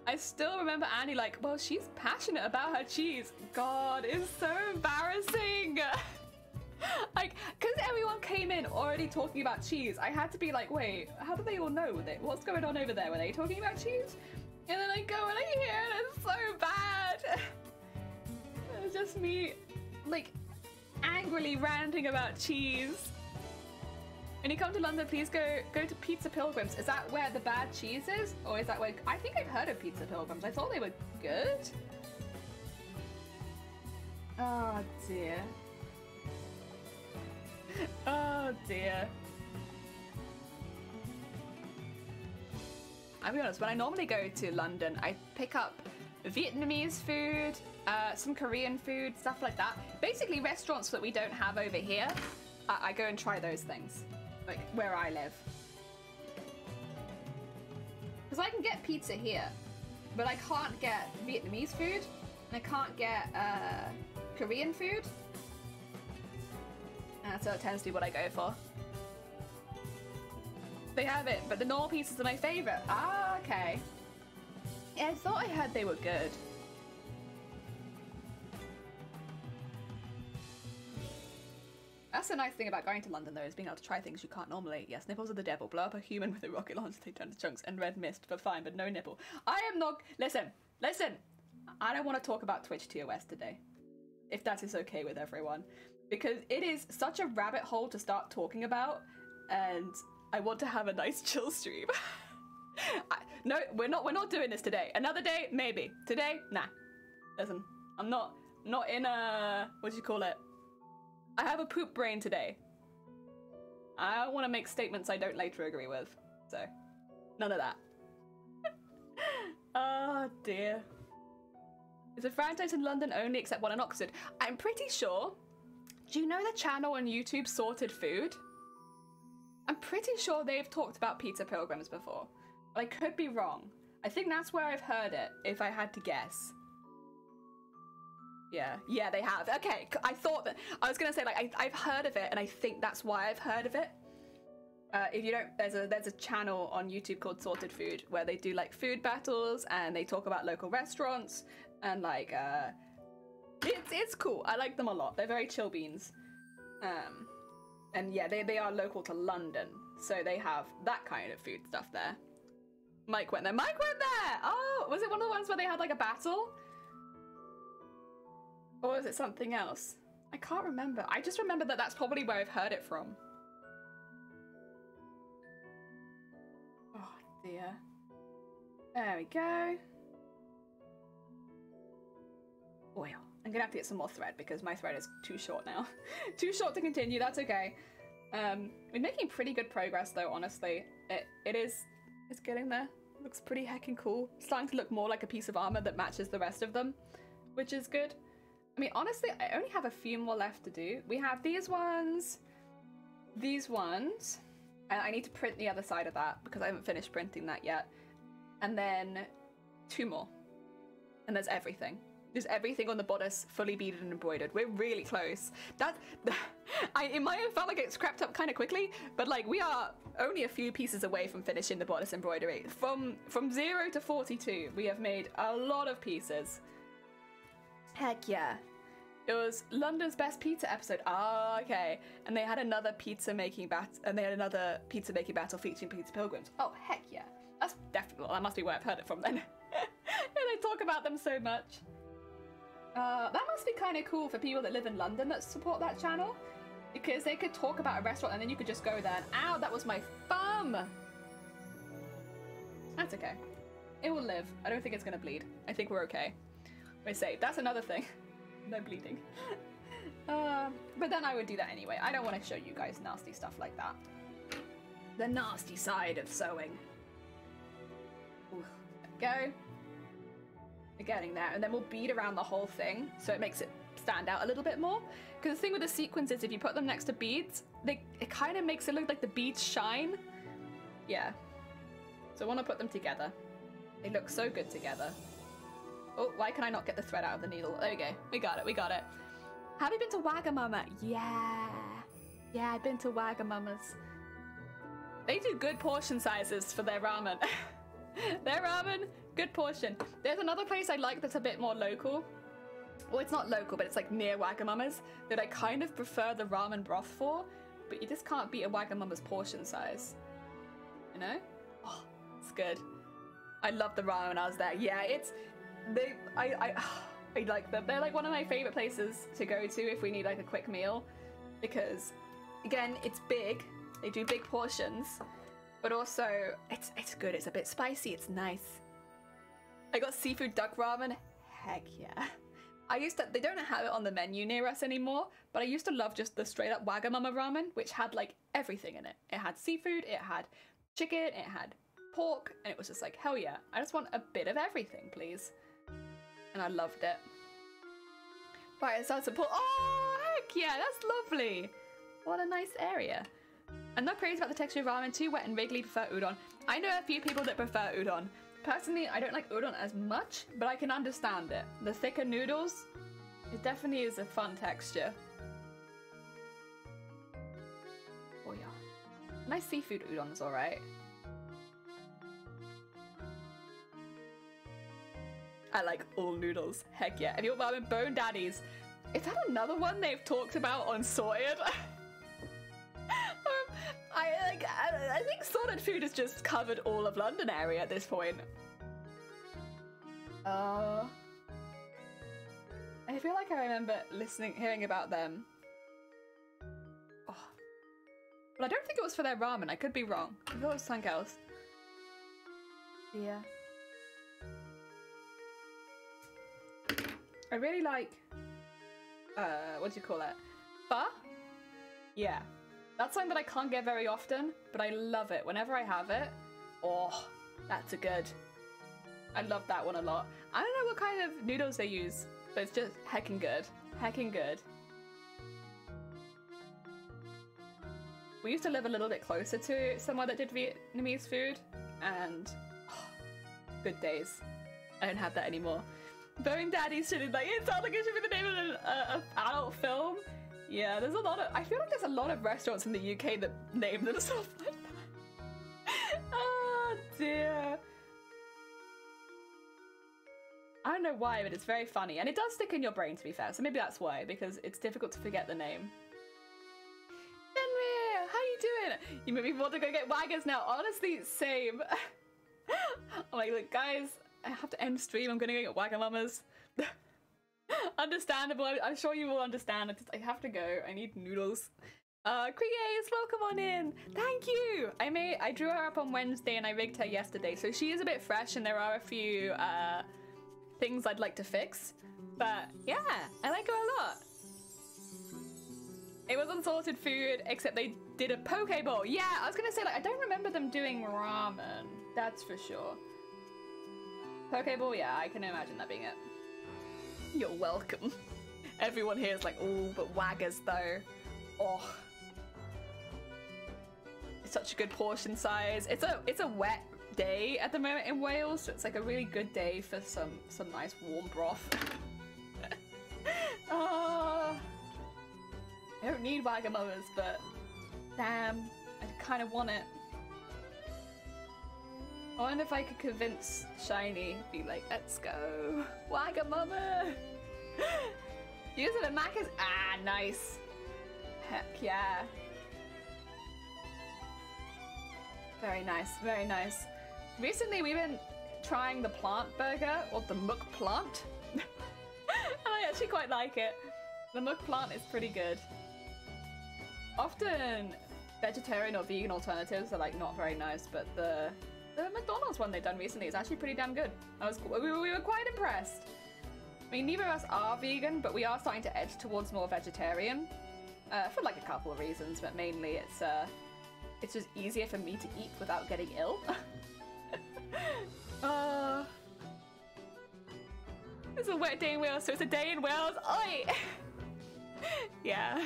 I still remember Annie like, well, she's passionate about her cheese. God, it's so embarrassing. Like, because everyone came in already talking about cheese, I had to be like, wait, how do they all know? What's going on over there? Were they talking about cheese? And then I go and I hear it, it's so bad. It's just me, like, angrily ranting about cheese. When you come to London, please go to Pizza Pilgrims. Is that where the bad cheese is? Or is that where... I think I've heard of Pizza Pilgrims. I thought they were good. Oh, dear. Oh, dear. I'll be honest, when I normally go to London, I pick up Vietnamese food, some Korean food, stuff like that. Basically restaurants that we don't have over here. I go and try those things, like where I live. Because I can get pizza here, but I can't get Vietnamese food, and I can't get Korean food. So that tends to be what I go for. They have it, but the normal pizzas are my favorite. Ah, okay. Yeah, I thought I heard they were good. That's the nice thing about going to London, though, is being able to try things you can't normally. Yes, nipples are the devil. Blow up a human with a rocket launcher, they turn to chunks, and red mist, but fine, but no nipple. I am not... Listen. I don't want to talk about Twitch TOS today. If that is okay with everyone. Because it is such a rabbit hole to start talking about, and I want to have a nice chill stream. No, we're not doing this today. Another day, maybe. Today, nah. Listen, I'm not in a... What do you call it? I have a poop brain today. I don't want to make statements I don't later agree with. So, none of that. Oh dear. Is a franchise in London only except one in Oxford? I'm pretty sure. Do you know the channel on YouTube Sorted Food? I'm pretty sure they've talked about pizza pilgrims before. But I could be wrong. I think that's where I've heard it, if I had to guess. Yeah, they have. Okay, I thought that, I was gonna say, like, I've heard of it, and I think that's why I've heard of it. If you don't, there's a channel on YouTube called Sorted Food, where they do, like, food battles, and they talk about local restaurants, and, like, it's cool. I like them a lot. They're very chill beans. And yeah, they are local to London, so they have that kind of food stuff there. Mike went there. Mike went there! Oh, was it one of the ones where they had, like, a battle? Or was it something else? I can't remember. I just remember that that's probably where I've heard it from. Oh, dear. There we go. Oil. I'm gonna have to get some more thread because my thread is too short now. Too short to continue, that's okay. We're making pretty good progress though, honestly. It's getting there. Looks pretty heckin' cool. It's starting to look more like a piece of armor that matches the rest of them, which is good. I mean, honestly, I only have a few more left to do. We have these ones, and I need to print the other side of that because I haven't finished printing that yet. And then 2 more. And there's everything. There's everything on the bodice fully beaded and embroidered. We're really close. It might have felt like it's crept up kind of quickly, but like we are only a few pieces away from finishing the bodice embroidery. From 0 to 42, we have made a lot of pieces. Heck yeah. It was London's Best Pizza episode. Ah, okay. And they had another pizza making battle featuring pizza pilgrims. Oh, heck yeah. That's definitely, that must be where I've heard it from then. They talk about them so much. That must be kind of cool for people that live in London that support that channel, because they could talk about a restaurant and then you could just go there and ow, that was my thumb. That's okay. It will live. I don't think it's gonna bleed. I think we're okay. We're safe. That's another thing. No bleeding. But then I would do that anyway. I don't want to show you guys nasty stuff like that. The nasty side of sewing. Ooh, there we go. We're getting there, and then we'll bead around the whole thing so it makes it stand out a little bit more. Because the thing with the sequins is if you put them next to beads, it kind of makes it look like the beads shine. Yeah. So I want to put them together. They look so good together. Oh, why can I not get the thread out of the needle? There we go. We got it. We got it. Have you been to Wagamama? Yeah. Yeah, I've been to Wagamama's. They do good portion sizes for their ramen. Their ramen, good portion. There's another place I like that's a bit more local. Well, it's not local, but it's like near Wagamama's that I kind of prefer the ramen broth for, but you just can't beat a Wagamama's portion size. You know? Oh, it's good. I love the ramen when I was there. Yeah, I like them. They're like one of my favorite places to go to if we need like a quick meal, because again, it's big. They do big portions, but also it's good. It's a bit spicy. It's nice. I got seafood duck ramen. Heck yeah. They don't have it on the menu near us anymore, but I used to love just the straight up Wagamama ramen, which had like everything in it. It had seafood, it had chicken, it had pork, and it was just like, hell yeah. I just want a bit of everything, please. And I loved it. Right, it starts to pull. Oh, heck yeah, that's lovely. What a nice area. And no praise about the texture of ramen, too wet and wriggly, prefer udon. I know a few people that prefer udon. Personally, I don't like udon as much, but I can understand it. The thicker noodles, it definitely is a fun texture. Oh yeah. Nice seafood udon is alright. I like all noodles. Heck yeah. Have you got ramen? Bone Daddies. Is that another one they've talked about on Sorted? I think Sorted Food has just covered all of London area at this point. I feel like I remember hearing about them. Oh. But I don't think it was for their ramen. I could be wrong. I thought it was something else. Yeah. I really like, what do you call it? Pho? Yeah. That's something that I can't get very often, but I love it. Whenever I have it, oh, that's a good. I love that one a lot. I don't know what kind of noodles they use, but it's just heckin' good. Heckin' good. We used to live a little bit closer to somewhere that did Vietnamese food, and oh, good days. I don't have that anymore. Bone Daddy should like it sounds like it should be the name of an adult film. Yeah, there's a lot of. I feel like there's a lot of restaurants in the UK that name themselves like that. Oh dear. I don't know why, but it's very funny, and it does stick in your brain, to be fair. So maybe that's why, because it's difficult to forget the name. Fenrir, how you doing? You made me want to go get waggers now. Honestly, same. I'm like, look, guys, I have to end stream. I'm gonna go get Wagamamas. Understandable. I'm sure you will understand. I have to go. I need noodles. Creates, welcome on in. Thank you. I drew her up on Wednesday and I rigged her yesterday, so she is a bit fresh, and there are a few things I'd like to fix. But yeah, I like her a lot. It was unsalted food, except they did a poke bowl. Yeah, I was gonna say, like, I don't remember them doing ramen. That's for sure. Poke bowl, yeah, I can imagine that being it. You're welcome. Everyone here is like, oh, but waggers though. Oh. It's such a good portion size. It's a wet day at the moment in Wales, so it's like a really good day for some nice warm broth. Oh. I don't need Wagamamas, but damn, I kind of want it. I wonder if I could convince Shiny, be like, let's go, Wagamama! Use it at Macca's? Ah, nice. Heck yeah. Very nice, very nice. Recently we've been trying the plant burger, or the muk plant. And I actually quite like it. The muk plant is pretty good. Often vegetarian or vegan alternatives are like not very nice, but the McDonald's one they've done recently is actually pretty damn good. We were quite impressed. I mean, neither of us are vegan, but we are starting to edge towards more vegetarian for like a couple of reasons, but mainly it's just easier for me to eat without getting ill. It's a wet day in Wales, so it's a day in Wales. Oi! Yeah.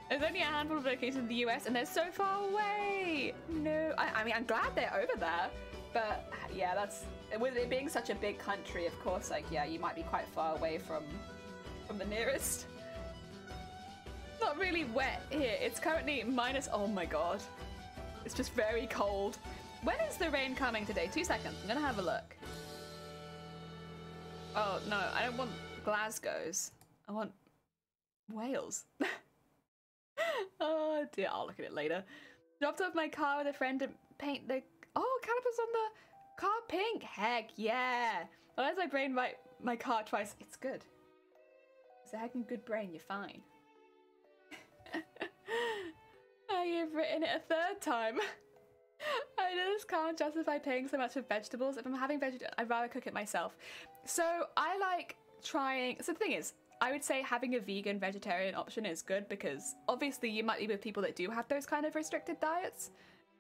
There's only a handful of locations in the US and they're so far away. No, I mean, I'm glad they're over there, but yeah, that's, with it being such a big country, of course, like, yeah, you might be quite far away from the nearest. Not really wet here. It's currently minus, oh my God. It's just very cold. When is the rain coming today? 2 seconds, I'm gonna have a look. Oh no, I don't want Glasgow's. I want Wales. Oh dear, I'll look at it later. Dropped off my car with a friend to paint the... Oh, calipers on the car pink. Heck yeah. Well, as I brain my car twice, it's good. It's a heckin' good brain, you're fine. Oh, you've written it a third time. I just can't justify paying so much for vegetables. If I'm having vegetables, I'd rather cook it myself. So I like trying... So the thing is, I would say having a vegan vegetarian option is good because obviously you might be with people that do have those kind of restricted diets.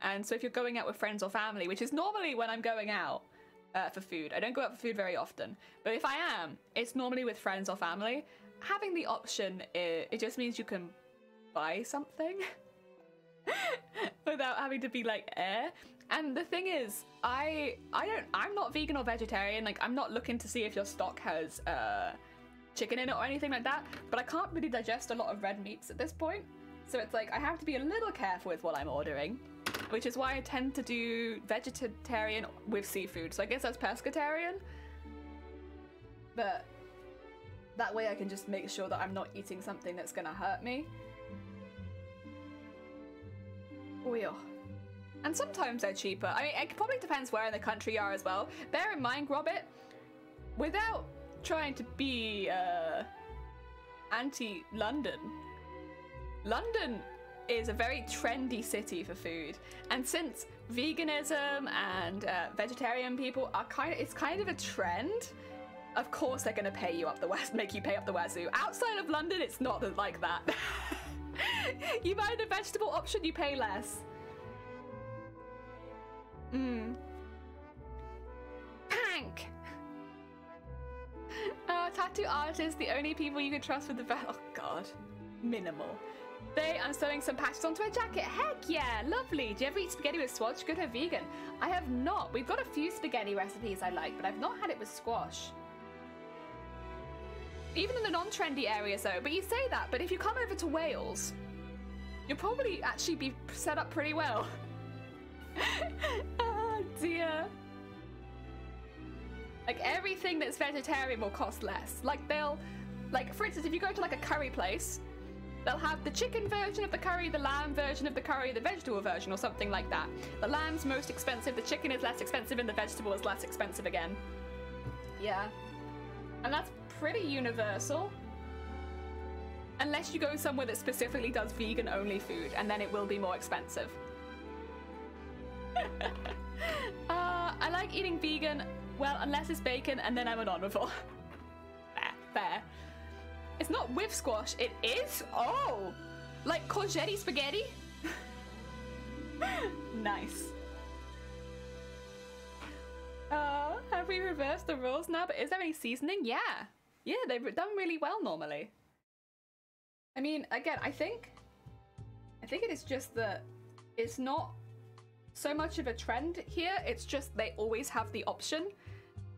And so if you're going out with friends or family, which is normally when I'm going out for food, I don't go out for food very often, but if I am, it's normally with friends or family. Having the option, it just means you can buy something without having to be like, eh. And the thing is, I'm not vegan or vegetarian. Like, I'm not looking to see if your stock has chicken in it or anything like that, but I can't really digest a lot of red meats at this point. So it's like, I have to be a little careful with what I'm ordering, which is why I tend to do vegetarian with seafood. So I guess that's pescatarian. But that way I can just make sure that I'm not eating something that's gonna hurt me. Oh yeah. And sometimes they're cheaper. I mean, it probably depends where in the country you are as well. Bear in mind, Robert, without trying to be anti-London, London is a very trendy city for food, and since veganism and vegetarian people are it's kind of a trend, of course they're going to pay you up the west, make you pay up the wazoo. Outside of London, it's not like that. You buy the vegetable option, you pay less. Pank! Tattoo artists, the only people you can trust with the oh god. Minimal. I'm sewing some patches onto a jacket. Heck yeah, lovely. Do you ever eat spaghetti with squash? Good or vegan? I have not. We've got a few spaghetti recipes I like, but I've not had it with squash. Even in the non-trendy areas though, but you say that, but if you come over to Wales, you'll probably actually be set up pretty well. Oh dear. Like everything that's vegetarian will cost less. Like for instance, if you go to like a curry place, they'll have the chicken version of the curry, the lamb version of the curry, the vegetable version, or something like that. The lamb's most expensive, the chicken is less expensive, and the vegetable is less expensive again. Yeah. And that's pretty universal. Unless you go somewhere that specifically does vegan-only food, and then it will be more expensive. I like eating vegan, well, unless it's bacon, and then I'm an omnivore. Fair. It's not with squash, it is? Oh! Like courgette spaghetti? Nice. Have we reversed the rules now? But is there any seasoning? Yeah. Yeah, they've done really well normally. I mean, again, I think it is just that it's not so much of a trend here, it's just they always have the option,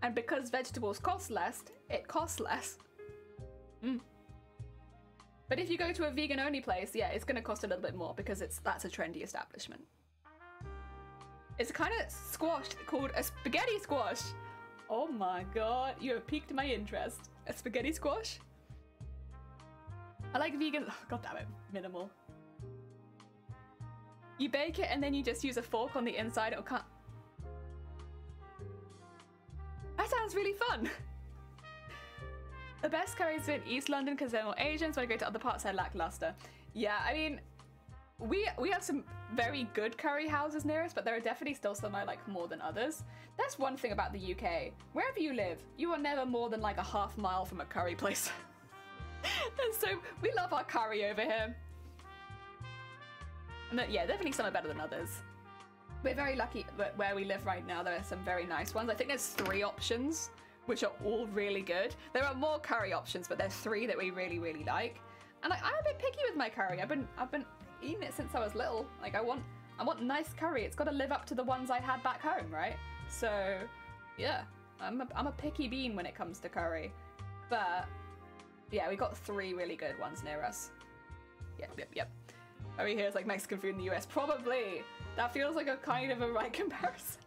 and because vegetables cost less, it costs less. But if you go to a vegan-only place, yeah, it's gonna cost a little bit more because that's a trendy establishment. It's a kind of squash called a spaghetti squash. Oh my god, you have piqued my interest. A spaghetti squash? I like vegan. Oh, god damn it, minimal. You bake it and then you just use a fork on the inside. Or can't. That sounds really fun. The best curries are in East London because they're more Asian, so when I go to other parts they're lackluster. Yeah, I mean, we have some very good curry houses near us, but there are definitely still some I like more than others. That's one thing about the UK. Wherever you live, you are never more than like a half mile from a curry place. And so we love our curry over here. And yeah, definitely some are better than others. We're very lucky that where we live right now, there are some very nice ones. I think there's 3 options, which are all really good. There are more curry options, but there's 3 that we really, really like. And I'm a bit picky with my curry. I've been eating it since I was little. Like I want nice curry. It's got to live up to the ones I had back home, right? So yeah, I'm a picky bean when it comes to curry. But yeah, we got 3 really good ones near us. Yep. Over here is like Mexican food in the US. Probably. That feels like a kind of a right comparison.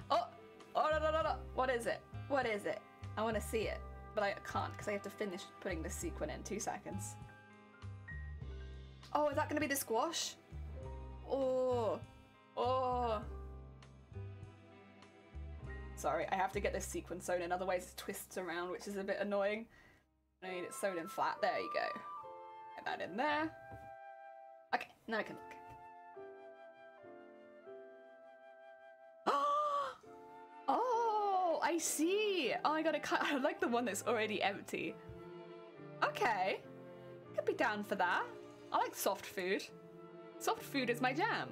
Oh no. What is it? What is it? I want to see it, but I can't because I have to finish putting the sequin in. 2 seconds. Oh, is that going to be the squash? Oh. Sorry, I have to get this sequin sewn in, otherwise it twists around, which is a bit annoying. I need it sewn in flat. There you go. Get that in there. Okay, now I can look. Oh, I see. Oh, I gotta cut. I like the one that's already empty. Okay, could be down for that. I like soft food. Soft food is my jam.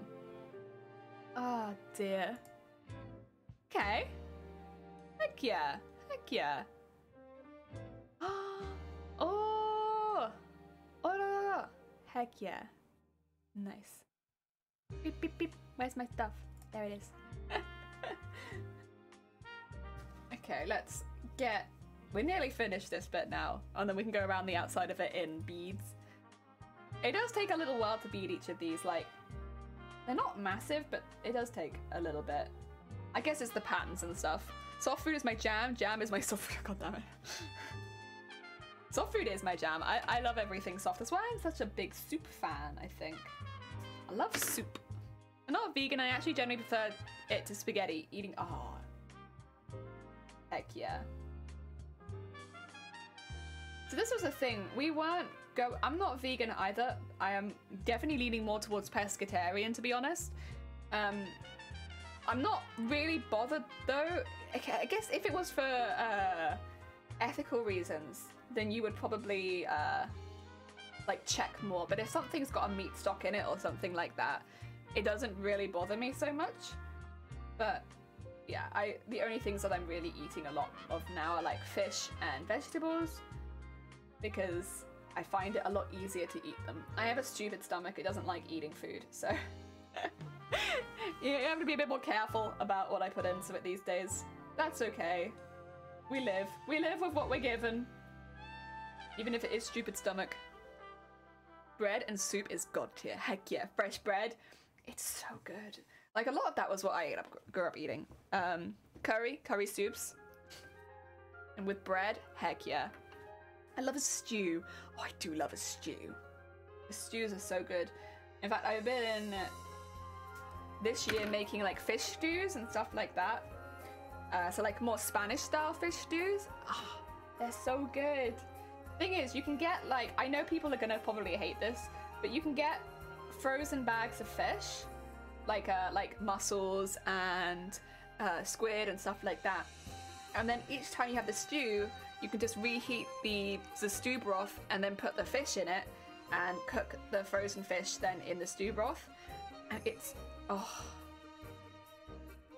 Oh dear. Okay. Heck yeah. Oh no. Heck yeah. Nice. Beep beep beep. Where's my stuff? There it is. Okay, let's get... We're nearly finished this bit now, and then we can go around the outside of it in beads. It does take a little while to bead each of these, like... They're not massive, but it does take a little bit. I guess it's the patterns and stuff. Soft food is my jam, jam is my soft food. God damn it. Soft food is my jam. I love everything soft. That's why I'm such a big soup fan, I think. I love soup. I'm not vegan, I actually generally prefer it to spaghetti. Eating... Oh. Heck yeah. So this was a thing. We weren't I'm not vegan either. I am definitely leaning more towards pescatarian, to be honest. I'm not really bothered though. I guess if it was for ethical reasons, then you would probably like check more. But if something's got a meat stock in it or something like that, it doesn't really bother me so much. But yeah, the only things that I'm really eating a lot of now are like fish and vegetables, because I find it a lot easier to eat them. I have a stupid stomach, it doesn't like eating food, so you have to be a bit more careful about what I put into it these days. That's okay. We live with what we're given, even if it is stupid stomach. Bread and soup is god tier. Heck yeah, fresh bread. It's so good. Like, a lot of that was what I grew up eating. Curry soups. And with bread, heck yeah. I love a stew. Oh, I do love a stew. The stews are so good. In fact, I've been this year making like fish stews and stuff like that. So like more Spanish style fish stews. Oh, they're so good. Thing is, you can get like, I know people are gonna probably hate this, but you can get frozen bags of fish, like mussels and squid and stuff like that. And then each time you have the stew, you can just reheat the stew broth and then put the fish in it and cook the frozen fish then in the stew broth. And it's, oh,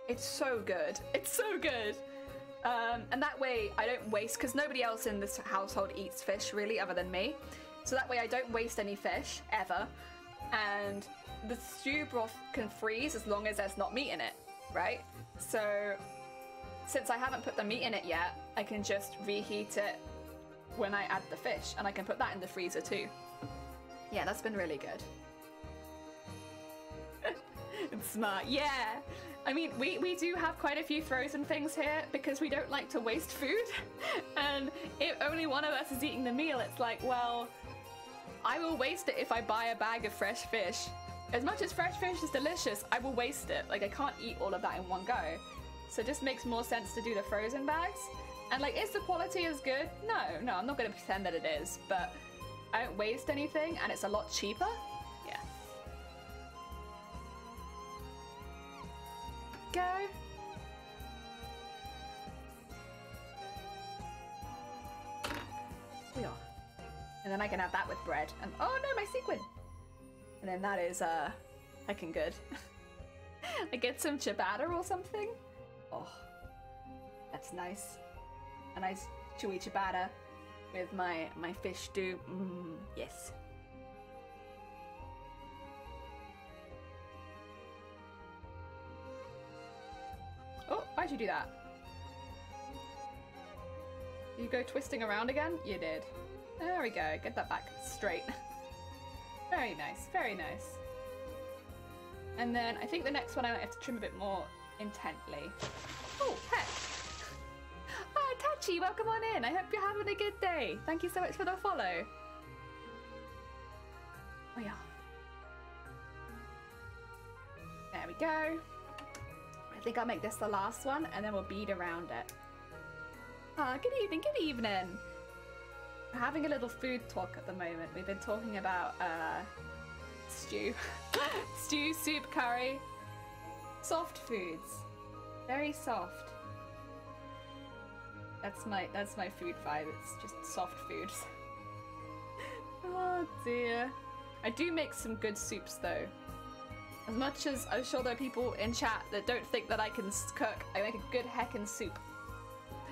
it's so good. It's so good. And that way I don't waste, because nobody else in this household eats fish really other than me. So that way I don't waste any fish, ever. And the stew broth can freeze as long as there's not meat in it, right? So since I haven't put the meat in it yet, I can just reheat it when I add the fish, and I can put that in the freezer too. Yeah, that's been really good. It's smart, yeah. I mean, we do have quite a few frozen things here because we don't like to waste food. And if only one of us is eating the meal, it's like, well, I will waste it if I buy a bag of fresh fish. As much as fresh fish is delicious, I will waste it. Like, I can't eat all of that in one go. So it just makes more sense to do the frozen bags. And like, is the quality as good? No, I'm not gonna pretend that it is, but I don't waste anything and it's a lot cheaper. Yeah. Go. We are. And then I can have that with bread. And oh no, my sequin! And then that is heckin' good. I get some ciabatta or something. Oh, that's nice. A nice chewy ciabatta with my fish stew. Yes. Oh, why'd you do that? Did you go twisting around again? You did. There we go. Get that back straight. Very nice. Very nice. And then I think the next one I might have to trim a bit more intently. Oh, heck. Hi, Tachi. Welcome on in. I hope you're having a good day. Thank you so much for the follow. Oh, yeah. There we go. I think I'll make this the last one and then we'll bead around it. Ah, good evening, good evening. We're having a little food talk at the moment. We've been talking about stew. Stew, soup, curry. Soft foods. Very soft. That's my food vibe. It's just soft foods. Oh dear. I do make some good soups though. As much as I'm sure there are people in chat that don't think that I can cook, I make a good heckin' soup.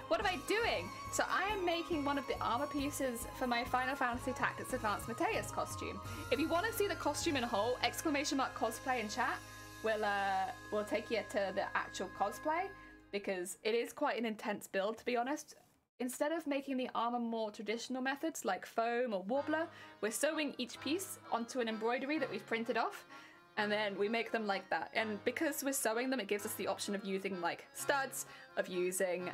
What am I doing? So I am making one of the armor pieces for my Final Fantasy Tactics Advanced Mateus costume. If you want to see the costume in whole, !cosplay in chat will take you to the actual cosplay, because it is quite an intense build, to be honest. Instead of making the armor more traditional methods like foam or warbler, we're sewing each piece onto an embroidery that we've printed off, and then we make them like that. And because we're sewing them, it gives us the option of using like studs, of using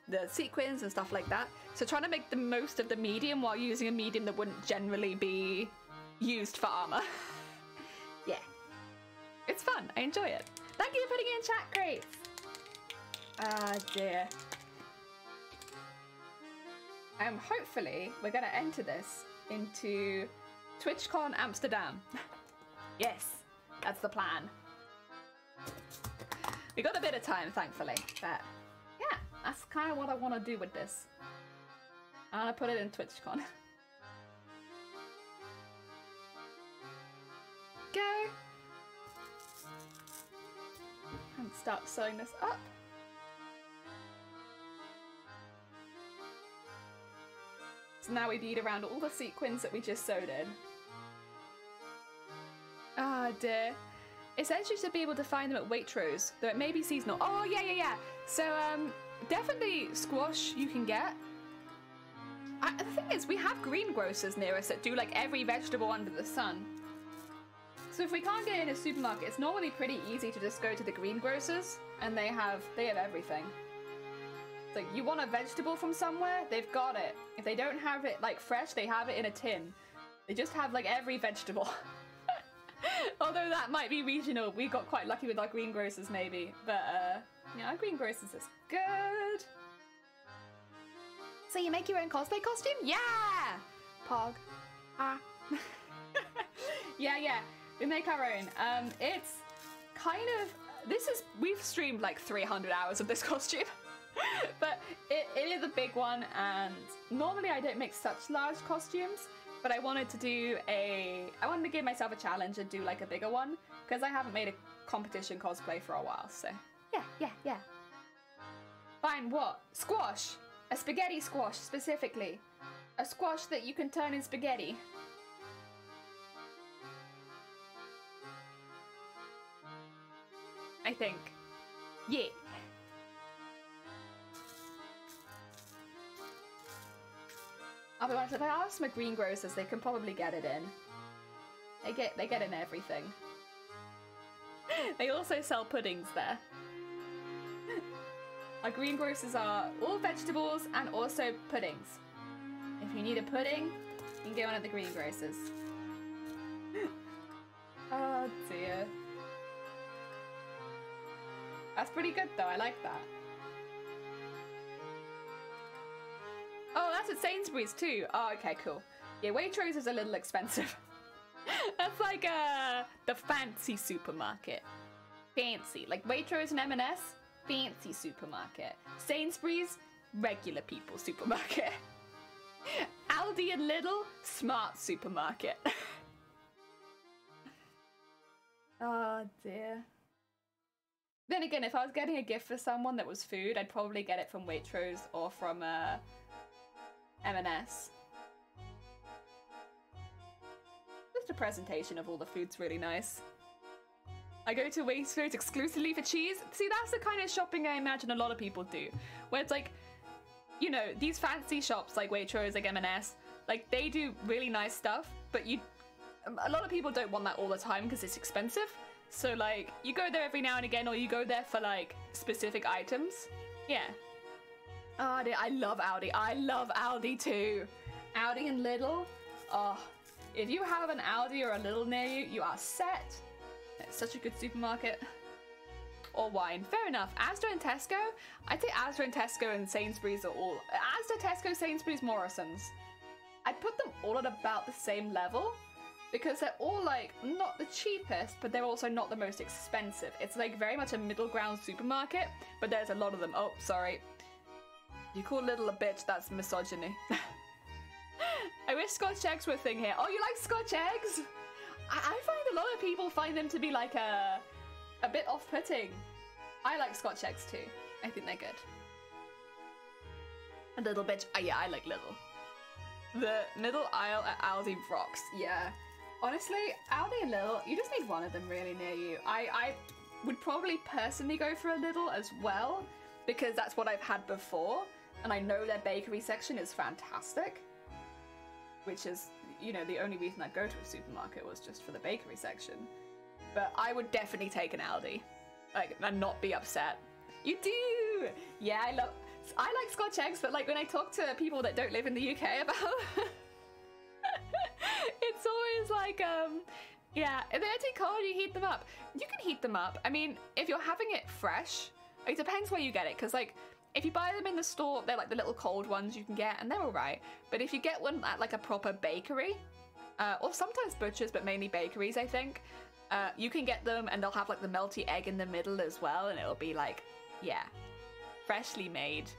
the sequins and stuff like that. So trying to make the most of the medium while using a medium that wouldn't generally be used for armor. Yeah. It's fun. I enjoy it. Thank you for putting it in chat, Crates. Ah, dear. Hopefully we're going to enter this into TwitchCon Amsterdam. Yes, that's the plan. We got a bit of time, thankfully, but yeah, that's kind of what I want to do with this. I want to put it in TwitchCon. go. And start sewing this up. So now we bead around all the sequins that we just sewed in. Ah, dear. It says you should be able to find them at Waitrose, though it may be seasonal. Oh, yeah. So, definitely squash you can get. The thing is, we have greengrocers near us that do like every vegetable under the sun. So if we can't get in a supermarket, it's normally pretty easy to just go to the greengrocers, and they have everything. It's like, you want a vegetable from somewhere, they've got it. If they don't have it like fresh, they have it in a tin. They just have like every vegetable. Although that might be regional. We got quite lucky with our greengrocers maybe. But yeah, our greengrocers is good. So you make your own cosplay costume? Yeah! Pog. Ah. Yeah. We make our own. It's kind of... We've streamed like 300 hours of this costume. But it is a big one, and normally I don't make such large costumes, but I wanted to give myself a challenge and do like a bigger one, because I haven't made a competition cosplay for a while, so yeah. Fine, what? Squash! A spaghetti squash, specifically. A squash that you can turn in spaghetti. I think. Yeah. I'll be honest, if I ask my greengrocers, they can probably get it in. They get in everything. They also sell puddings there. Our greengrocers are all vegetables and also puddings. If you need a pudding, you can get one at the greengrocers. Oh dear. That's pretty good though, I like that. Oh, that's at Sainsbury's too. Oh, okay, cool. Yeah, Waitrose is a little expensive. That's like the fancy supermarket. Fancy. Like Waitrose and M&S, fancy supermarket. Sainsbury's, regular people supermarket. Aldi and Lidl, smart supermarket. Oh dear. Then again, if I was getting a gift for someone that was food, I'd probably get it from Waitrose or from M&S. Just a presentation of all the food's really nice. I go to Waitrose exclusively for cheese. See, that's the kind of shopping I imagine a lot of people do. Where it's like, you know, these fancy shops like Waitrose, like M&S, like they do really nice stuff, but a lot of people don't want that all the time because it's expensive. So like, you go there every now and again, or you go there for like specific items. Yeah. Oh, I love Aldi. I love Aldi too. Aldi and Lidl. Oh, if you have an Aldi or a Lidl near you, you are set. It's such a good supermarket. Or wine. Fair enough. Asda and Tesco. I'd say Asda and Tesco and Sainsbury's are all... Asda, Tesco, Sainsbury's, Morrison's. I'd put them all at about the same level, because they're all like not the cheapest, but they're also not the most expensive. It's like very much a middle ground supermarket, but there's a lot of them. Oh, sorry. You call Lidl a bitch, that's misogyny. I wish Scotch eggs were a thing here. Oh, you like Scotch eggs? I find a lot of people find them to be like a bit off-putting. I like Scotch eggs too. I think they're good. A little bitch. Yeah, I like Lidl. The middle aisle at Aldi rocks. Yeah. Honestly, Aldi and Lidl, you just need one of them really near you. I would probably personally go for a Lidl as well, because that's what I've had before, and I know their bakery section is fantastic. Which is, you know, the only reason I'd go to a supermarket was just for the bakery section. But I would definitely take an Aldi, like, and not be upset. You do! Yeah, I like Scotch eggs, but like when I talk to people that don't live in the UK about it's always like, yeah, if they're too cold, you heat them up. You can heat them up. I mean, if you're having it fresh, it depends where you get it, because like, if you buy them in the store, they're like the little cold ones you can get, and they're alright. But if you get one at like a proper bakery, or sometimes butchers, but mainly bakeries, I think, you can get them and they'll have like the melty egg in the middle as well, and it'll be like, yeah, freshly made.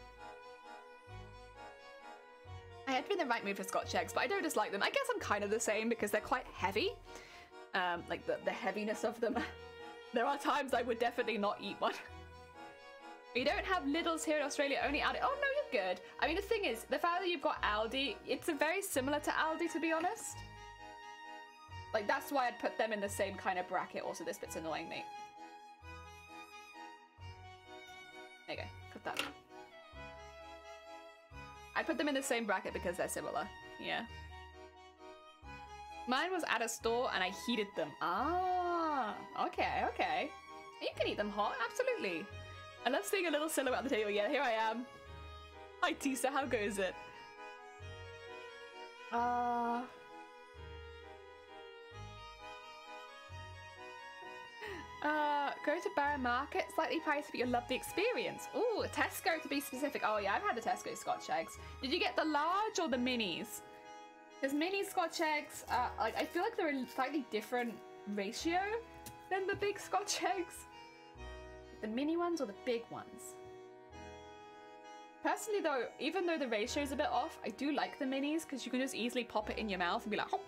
I had to be in the right mood for Scotch eggs, but I don't dislike them. I guess I'm kind of the same because they're quite heavy. like the heaviness of them. There are times I would definitely not eat one. We don't have Lidl's here in Australia, only Aldi. Oh no, you're good. I mean, the thing is, the fact that you've got Aldi, it's very similar to Aldi, to be honest. Like, that's why I'd put them in the same kind of bracket. Also, this bit's annoying me. There you go, put that. I put them in the same bracket because they're similar, yeah. Mine was at a store and I heated them. Ah, okay, okay. You can eat them hot, absolutely. I love seeing a little silhouette on the table. Yeah, here I am. Hi, Tisa, how goes it? Go to Barrow Market, slightly pricey, but you'll love the experience. Ooh, Tesco to be specific. Oh yeah, I've had the Tesco Scotch eggs. Did you get the large or the minis? Because mini Scotch eggs, like, I feel like they're a slightly different ratio than the big Scotch eggs. The mini ones or the big ones? Personally though, even though the ratio is a bit off, I do like the minis because you can just easily pop it in your mouth and be like, hop.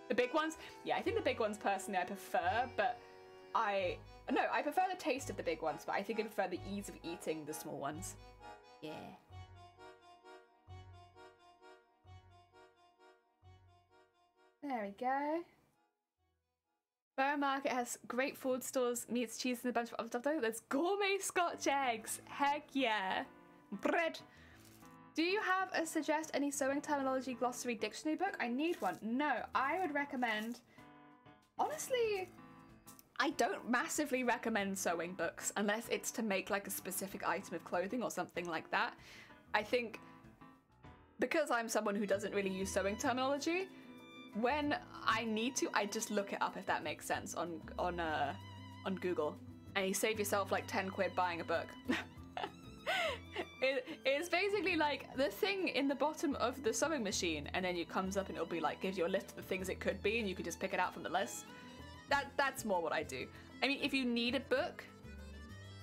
The big ones, yeah, I think the big ones personally I prefer, but I prefer the taste of the big ones, but I think I prefer the ease of eating the small ones. Yeah. There we go. Barrow Market has great food stores, meats, cheese, and a bunch of other stuff though. There's gourmet Scotch eggs. Heck yeah. Bread. Do you have a suggest any sewing terminology glossary dictionary book? I need one. No, I would recommend... Honestly, I don't massively recommend sewing books unless it's to make like a specific item of clothing or something like that. I think because I'm someone who doesn't really use sewing terminology, when I need to, I just look it up, if that makes sense, on Google, and you save yourself like 10 quid buying a book. It's basically like the thing in the bottom of the sewing machine, and then it comes up and it'll be like, gives you a list of the things it could be, and you can just pick it out from the list. That's more what I do. I mean, if you need a book,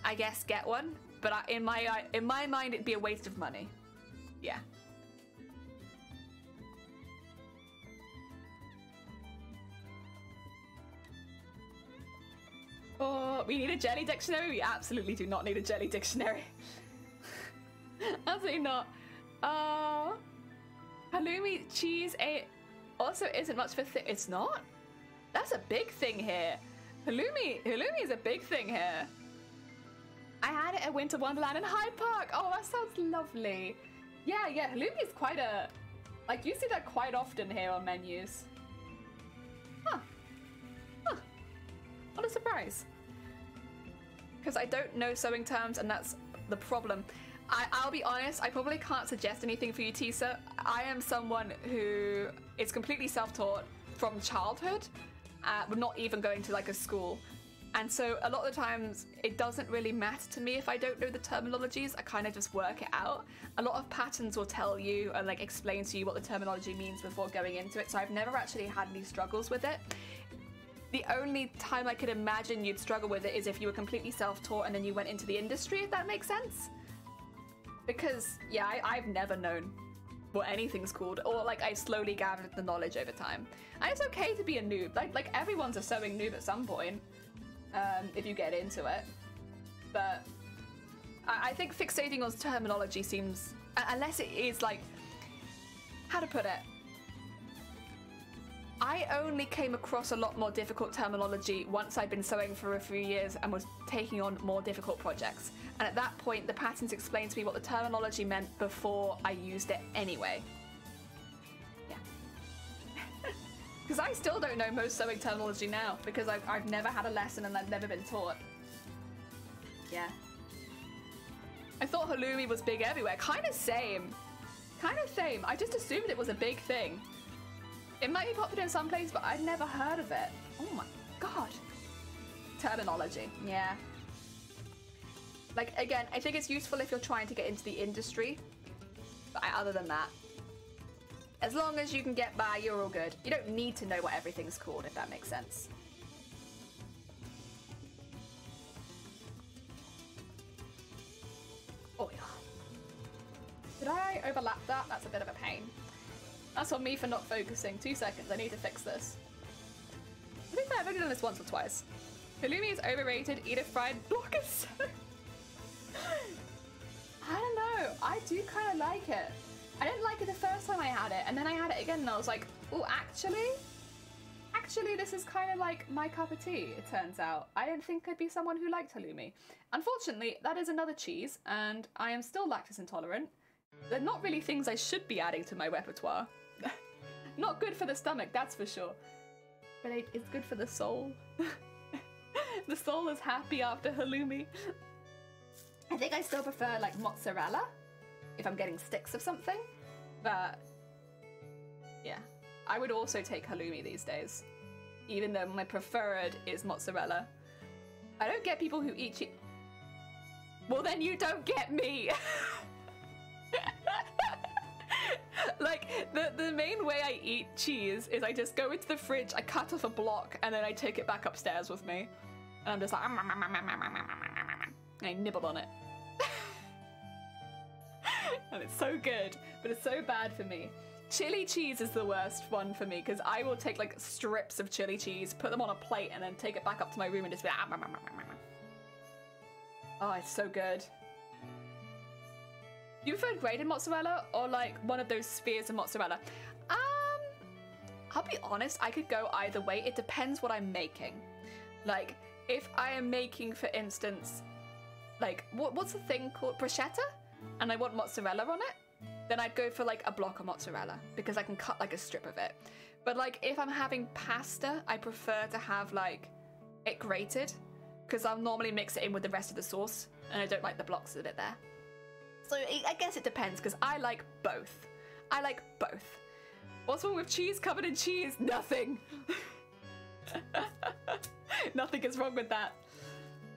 I guess get one, but in my mind it'd be a waste of money. Yeah. Oh, we need a jelly dictionary? We absolutely do not need a jelly dictionary. Absolutely not. Halloumi cheese also isn't much for it's not? That's a big thing here. Halloumi is a big thing here. I had it at Winter Wonderland in Hyde Park. Oh, that sounds lovely. Yeah, halloumi is quite a... Like, you see that quite often here on menus. Huh. What a surprise. Because I don't know sewing terms, and that's the problem. I'll be honest, I probably can't suggest anything for you, Tisa. I am someone who is completely self-taught from childhood, but not even going to like a school. And so a lot of the times it doesn't really matter to me if I don't know the terminologies. I kind of just work it out. A lot of patterns will tell you and like explain to you what the terminology means before going into it. So I've never actually had any struggles with it. The only time I could imagine you'd struggle with it is if you were completely self-taught and then you went into the industry, if that makes sense. Because, yeah, I've never known what anything's called, or like I've slowly gathered the knowledge over time. And it's okay to be a noob. Like everyone's a sewing noob at some point, if you get into it. But I think fixating on terminology seems, unless it is like, how to put it? I only came across a lot more difficult terminology once I'd been sewing for a few years and was taking on more difficult projects. And at that point, the patterns explained to me what the terminology meant before I used it anyway. Yeah. Because I still don't know most sewing terminology now, because I've never had a lesson and I've never been taught. Yeah. I thought halloumi was big everywhere. Kind of same. I just assumed it was a big thing. It might be popular in some places, but I've never heard of it. Oh my god. Terminology, yeah. Like, again, I think it's useful if you're trying to get into the industry. But other than that, as long as you can get by, you're all good. You don't need to know what everything's called, if that makes sense. Oh yeah. Did I overlap that? That's a bit of a pain. That's on me for not focusing. 2 seconds, I need to fix this. To be fair, I've only done this once or twice. Halloumi is overrated. Eat a fried blockers. I don't know. I do kind of like it. I didn't like it the first time I had it, and then I had it again, and I was like, oh, actually, this is kind of like my cup of tea, it turns out. I didn't think I'd be someone who liked halloumi. Unfortunately, that is another cheese, and I am still lactose intolerant. They're not really things I should be adding to my repertoire. Not good for the stomach, that's for sure. But it's good for the soul. The soul is happy after halloumi. I think I still prefer like mozzarella if I'm getting sticks of something, but yeah. I would also take halloumi these days, even though my preferred is mozzarella. I don't get people who eat cheese. Well, then you don't get me. Like, the main way I eat cheese is I just go into the fridge, I cut off a block, and then I take it back upstairs with me. And I'm just like, and I nibble on it. And it's so good, but it's so bad for me. Chili cheese is the worst one for me, because I will take like strips of chili cheese, put them on a plate, and then take it back up to my room and just be like, oh, it's so good. You prefer grated mozzarella or like one of those spheres of mozzarella? I'll be honest, I could go either way. It depends what I'm making. Like, if I am making, for instance, like, what's the thing called? Bruschetta? And I want mozzarella on it, then I'd go for like a block of mozzarella because I can cut like a strip of it. But like, if I'm having pasta, I prefer to have like it grated because I'll normally mix it in with the rest of the sauce and I don't like the blocks of it there. So I guess it depends because I like both. I like both. What's wrong with cheese covered in cheese? Nothing. Nothing is wrong with that.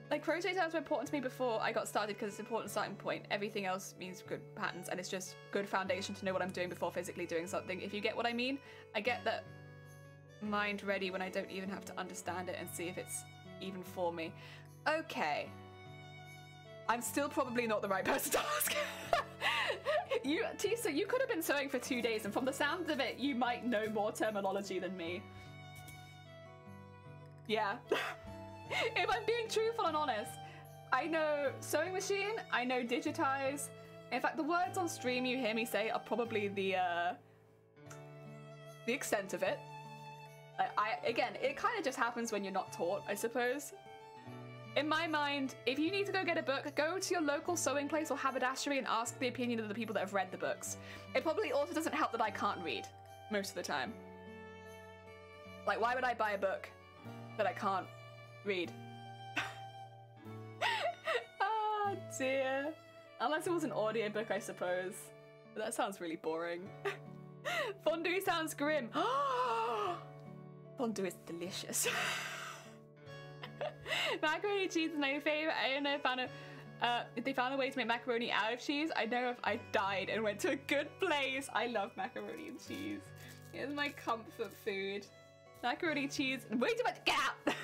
Like, crochet terms were important to me before I got started because it's an important starting point. Everything else means good patterns and it's just good foundation to know what I'm doing before physically doing something. If you get what I mean, I get that mind ready when I don't even have to understand it and see if it's even for me. Okay. I'm still probably not the right person to ask. Tisa, you could have been sewing for 2 days and from the sound of it, you might know more terminology than me. Yeah. If I'm being truthful and honest, I know sewing machine, I know digitize. In fact, the words on stream you hear me say are probably the extent of it. Again, it kind of just happens when you're not taught, I suppose. In my mind, if you need to go get a book, go to your local sewing place or haberdashery and ask the opinion of the people that have read the books. It probably also doesn't help that I can't read most of the time. Like, why would I buy a book that I can't read? Oh dear. Unless it was an audiobook, I suppose. But that sounds really boring. Fondue sounds grim. Fondue is delicious. Macaroni cheese is my favorite. I don't know if they found a way to make macaroni out of cheese. I know if I died and went to a good place. I love macaroni and cheese. It's my comfort food. Macaroni cheese. Way too much. Get out.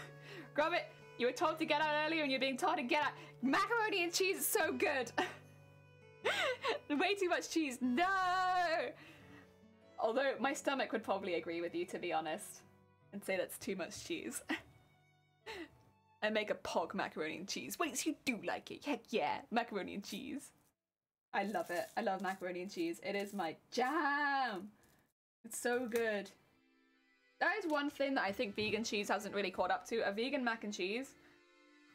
Grab it. You were told to get out earlier and you're being told to get out. Macaroni and cheese is so good. Way too much cheese. No. Although my stomach would probably agree with you, to be honest, and say that's too much cheese. I make a pog macaroni and cheese. Wait, so you do like it? Heck yeah, macaroni and cheese. I love it. I love macaroni and cheese. It is my jam. It's so good. That is one thing that I think vegan cheese hasn't really caught up to. A vegan mac and cheese.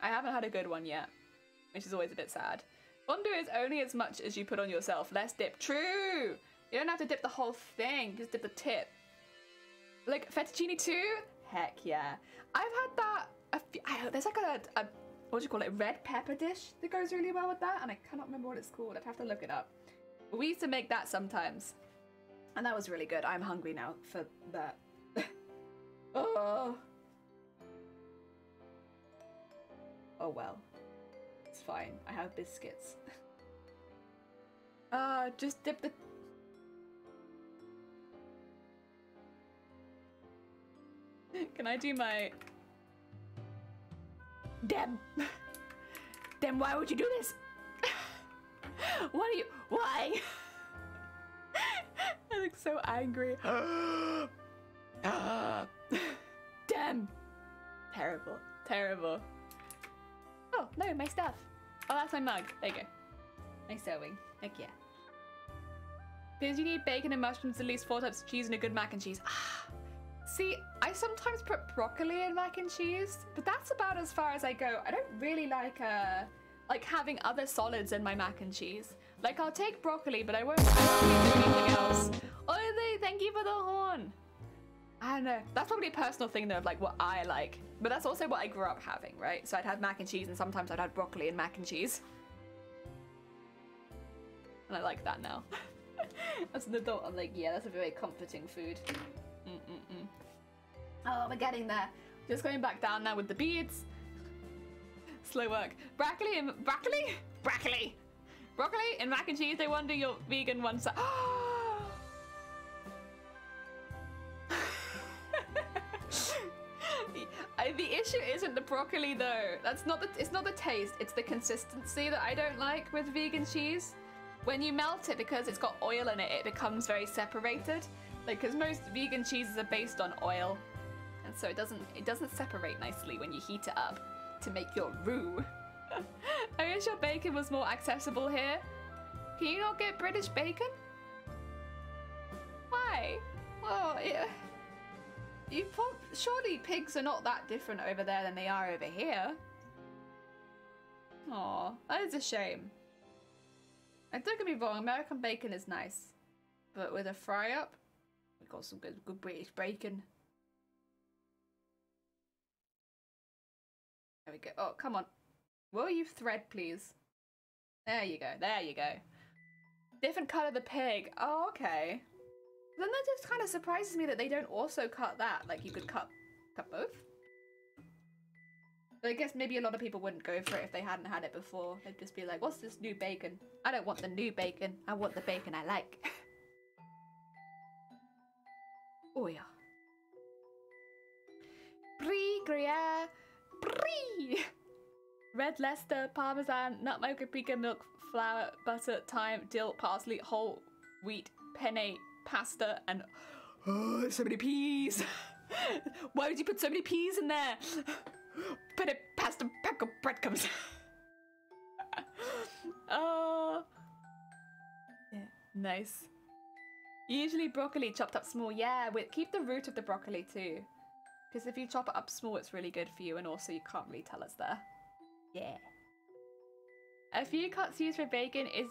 I haven't had a good one yet, which is always a bit sad. Fondue is only as much as you put on yourself. Less dip. True. You don't have to dip the whole thing. Just dip the tip. Like fettuccine too? Heck yeah. I've had that. There's like a what do you call it? Red pepper dish that goes really well with that, and I cannot remember what it's called. I'd have to look it up. But we used to make that sometimes, and that was really good. I'm hungry now for that. Oh. Oh well. It's fine. I have biscuits. Just dip the... Can I do my... Dem! Dem, why would you do this? What are you... Why? I look so angry. Dem! Terrible. Terrible. Oh, no, my stuff. Oh, that's my mug. There you go. My sewing. Heck yeah. Because you need bacon and mushrooms, at least 4 types of cheese, and a good mac and cheese. Ah. See, I sometimes put broccoli in mac and cheese, but that's about as far as I go. I don't really like having other solids in my mac and cheese. Like, I'll take broccoli, but I won't actually do anything else. Oh, thank you for the horn. I don't know. That's probably a personal thing, though, of like what I like. But that's also what I grew up having, right? So I'd have mac and cheese, and sometimes I'd have broccoli and mac and cheese. And I like that now. As an adult, I'm like, yeah, that's a very comforting food. Oh, we're getting there. Just going back down now with the beads. Slow work. Broccoli and broccoli and mac and cheese. They wonder your vegan one side. The issue isn't the broccoli though. That's not the. It's not the taste. It's the consistency that I don't like with vegan cheese. When you melt it, because it's got oil in it, it becomes very separated. Like, because most vegan cheeses are based on oil, and so it doesn't separate nicely when you heat it up to make your roux. I wish your bacon was more accessible here. Can you not get British bacon? Why? Well, surely pigs are not that different over there than they are over here. Aw, that is a shame. And don't get me wrong, American bacon is nice, but with a fry up, we got some good British bacon. There we go. Oh, come on. Will you thread, please? There you go. There you go. Different cut of the pig. Oh, okay. Then that just kind of surprises me that they don't also cut that. Like, you could cut both. But I guess maybe a lot of people wouldn't go for it if they hadn't had it before. They'd just be like, what's this new bacon? I don't want the new bacon. I want the bacon I like. Oh, yeah. Brie, Gruyere, Brie! Red Leicester, Parmesan, nutmeg, paprika, milk, flour, butter, thyme, dill, parsley, whole wheat, penne, pasta, and oh, so many peas. Why would you put so many peas in there? Penne, pasta, pepper, breadcrumbs. Oh, yeah, nice. Usually broccoli chopped up small. Yeah, keep the root of the broccoli too, because if you chop it up small, it's really good for you, and also you can't really tell it's there. Yeah. A few cuts used for bacon is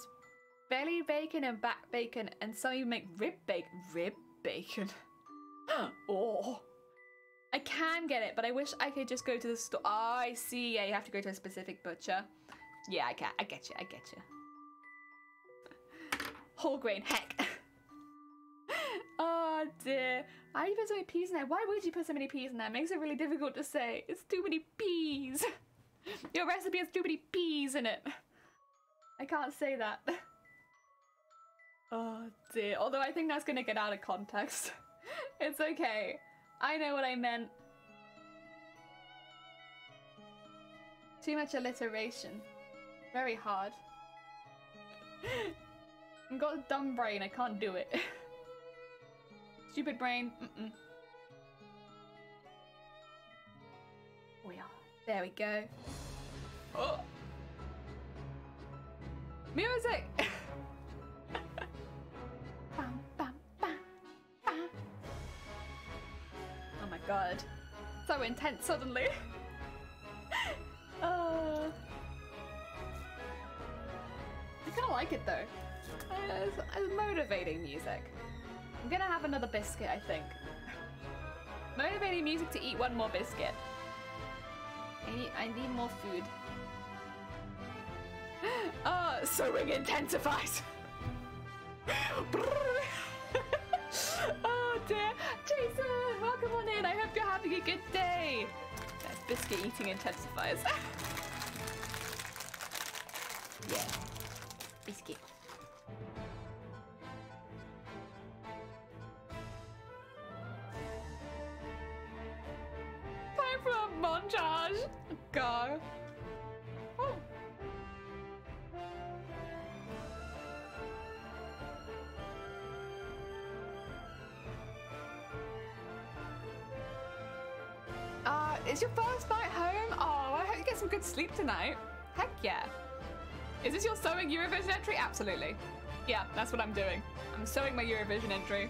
belly bacon and back bacon, and some even make rib bacon. Oh. I can get it, but I wish I could just go to the store. Oh, I see. Yeah, you have to go to a specific butcher. Yeah, I can. I get you. I get you. Whole grain, heck. Oh dear. Why do you put so many peas in there? Why would you put so many peas in there? It makes it really difficult to say. It's too many peas. Your recipe has too many peas in it. I can't say that. Oh dear. Although I think that's gonna get out of context. It's okay. I know what I meant. Too much alliteration. Very hard. I've got a dumb brain, I can't do it. Stupid brain, Oh yeah, there we go. Oh! Music! Bam, bam, bam, bam. Oh my god. So intense suddenly. I kind of like it though. It's motivating music. I'm gonna have another biscuit, I think. Motivating music to eat one more biscuit. I need more food. Oh, sewing intensifies. Oh dear. Jason, welcome on in. I hope you're having a good day. Yes, biscuit eating intensifies. Yeah. Biscuit. Time for a montage. Go. Oh. It's your first night home? Oh, I hope you get some good sleep tonight. Heck yeah. Is this your sewing Eurovision entry? Absolutely. Yeah, that's what I'm doing. I'm sewing my Eurovision entry.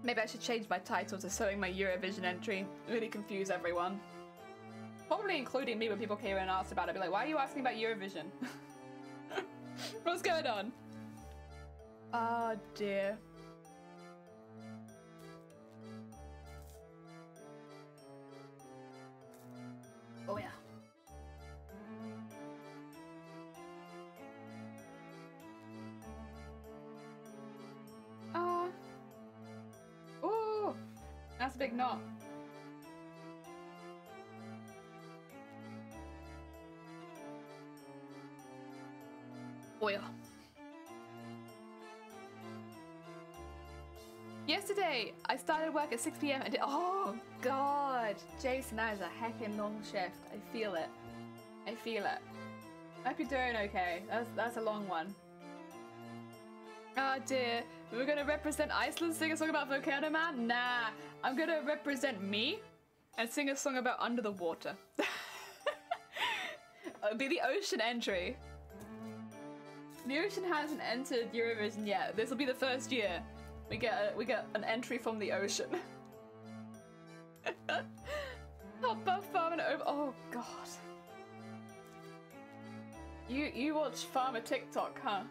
Maybe I should change my title to sewing my Eurovision entry. Really confuse everyone. Probably including me when people came in and asked about it. Be like, why are you asking about Eurovision? What's going on? Oh dear. Oh yeah. Ooh, that's a big knot. Oh yeah. Yesterday, I started work at 6 PM and did— oh god, Jason, that is a heckin' long shift. I feel it. I feel it. I hope you're doing okay. That's a long one. Oh dear, we're gonna represent Iceland, sing a song about Volcano Man? Nah, I'm gonna represent me and sing a song about under the water. It'll be the ocean entry. The ocean hasn't entered Eurovision yet. This will be the first year. We get an entry from the ocean. Hot buff farming over— oh god. You watch farmer TikTok, huh?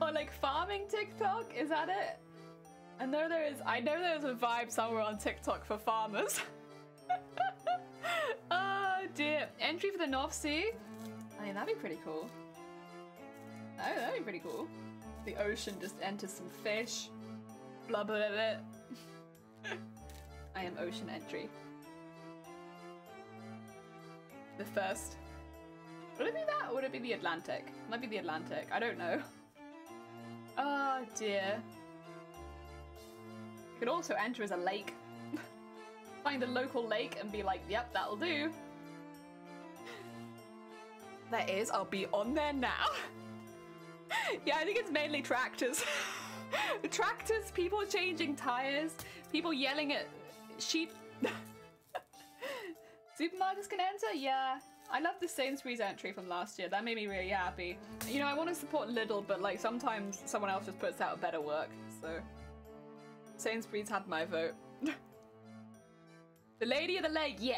Or like farming TikTok? Is that it? I know there's a vibe somewhere on TikTok for farmers. Oh dear. Entry for the North Sea? I mean, that'd be pretty cool. Oh, that'd be pretty cool. The ocean just enters some fish. Blah blah blah. I am ocean entry. The first. Would it be that, or would it be the Atlantic? Might be the Atlantic. I don't know. Oh dear. You could also enter as a lake. Find a local lake and be like, yep, that'll do. That is, I'll be on there now. Yeah, I think it's mainly tractors. Tractors, people changing tires, people yelling at sheep. Supermarkets can enter? Yeah. I love the Sainsbury's entry from last year. That made me really happy. You know, I want to support Lidl, but like sometimes someone else just puts out better work, so Sainsbury's had my vote. The Lady of the Lake, yeah!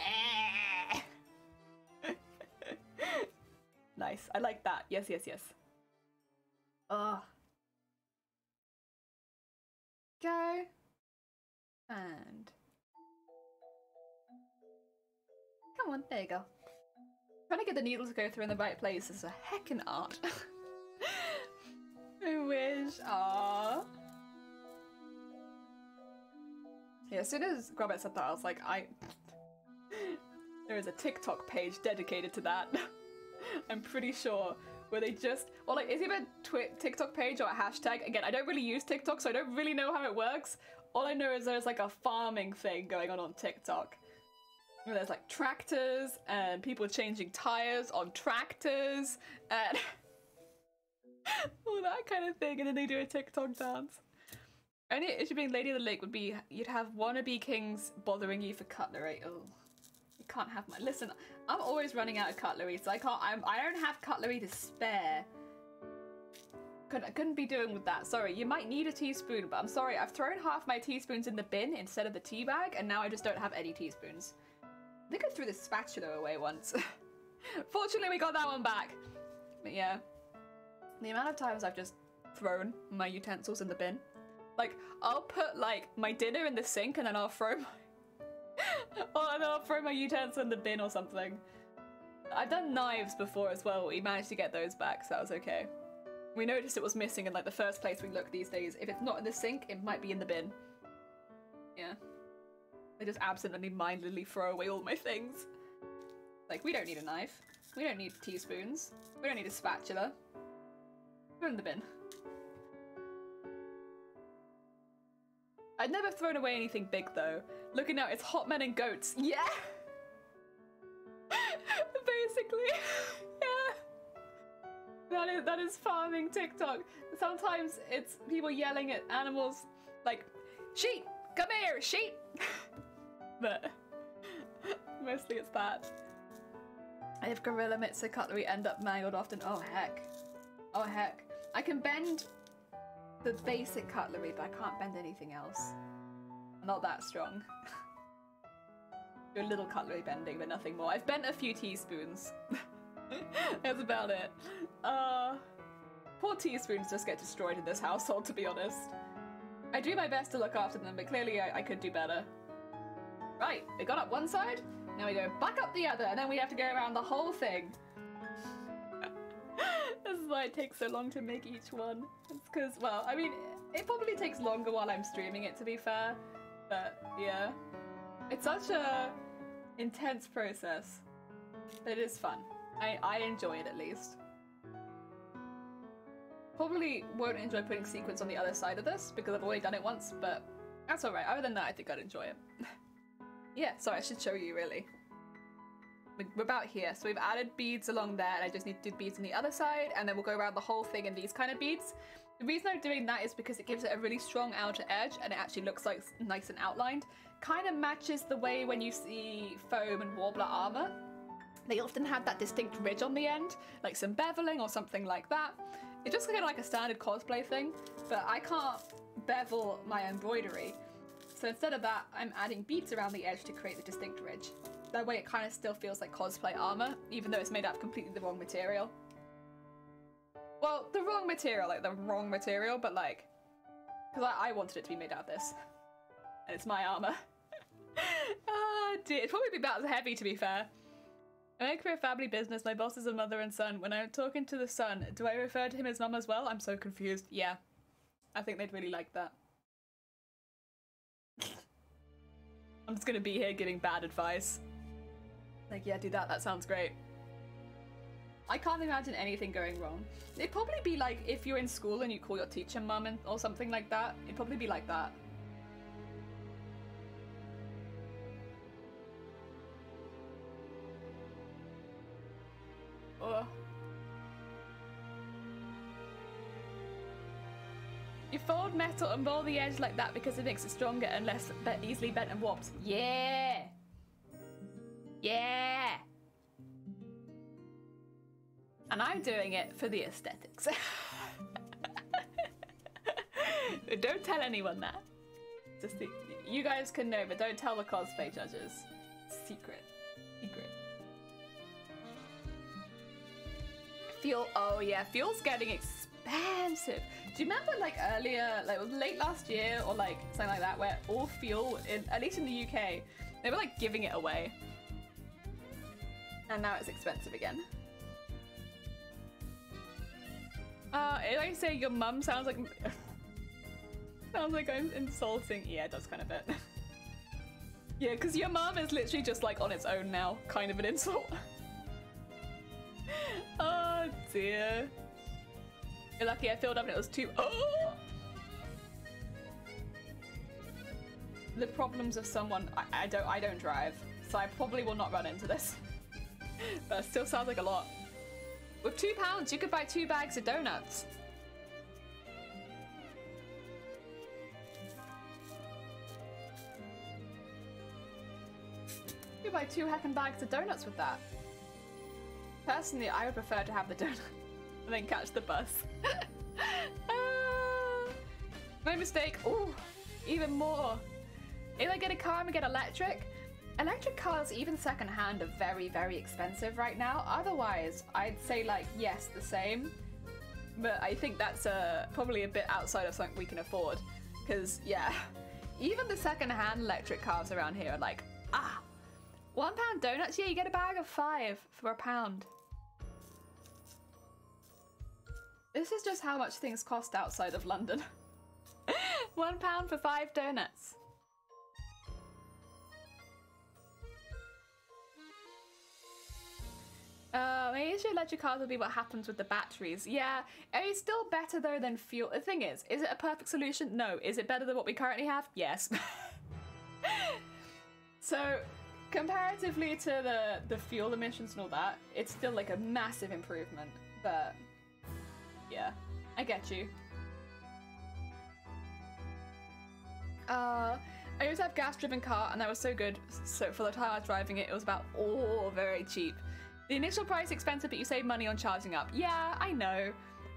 Nice, I like that. Yes, yes, yes. Ugh. Go. And... come on, there you go. Trying to get the needle to go through in the right place is a heckin' art. I wish. Aww. Yeah, as soon as Grobet said that, I was like, there is a TikTok page dedicated to that. I'm pretty sure, where they just— well, like, is it a TikTok page or a hashtag? Again, I don't really use TikTok, so I don't really know how it works. All I know is there's like a farming thing going on TikTok. Where there's like tractors and people changing tires on tractors and all that kind of thing, and then they do a TikTok dance. Only issue being Lady of the Lake would be you'd have wannabe kings bothering you for cutlery. Oh, you can't have my— listen, I'm always running out of cutlery, so I don't have cutlery to spare. Couldn't be doing with that. Sorry, you might need a teaspoon, but I'm sorry, I've thrown half my teaspoons in the bin instead of the tea bag, and now I just don't have any teaspoons. I think I threw the spatula away once. Fortunately, we got that one back. But yeah, the amount of times I've just thrown my utensils in the bin. Like, I'll put like my dinner in the sink and then I'll throw my utensil in the bin or something. I've done knives before as well. We managed to get those back, so that was okay. We noticed it was missing in like the first place we look these days. If it's not in the sink, it might be in the bin. Yeah. I just absently mindlessly throw away all my things. Like, we don't need a knife. We don't need teaspoons. We don't need a spatula. Put it in the bin. I'd never thrown away anything big though. Looking out, it's hot men and goats. Yeah! Basically, yeah. That is farming TikTok. Sometimes it's people yelling at animals like, sheep, come here, sheep! But mostly it's that. I have gorilla mitts, so cutlery end up mangled often. Oh heck. Oh heck. I can bend the basic cutlery, but I can't bend anything else. I'm not that strong. Do a little cutlery bending, but nothing more. I've bent a few teaspoons. That's about it. Poor teaspoons just get destroyed in this household, to be honest. I do my best to look after them, but clearly I could do better. Right, we got up one side, now we go back up the other, and then we have to go around the whole thing. This is why it takes so long to make each one. It's because, well, I mean, it probably takes longer while I'm streaming it, to be fair. But, yeah. It's such a intense process. But it is fun. I enjoy it, at least. Probably won't enjoy putting sequins on the other side of this, because I've already done it once, but that's alright. Other than that, I think I'd enjoy it. Yeah, sorry, I should show you, really. We're about here, so we've added beads along there, and I just need to do beads on the other side, and then we'll go around the whole thing in these kind of beads. The reason I'm doing that is because it gives it a really strong outer edge, and it actually looks like nice and outlined. Kind of matches the way when you see foam and warbler armor. They often have that distinct ridge on the end, like some beveling or something like that. It's just kind of like a standard cosplay thing, but I can't bevel my embroidery. So instead of that, I'm adding beads around the edge to create the distinct ridge. That way it kind of still feels like cosplay armor, even though it's made out of completely the wrong material. Well, the wrong material, like the wrong material, but like, because I wanted it to be made out of this. And it's my armor. Ah, dear. It'd probably be about as heavy, to be fair. I work for a family business. My boss is a mother and son. When I'm talking to the son, do I refer to him as mum as well? I'm so confused. Yeah. I think they'd really like that. I'm just gonna be here giving bad advice. Like, yeah, do that. That sounds great. I can't imagine anything going wrong. It'd probably be like if you're in school and you call your teacher mum or something like that. It'd probably be like that. Oh. You fold metal and roll the edge like that because it makes it stronger and less easily bent and warped. Yeah! Yeah! And I'm doing it for the aesthetics. Don't tell anyone that. Just you guys can know, but don't tell the cosplay judges. Secret. Secret. Fuel. Oh yeah, fuel's getting expensive. Do you remember like earlier, like late last year or like something like that, where all fuel, at least in the UK, they were like giving it away. And now it's expensive again. If I say your mum sounds like... sounds like I'm insulting. Yeah, it does kind of bit. Yeah, because your mum is literally just like on its own now. Kind of an insult. Oh dear. You're lucky I filled up and it was too... Oh! The problems of someone... I don't drive, so I probably will not run into this. But it still sounds like a lot. With £2, you could buy 2 bags of donuts. You could buy 2 heckin' bags of donuts with that. Personally, I would prefer to have the donut and then catch the bus. No mistake. Ooh, even more. If I get a car and we get electric, electric cars, even secondhand, are very, very expensive right now. Otherwise, I'd say like, yes, the same. But I think that's probably a bit outside of something we can afford. Because, yeah, even the secondhand electric cars around here are like, £1 donuts? Yeah, you get a bag of 5 for £1. This is just how much things cost outside of London. £1 for 5 donuts. Maybe electric cars will be what happens with the batteries. Yeah, it's still better though than fuel. The thing is it a perfect solution? No. Is it better than what we currently have? Yes. So, comparatively to the fuel emissions and all that, it's still like a massive improvement. But yeah, I get you. I used to have a gas-driven car, and that was so good. So for the time I was driving it, it was about very cheap. The initial price expensive, but you save money on charging up. Yeah, I know,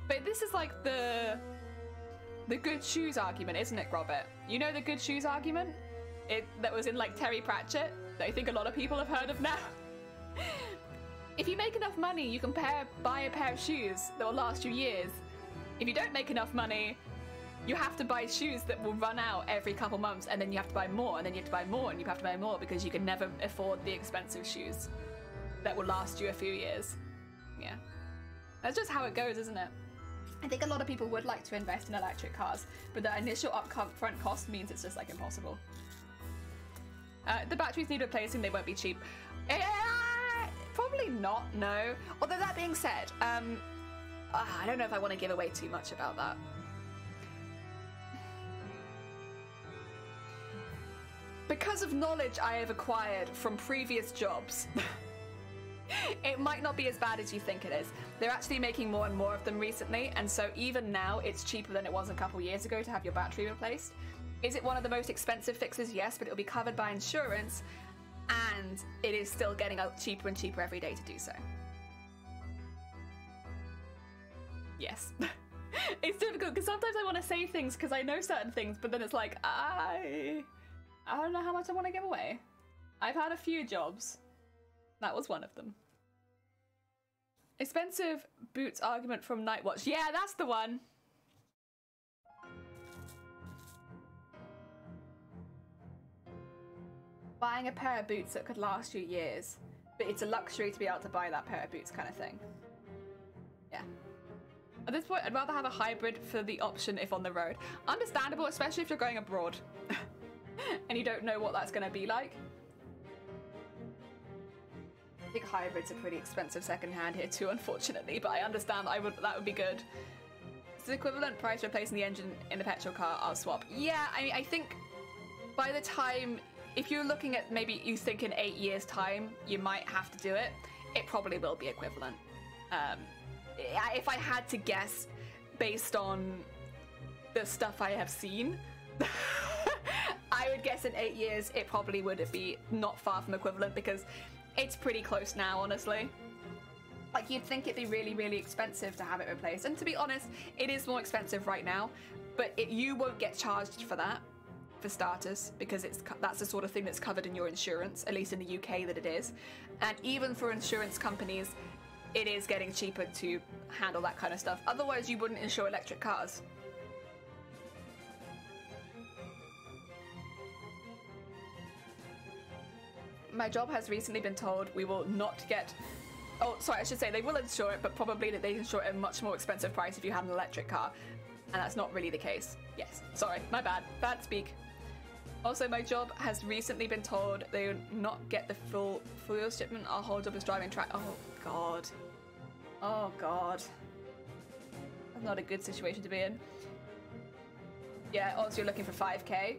but this is like the good shoes argument, isn't it, Robert? You know the good shoes argument? That was in like Terry Pratchett, that I think a lot of people have heard of now. If you make enough money, you can buy a pair of shoes that will last you years. If you don't make enough money, you have to buy shoes that will run out every couple months, and then you have to buy more, and then you have to buy more, and you have to buy more, because you can never afford the expensive shoes that will last you a few years. Yeah. That's just how it goes, isn't it? I think a lot of people would like to invest in electric cars, but the initial upfront cost means it's just like impossible. The batteries need replacing, they won't be cheap. Probably not, no. Although that being said, I don't know if I want to give away too much about that. Because of knowledge I have acquired from previous jobs, it might not be as bad as you think it is. They're actually making more and more of them recently, and so even now it's cheaper than it was a couple years ago to have your battery replaced. Is it one of the most expensive fixes? Yes, but it'll be covered by insurance, and it is still getting cheaper and cheaper every day to do so. Yes. It's difficult because sometimes I want to say things because I know certain things, but then it's like, I don't know how much I want to give away. I've had a few jobs. That was one of them. Expensive boots argument from Nightwatch. Yeah, that's the one. Buying a pair of boots that could last you years, but it's a luxury to be able to buy that pair of boots kind of thing. Yeah. At this point, I'd rather have a hybrid for the option if on the road. Understandable, especially if you're going abroad and you don't know what that's going to be like. I think hybrids are pretty expensive secondhand here too, unfortunately, but I understand that would be good. It's the equivalent price replacing the engine in the petrol car. I'll swap. Yeah, I mean, I think by the time, if you're looking at maybe you think in 8 years time, you might have to do it. It probably will be equivalent. If I had to guess based on the stuff I have seen, I would guess in 8 years it probably would be not far from equivalent, because it's pretty close now, honestly. Like, you'd think it'd be really, really expensive to have it replaced. And to be honest, it is more expensive right now, but you won't get charged for that, for starters, because that's the sort of thing that's covered in your insurance, at least in the UK that it is. And even for insurance companies, it is getting cheaper to handle that kind of stuff. Otherwise, you wouldn't insure electric cars. My job has recently been told we will not get... Oh, sorry, I should say they will insure it, but probably that they insure it at a much more expensive price if you have an electric car. And that's not really the case. Yes, sorry, my bad. Bad speak. Also, my job has recently been told they will not get the full shipment. Our whole job is driving track. Oh, God. Oh, God. That's not a good situation to be in. Yeah, also you're looking for 5k.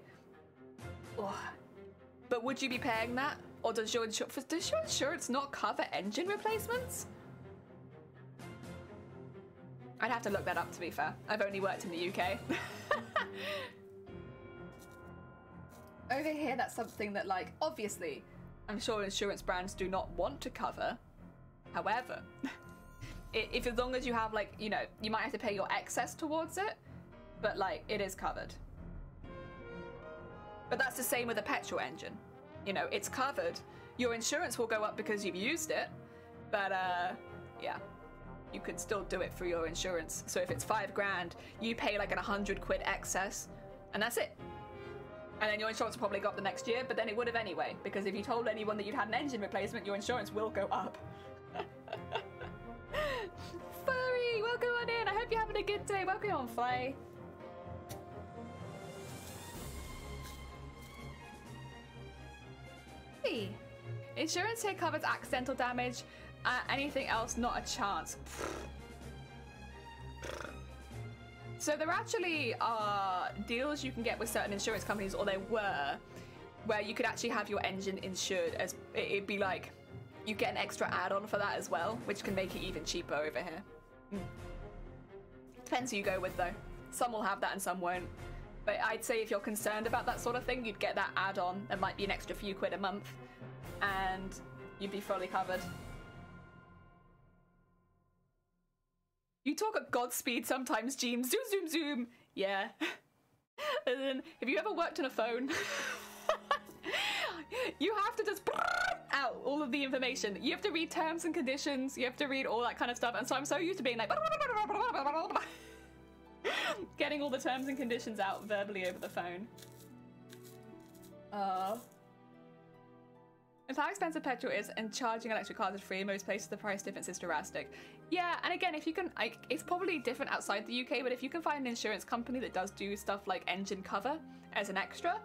Oh. But would you be paying that? Or does your insurance not cover engine replacements? I'd have to look that up, to be fair. I've only worked in the UK. Over here, that's something that, like, obviously, I'm sure insurance brands do not want to cover. However, if as long as you have, like, you know, you might have to pay your excess towards it, but, like, it is covered. But that's the same with a petrol engine. You know, it's covered. Your insurance will go up because you've used it, but, yeah. You could still do it through your insurance. So if it's 5 grand, you pay like an 100 quid excess, and that's it. And then your insurance will probably go up the next year, but then it would have anyway, because if you told anyone that you'd had an engine replacement, your insurance will go up. Furry, welcome on in. I hope you're having a good day. Welcome on, Flay. Hey. Insurance here covers accidental damage, Anything else? Not a chance. So there actually are deals you can get with certain insurance companies, or there were, where you could actually have your engine insured as it'd be like you get an extra add-on for that as well, which can make it even cheaper over here. Depends who you go with though. Some will have that and some won't. But I'd say if you're concerned about that sort of thing, you'd get that add-on. It might be an extra few quid a month and you'd be fully covered. You talk at Godspeed sometimes, Jeems. Zoom, zoom, zoom. Yeah. And then, have you ever worked on a phone? You have to just out all of the information. You have to read terms and conditions. You have to read all that kind of stuff. And so I'm so used to being like... getting all the terms and conditions out verbally over the phone. It's how expensive petrol is, and charging electric cars is free in most places. The price difference is drastic. Yeah, and again, if you can, like, it's probably different outside the UK, but if you can find an insurance company that does do stuff like engine cover as an extra,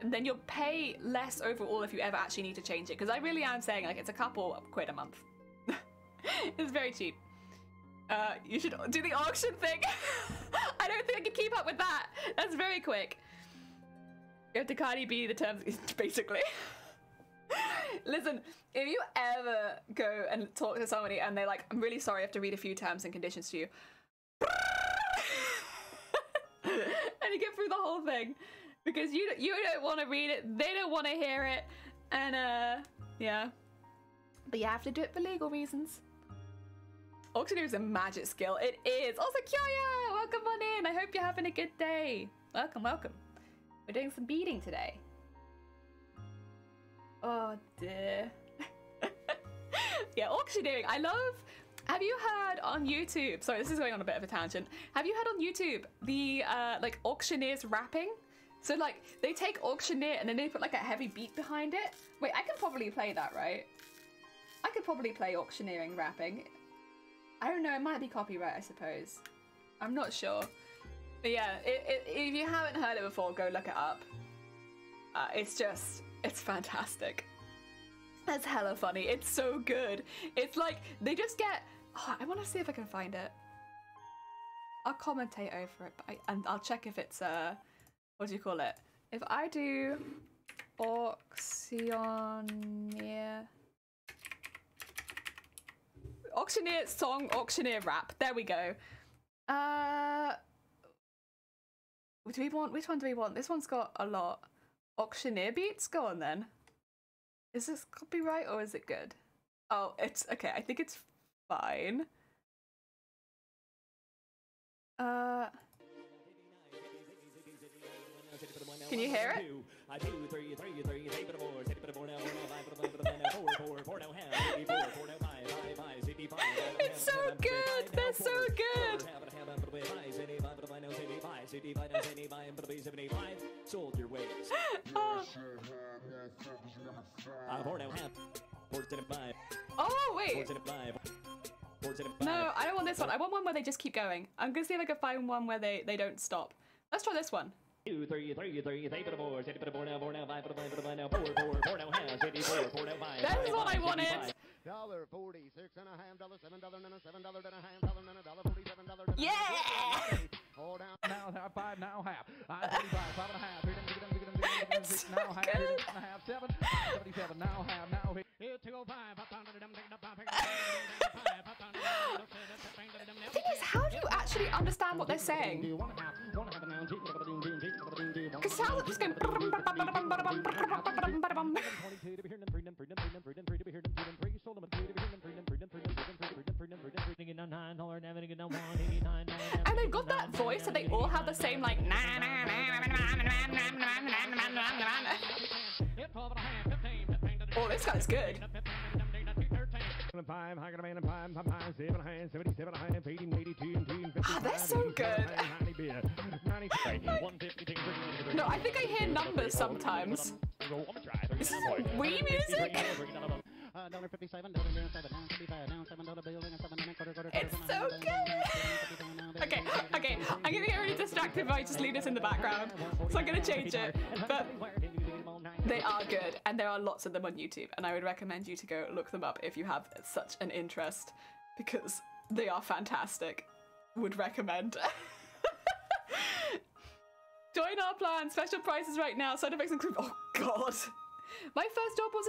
then you'll pay less overall if you ever actually need to change it. Because I really am saying, like, it's a couple of quid a month. It's very cheap. You should do the auction thing. I don't think I can keep up with that. That's very quick. You have to Cardi B the terms, basically. Listen, if you ever go and talk to somebody and they're like, I'm really sorry, I have to read a few terms and conditions to you. And you get through the whole thing. Because you don't want to read it, they don't want to hear it. And, yeah. But you have to do it for legal reasons. Auctioneer is a magic skill. It is. Also, Kyoya, welcome on in. I hope you're having a good day. Welcome, welcome. We're doing some beading today. Oh dear. Yeah, auctioneering. I love... Have you heard on YouTube... Sorry, this is going on a bit of a tangent. Have you heard on YouTube the, like, auctioneers rapping? So, like, they take auctioneer and then they put, like, a heavy beat behind it. Wait, I could probably play that, right? I could probably play auctioneering rapping. I don't know, it might be copyright, I suppose. I'm not sure. But yeah, if you haven't heard it before, go look it up. It's fantastic. That's hella funny. It's so good. It's like, they just get... Oh, I want to see if I can find it. I'll commentate over it, but and I'll check if it's, what do you call it? If I do auctioneer... Auctioneer song, auctioneer rap. There we go. Do we want, which one do we want? This one's got a lot. Auctioneer beats? Go on then. Is this copyright or is it good? Oh, it's okay. I think it's fine. Can you hear it? It's so good! They're so good! Oh, wait! No, I don't want this one. I want one where they just keep going. I'm gonna see if I can find one where they don't stop. Let's try this one. That is what I wanted. Yeah! It's so good. The thing is, how do you actually understand what they're saying? Because sounds just going. And they've got that voice that they all have the same like na na na na na na na na na na. Oh, this guy's good. Ah, they're so good. No, I think I hear numbers sometimes. This is Wii music? It's so good! Okay, I'm gonna get really distracted if I just leave this in the background. So I'm gonna change it. But They are good, and there are lots of them on YouTube, and I would recommend you to go look them up if you have such an interest, because they are fantastic. Would recommend. Join our plan, special prices right now, side effects include— oh god. My first job was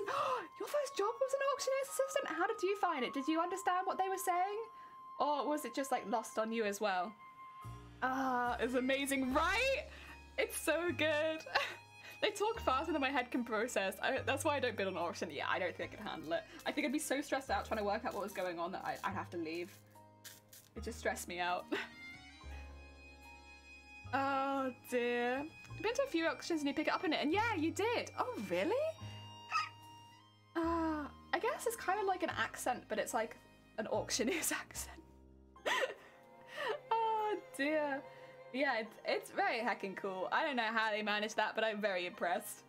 your first job was an auctioneer's assistant? How did you find it? Did you understand what they were saying? Or was it just like lost on you as well? Ah, it's amazing, right? It's so good. They talk faster than my head can process. That's why I don't bid on auction. Yeah, I don't think I could handle it. I think I'd be so stressed out trying to work out what was going on that I'd have to leave. It just stressed me out. Oh dear. I've been to a few auctions and you pick it up in it, and yeah, you did. Oh really? I guess it's kind of like an accent, but it's like an auctioneer's accent. Oh dear. Yeah, it's very heckin' cool. I don't know how they managed that, but I'm very impressed.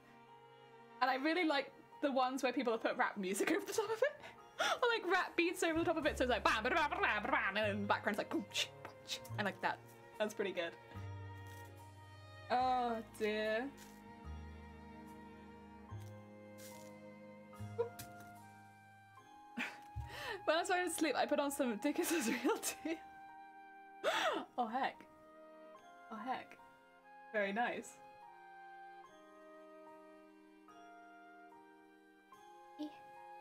And I really like the ones where people have put rap music over the top of it. Or like rap beats over the top of it, so it's like bam, bam, bam, bam, bam, and in the background's like punch, punch. I like that. That's pretty good. Oh dear. When I started to sleep, I put on some Dickinson's Real Tea. Oh heck. Oh heck. Very nice.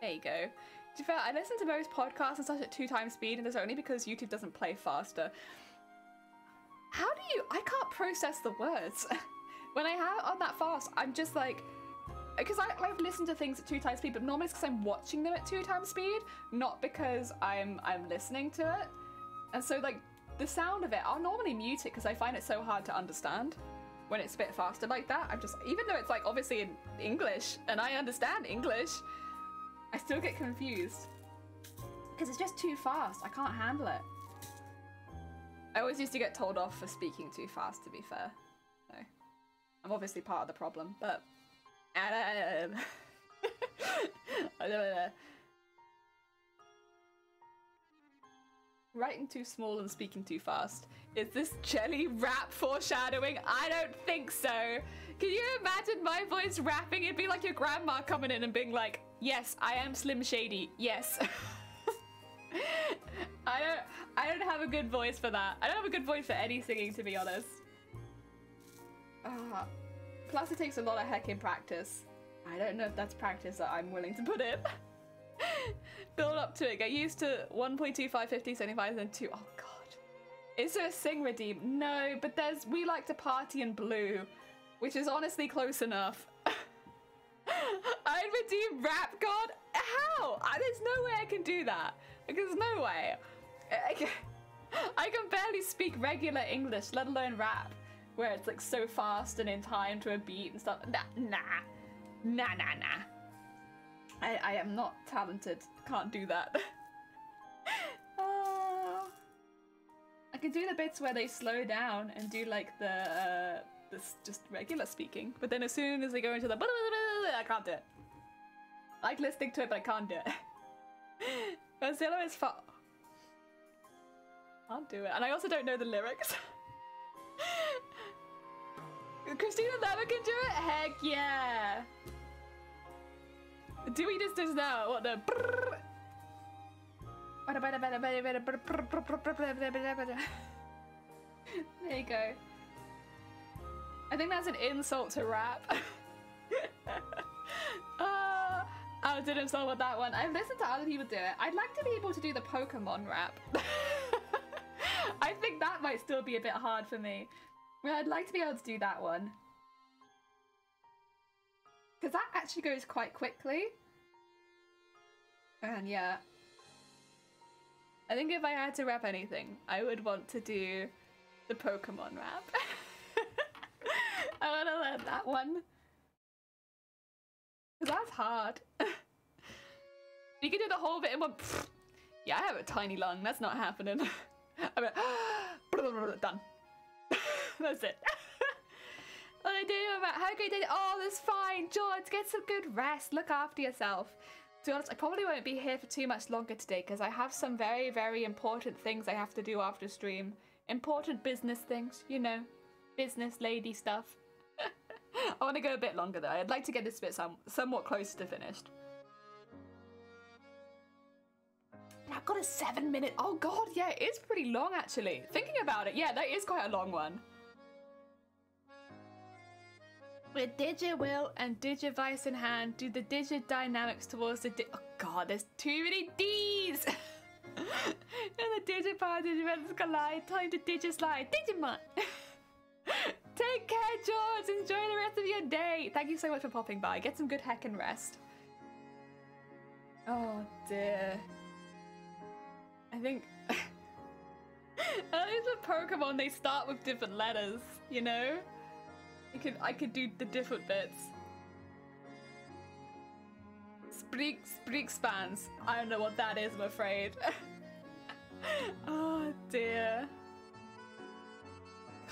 There you go. To be fair, I listen to most podcasts and such at 2 times speed, and it's only because YouTube doesn't play faster. How do you— I can't process the words. When I have on that fast, I'm just like— because I've listened to things at 2 times speed, but normally it's because I'm watching them at 2 times speed, not because I'm listening to it. And so like the sound of it, I'll normally mute it because I find it so hard to understand when it's a bit faster like that. I'm just— even though it's like obviously in English and I understand English, I still get confused because it's just too fast. I can't handle it. I always used to get told off for speaking too fast, to be fair. So I'm obviously part of the problem, but writing too small and speaking too fast. Is this jelly rap foreshadowing? I don't think so. Can you imagine my voice rapping? It'd be like your grandma coming in and being like, yes, I am Slim Shady. Yes. I don't have a good voice for that. I don't have a good voice for any singing, to be honest. Plus it takes a lot of heckin' practice. I don't know if that's practice that I'm willing to put in. Build up to it. Get used to 1.25, 50, 75, and then 2. Oh god. Is there a sing redeem? No, but there's We Like to Party in Blue, which is honestly close enough. I'd redeem rap god? How? There's no way I can do that. Like, there's no way. I can barely speak regular English, let alone rap, where it's like so fast and in time to a beat and stuff. Nah. I am not talented. Can't do that. I can do the bits where they slow down and do like the just regular speaking, but then as soon as they go into the I can't do it. I like listening to it, but I can't do it. Mozilla is fun. Can't do it, and I also don't know the lyrics. Christina Leva can do it? Heck yeah! Dewey just does now. What the? There you go. I think that's an insult to rap. I didn't insult with that one. I've listened to other people do it. I'd like to be able to do the Pokemon rap. I think that might still be a bit hard for me. I'd like to be able to do that one. Because that actually goes quite quickly. And yeah. I think if I had to rap anything, I would want to do the Pokemon rap. I want to learn that one. Because that's hard. You can do the whole bit in one. Yeah, I have a tiny lung. That's not happening. I'm like, done. That's it. What I do about how great day? Oh, that's fine. George, get some good rest. Look after yourself. To be honest, I probably won't be here for too much longer today because I have some very, very important things I have to do after stream. Important business things, you know. Business lady stuff. I want to go a bit longer though. I'd like to get this bit somewhat close to finished. I've got a 7-minute. Oh god, yeah, it is pretty long actually. Thinking about it, yeah, that is quite a long one. With Digiwheel and Digivice in hand, do the Digidynamics towards the oh god, there's too many D's! And the Digipod, Digivice collide, time to Digislide, Digimon! Take care, George! Enjoy the rest of your day! Thank you so much for popping by. Get some good heckin' rest. Oh dear. I think... At least with Pokemon, they start with different letters, you know? I could do the different bits. Spreek spans. I don't know what that is, I'm afraid. Oh dear.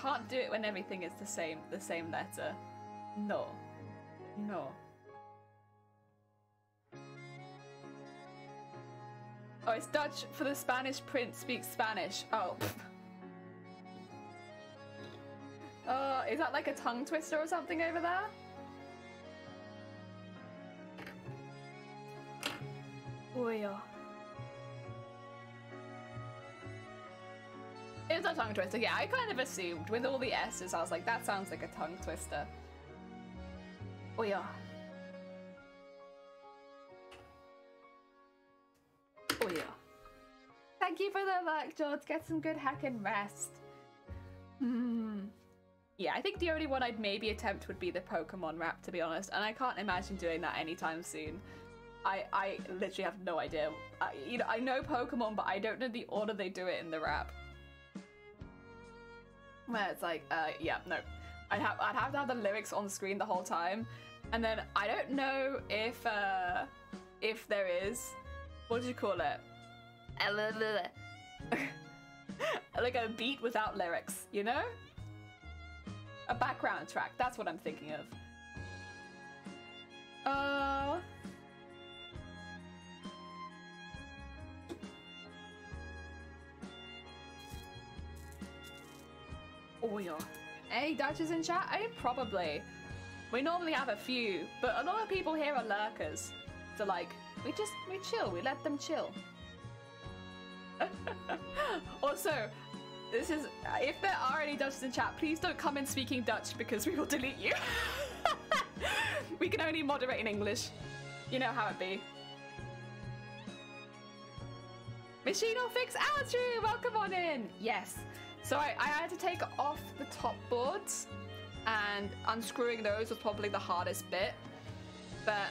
Can't do it when everything is the same letter. No. No. Oh, it's Dutch for the Spanish prince speaks Spanish. Oh. Is that like a tongue twister or something over there? Oh yeah. It's a tongue twister, yeah, I kind of assumed. With all the S's, I was like, that sounds like a tongue twister. Oh yeah. Oh yeah. Thank you for the luck, George. Get some good heckin' rest. Yeah, I think the only one I'd maybe attempt would be the Pokemon rap, to be honest, and I can't imagine doing that anytime soon. I literally have no idea. You know, I know Pokemon, but I don't know the order they do it in the rap. Where it's like, yeah, no. I'd have to have the lyrics on screen the whole time, and then I don't know if there is, what do you call it? Like a beat without lyrics, you know? A background track, that's what I'm thinking of. Oh yeah. Any Dutchers in chat? Probably. We normally have a few, but a lot of people here are lurkers. So like, we chill, we let them chill. Also, this is, if there are any Dutchers in chat, please don't come in speaking Dutch because we will delete you. We can only moderate in English. You know how it be. Machine or fix Andrew, welcome on in. Yes. So I had to take off the top boards, and unscrewing those was probably the hardest bit. But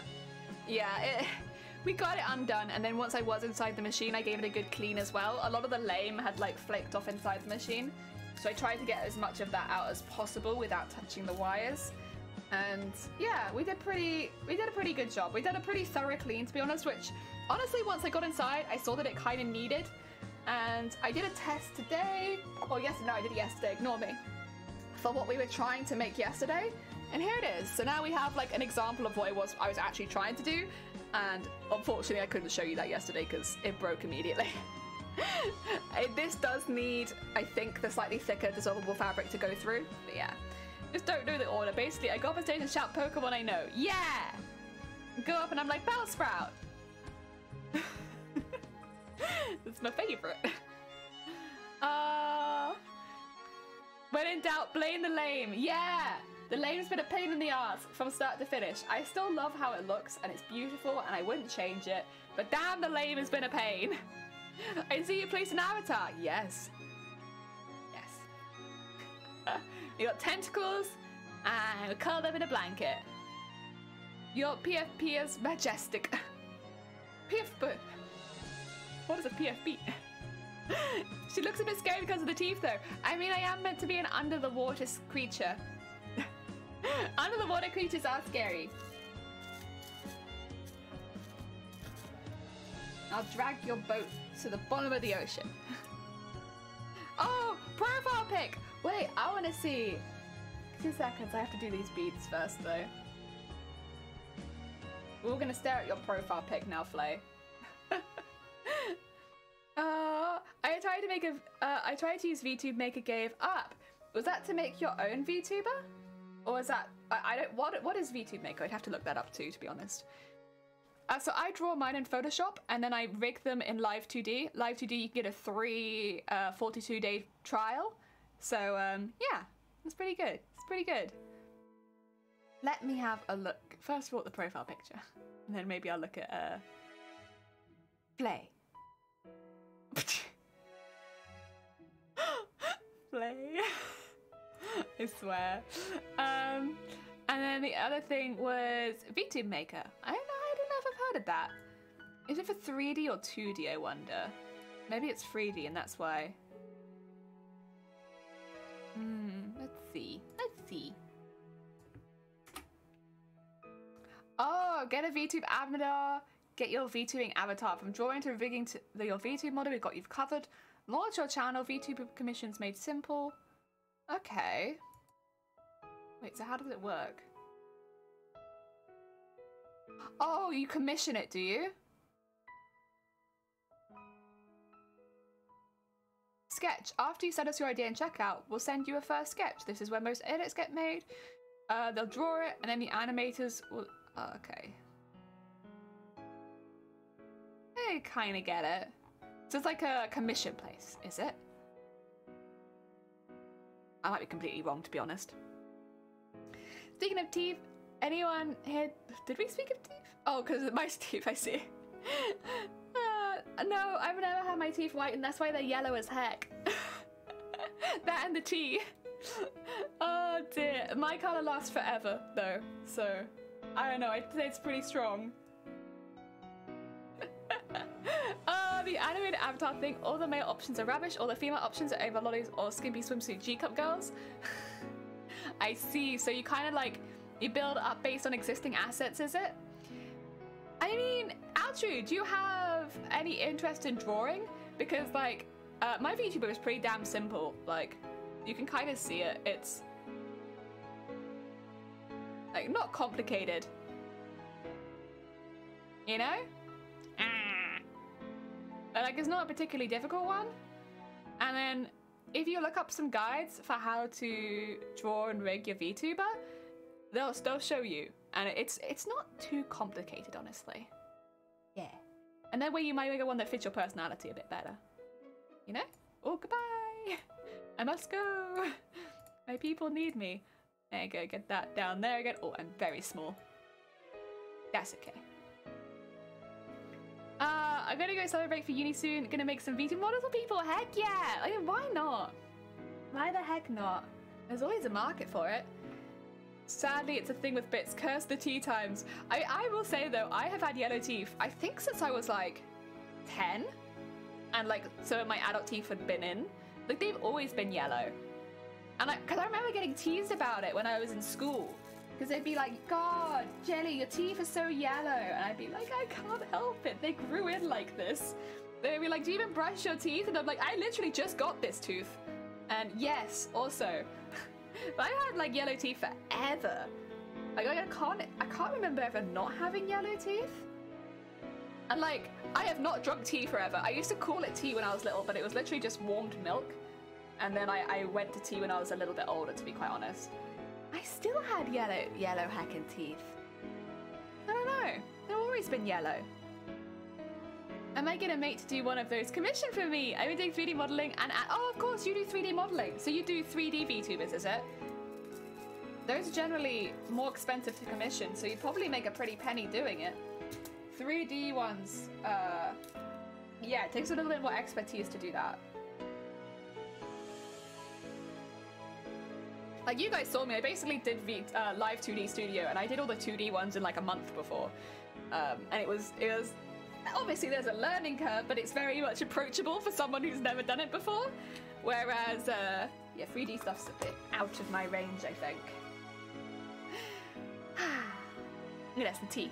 yeah, we got it undone, and then once I was inside the machine, I gave it a good clean as well. A lot of the lame had like flaked off inside the machine, so I tried to get as much of that out as possible without touching the wires. And yeah, we did a pretty good job. We did a pretty thorough clean, to be honest, which honestly, once I got inside, I saw that it kind of needed. And I did a test today, or yesterday, no, I did it yesterday, ignore me, for what we were trying to make yesterday, and here it is. So now we have like an example of what I was actually trying to do, and unfortunately I couldn't show you that yesterday because it broke immediately. This does need, I think, the slightly thicker dissolvable fabric to go through, but yeah. Just don't know the order. Basically, I go up on stage and shout Pokemon I know. Yeah! Go up and I'm like, Bellsprout! That's my favorite. When in doubt, blame the lame. Yeah! The lame's been a pain in the ass from start to finish. I still love how it looks and it's beautiful and I wouldn't change it, but damn, the lame has been a pain. I see you placed an avatar. Yes. Yes. You got tentacles and curled up in a blanket. Your PFP is majestic. PFP. What is a PFP? She looks a bit scary because of the teeth though. I mean, I am meant to be an under the water creature. Under the water creatures are scary. I'll drag your boat to the bottom of the ocean. Oh, profile pic! Wait, I want to see. 2 seconds, I have to do these beads first though. We're all gonna stare at your profile pic now, Flay. I tried to use VTube Maker gave up. Was that to make your own VTuber? Or is that, I don't, what is VTube Maker? I'd have to look that up too, to be honest. So I draw mine in Photoshop and then I rig them in Live 2D. Live 2D, you can get a 42-day trial. So yeah, it's pretty good. It's pretty good. Let me have a look. First of all, at the profile picture. And then maybe I'll look at play. Play. I swear. And then the other thing was VTube Maker. I don't know if I've heard of that. Is it for 3D or 2D, I wonder? Maybe it's 3D and that's why. Let's see. Let's see. Oh, get a VTube avatar. Get your VTubing avatar. From drawing to rigging to your VTube model, we've got you covered. Launch your channel. VTube commissions made simple. Okay. Wait, so how does it work? Oh, you commission it, do you? Sketch. After you send us your idea and checkout, we'll send you a first sketch. This is where most edits get made. They'll draw it, and then the animators will... Oh, okay. I kind of get it. So it's like a commission place, is it? I might be completely wrong, to be honest. Speaking of teeth, anyone here... Did we speak of teeth? Oh, because of my teeth, I see. No, I've never had my teeth white, and that's why they're yellow as heck. That and the tea. Oh dear. My colour lasts forever, though, so... I don't know, I'd say it's pretty strong. The animated avatar thing, all the male options are rubbish, all the female options are over lollies or skimpy swimsuit G-cup girls. I see, so you kind of like, you build up based on existing assets, is it? I mean, Altru, do you have any interest in drawing? Because like, my VTuber is pretty damn simple. Like, you can kind of see it. It's like not complicated, you know? But like, it's not a particularly difficult one. And then if you look up some guides for how to draw and rig your VTuber, they'll show you. And it's not too complicated, honestly. Yeah. And then where you might make a one that fits your personality a bit better. You know? Oh, goodbye. I must go. My people need me. There you go, get that down there again. Oh, I'm very small. That's okay. I'm gonna go celebrate for uni soon. Gonna make some VTube models for people. Heck yeah! I mean, why not? Why the heck not? There's always a market for it. Sadly, it's a thing with bits. Curse the tea times. I will say though, I have had yellow teeth, I think since I was like 10. And like, so my adult teeth had been in. Like, they've always been yellow. And cause I remember getting teased about it when I was in school. Because they'd be like, God, Jelly, your teeth are so yellow. And I'd be like, I can't help it. They grew in like this. They'd be like, do you even brush your teeth? And I'm like, I literally just got this tooth. And yes, also. But I had like yellow teeth forever. Like, I can't remember ever not having yellow teeth. And like, I have not drunk tea forever. I used to call it tea when I was little, but it was literally just warmed milk. And then I went to tea when I was a little bit older, to be quite honest. I still had yellow heckin' teeth. I don't know. They've always been yellow. I might get a mate to do one of those commission for me. I've been doing 3D modeling and oh, of course you do 3D modeling. So you do 3D VTubers, is it? Those are generally more expensive to commission, so you probably make a pretty penny doing it. 3D ones, yeah, it takes a little bit more expertise to do that. Like, you guys saw me, I basically did live 2D studio, and I did all the 2D ones in like a month before. And it was, obviously there's a learning curve, but it's very much approachable for someone who's never done it before. Whereas, yeah, 3D stuff's a bit out of my range, I think. I'm gonna have some tea.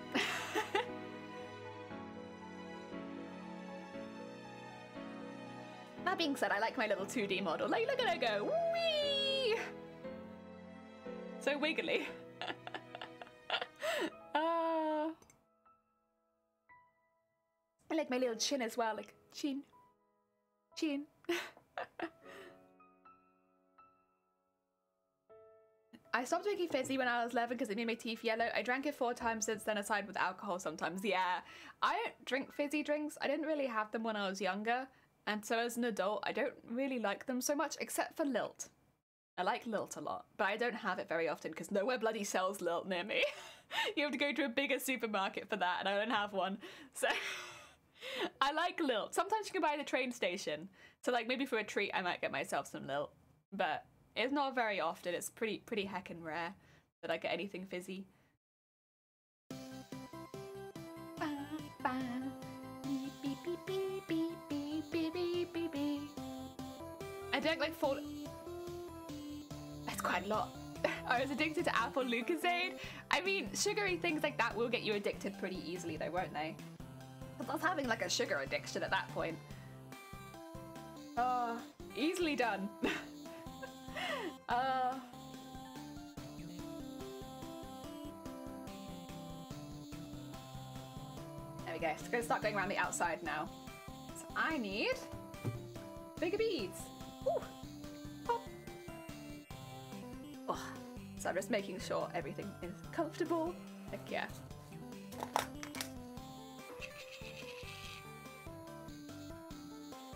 That being said, I like my little 2D model. Like, look at her go, whee! So wiggly. I like my little chin as well, like chin. I stopped drinking fizzy when I was 11 because it made my teeth yellow. I drank it 4 times since then, aside with alcohol sometimes. Yeah, I don't drink fizzy drinks. I didn't really have them when I was younger. And so as an adult, I don't really like them so much, except for Lilt. I like Lilt a lot, but I don't have it very often because nowhere bloody sells Lilt near me. You have to go to a bigger supermarket for that, and I don't have one. So I like Lilt. Sometimes you can buy it at the train station. So like maybe for a treat, I might get myself some Lilt, but it's not very often. It's pretty heckin' rare that I get anything fizzy. I don't like fall. That's quite a lot. I was addicted to apple Lucozade. I mean, sugary things like that will get you addicted pretty easily though, won't they? I was having like a sugar addiction at that point. Oh, easily done. There we go. It's gonna start going around the outside now. So I need bigger beads. Ooh. Oh. Oh. So I'm just making sure everything is comfortable. Heck yeah.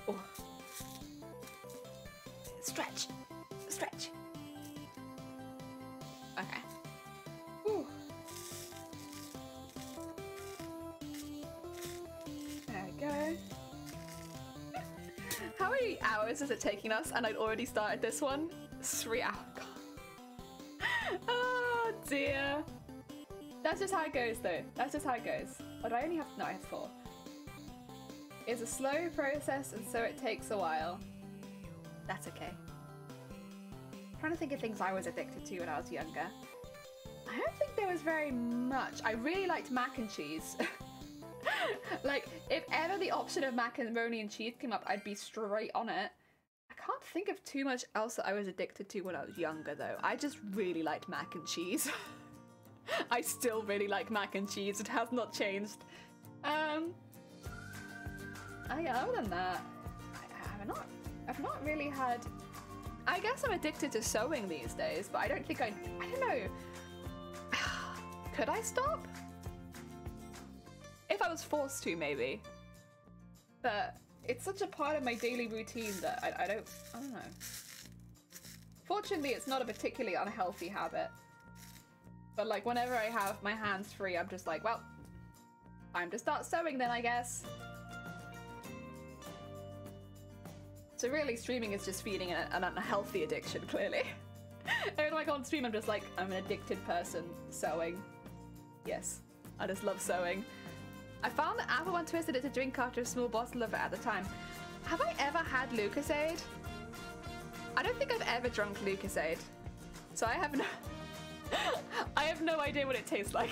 Oh. Stretch. Stretch. Okay. Ooh. There we go. How many hours is it taking us? And I'd already started this one. 3 hours. God. Oh dear. That's just how it goes though. That's just how it goes. Or do I only have, no, I have 4. It's a slow process and so it takes a while. That's okay. I'm trying to think of things I was addicted to when I was younger. I don't think there was very much. I really liked mac and cheese. Like, if ever the option of macaroni and cheese came up, I'd be straight on it. I can't think of too much else that I was addicted to when I was younger, though. I just really liked mac and cheese. I still really like mac and cheese. It has not changed. Other than that, I've not really had... I guess I'm addicted to sewing these days, but I don't think I don't know. Could I stop? If I was forced to, maybe. But it's such a part of my daily routine that I don't know. Fortunately, it's not a particularly unhealthy habit. But like whenever I have my hands free, I'm just like, well, time to start sewing then, I guess. So really, streaming is just feeding an unhealthy addiction, clearly. Every time I go on stream, I'm just like, I'm an addicted person sewing. Yes, I just love sewing. I found that Apple One twisted it to drink after a small bottle of it at the time. Have I ever had Lucozade? I don't think I've ever drunk Lucozade. So I have no idea what it tastes like.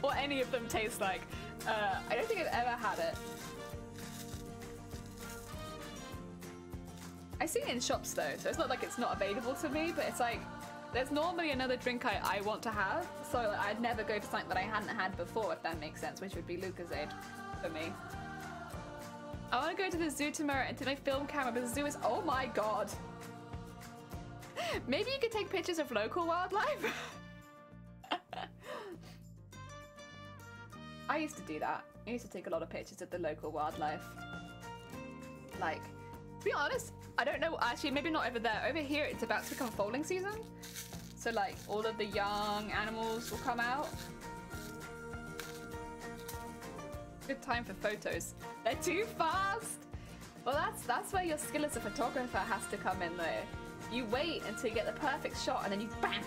Or any of them taste like. I don't think I've ever had it. I see it in shops though, so it's not like it's not available to me, but it's like, there's normally another drink I want to have, so like, I'd never go for something that I hadn't had before, if that makes sense, which would be Lucozade for me. I want to go to the zoo tomorrow and take my film camera, but the zoo is, oh my god. Maybe you could take pictures of local wildlife? I used to do that. I used to take a lot of pictures of the local wildlife. Like, to be honest, I don't know, actually maybe not over there. Over here it's about to become foaling season. So like all of the young animals will come out. Good time for photos. They're too fast! Well that's where your skill as a photographer has to come in though. You wait until you get the perfect shot and then you bam!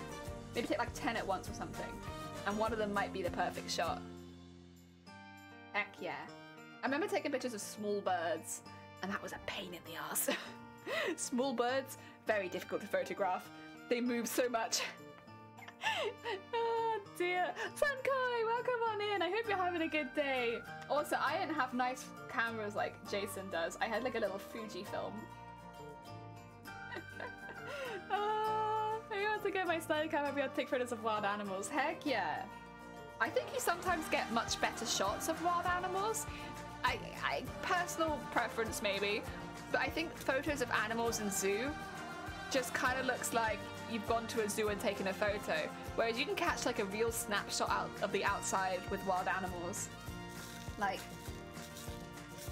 Maybe take like 10 at once or something. And one of them might be the perfect shot. Heck yeah. I remember taking pictures of small birds and that was a pain in the ass. Small birds, very difficult to photograph. They move so much. Oh dear. Sankoi, welcome on in. I hope you're having a good day. Also, I didn't have nice cameras like Jason does. I had like a little Fujifilm. Maybe once I get my study camera, I'll be able to take photos of wild animals. Heck yeah. I think you sometimes get much better shots of wild animals. I personal preference maybe, but I think photos of animals in zoo just kind of looks like you've gone to a zoo and taken a photo. Whereas you can catch like a real snapshot out of the outside with wild animals. Like,